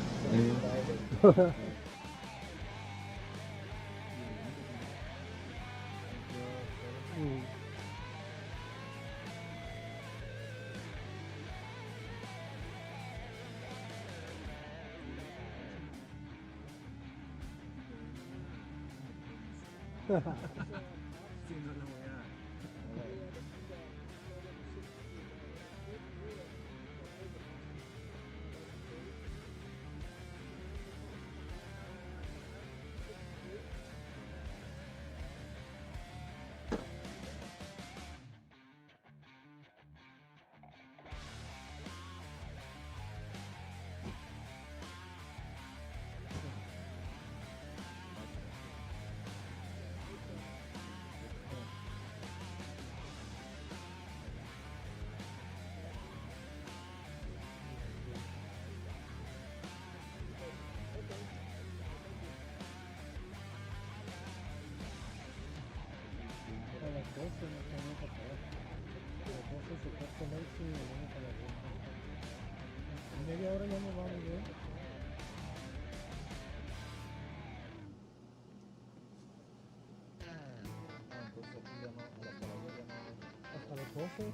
Media hora ya nos vamos, ¿eh? Entonces aquí ya no, a la paradera ya no. Hasta las 12.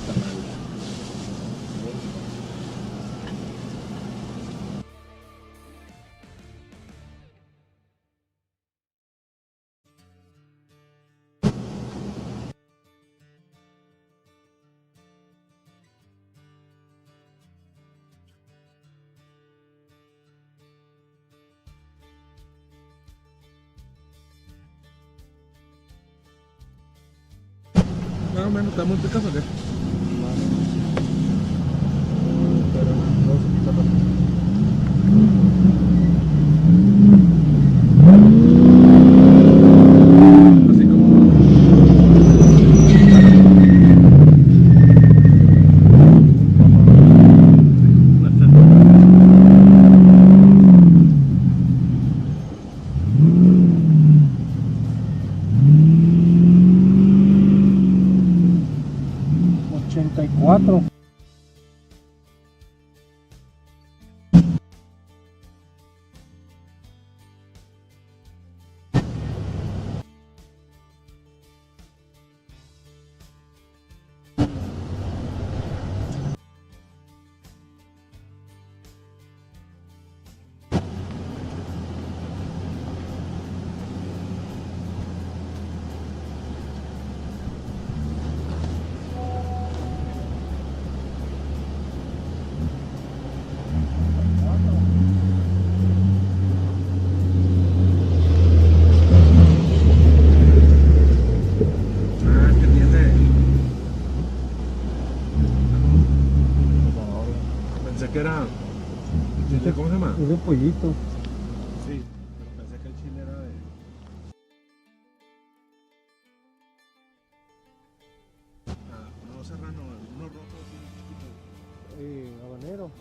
está mal. Más o menos, ¿está muy picado o qué? Pero no se quita tanto. Así como. Cuatro. Ah, que tiene. Pensé que era. ¿Cómo se llama? Es de pollito. Sí, pero pensé que el chile era de. Ah, no serrano, uno rojo así chiquito. Habanero.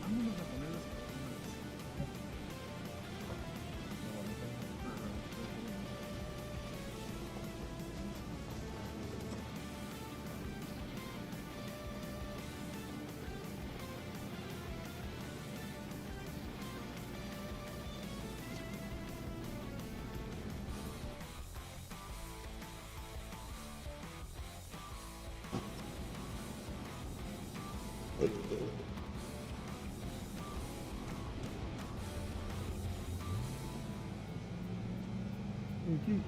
Vámonos a poner las Aquí.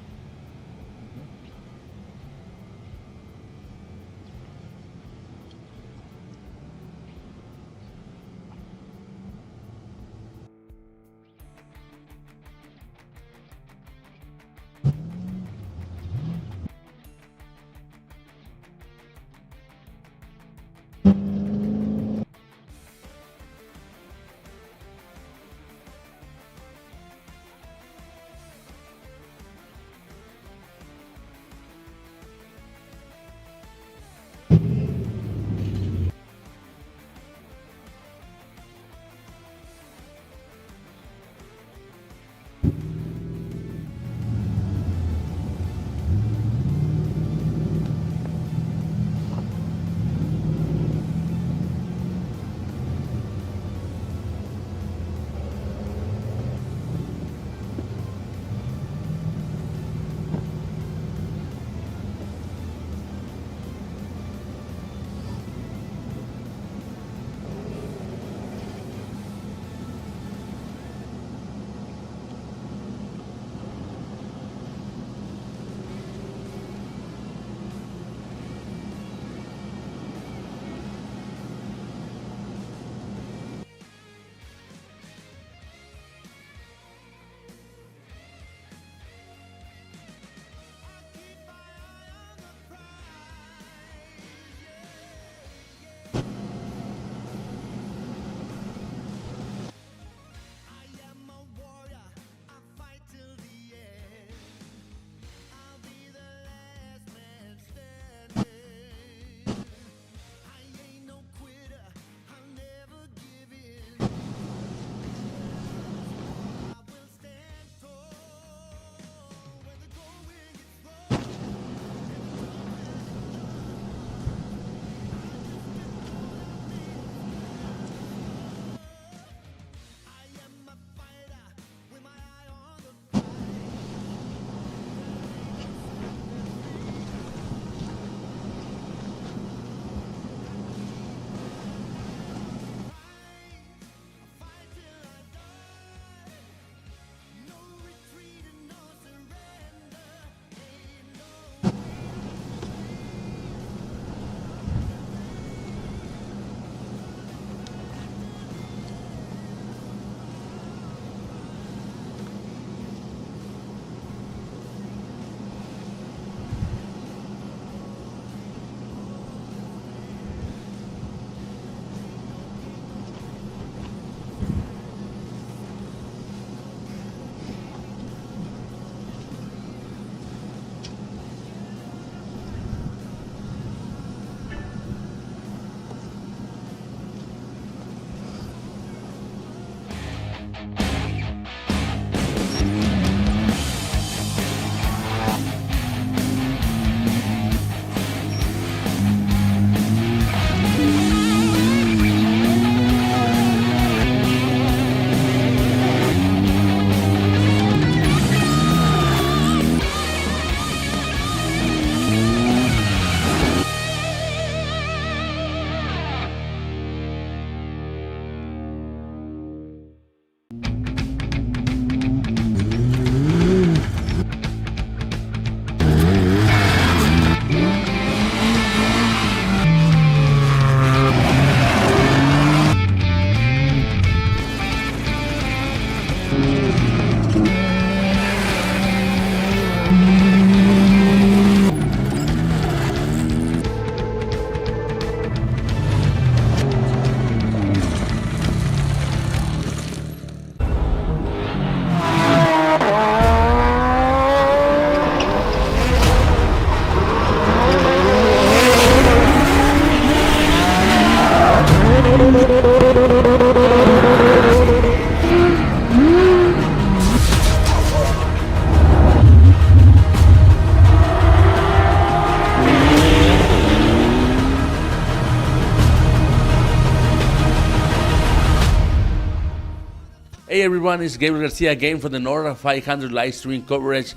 Hey everyone, it's Gabriel Garcia again for the Norra 500 live stream coverage.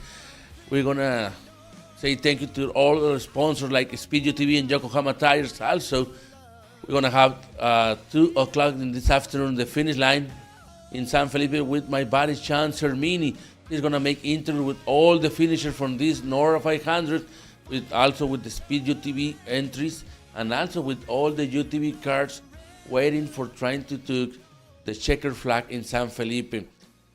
We're gonna say thank you to all our sponsors like Speed TV and Yokohama Tires. Also, we're gonna have 2 o'clock in this afternoon the finish line in San Felipe with my buddy Sean Cermini. He's gonna make interview with all the finishers from this Norra 500, also with the Speed UTV entries, and also with all the UTV cars waiting for trying to take the checkered flag in San Felipe.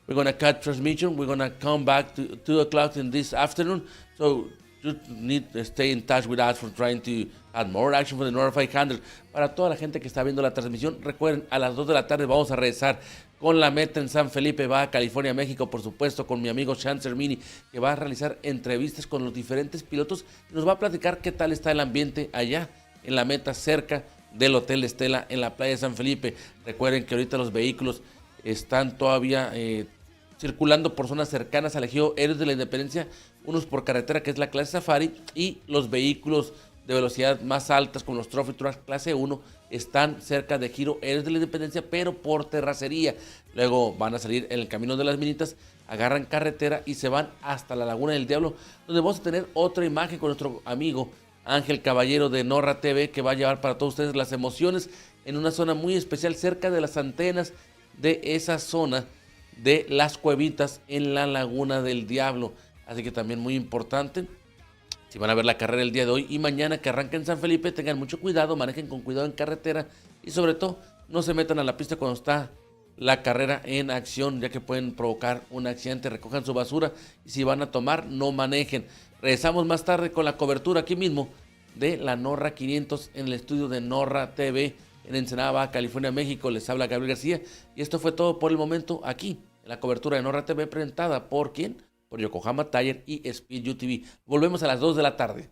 We're gonna cut transmission. We're gonna come back to 2 o'clock in this afternoon. So you need to stay in touch with us for trying to add more action for the Norra 500. Para toda la gente que está viendo la transmisión, recuerden, a las 2 de la tarde vamos a regresar con la meta en San Felipe, Baja California, México, por supuesto, con mi amigo Sean Cermini, que va a realizar entrevistas con los diferentes pilotos y nos va a platicar qué tal está el ambiente allá en la meta, cerca del Hotel Estela en la playa de San Felipe. Recuerden que ahorita los vehículos están todavía circulando por zonas cercanas al ejido Héroes de la Independencia, unos por carretera, que es la clase Safari, y los vehículos de velocidad más altas, como los Trophy Trucks clase 1, están cerca de Giro Héroes de la Independencia, pero por terracería. Luego van a salir en el Camino de las Minitas, agarran carretera y se van hasta la Laguna del Diablo, donde vamos a tener otra imagen con nuestro amigo Ángel Caballero de Norra TV, que va a llevar para todos ustedes las emociones en una zona muy especial cerca de las antenas de esa zona de las cuevitas en la Laguna del Diablo. Así que también muy importante, si van a ver la carrera el día de hoy y mañana que arranca en San Felipe, tengan mucho cuidado, manejen con cuidado en carretera y sobre todo no se metan a la pista cuando está la carrera en acción, ya que pueden provocar un accidente. Recojan su basura y si van a tomar, no manejen. Regresamos más tarde con la cobertura aquí mismo de la Norra 500 en el estudio de Norra TV en Ensenada, Baja California, México. Les habla Gabriel García y esto fue todo por el momento aquí en la cobertura de Norra TV, presentada por ¿quién? Por Yokohama Tire y Speed UTV. Volvemos a las 2 de la tarde.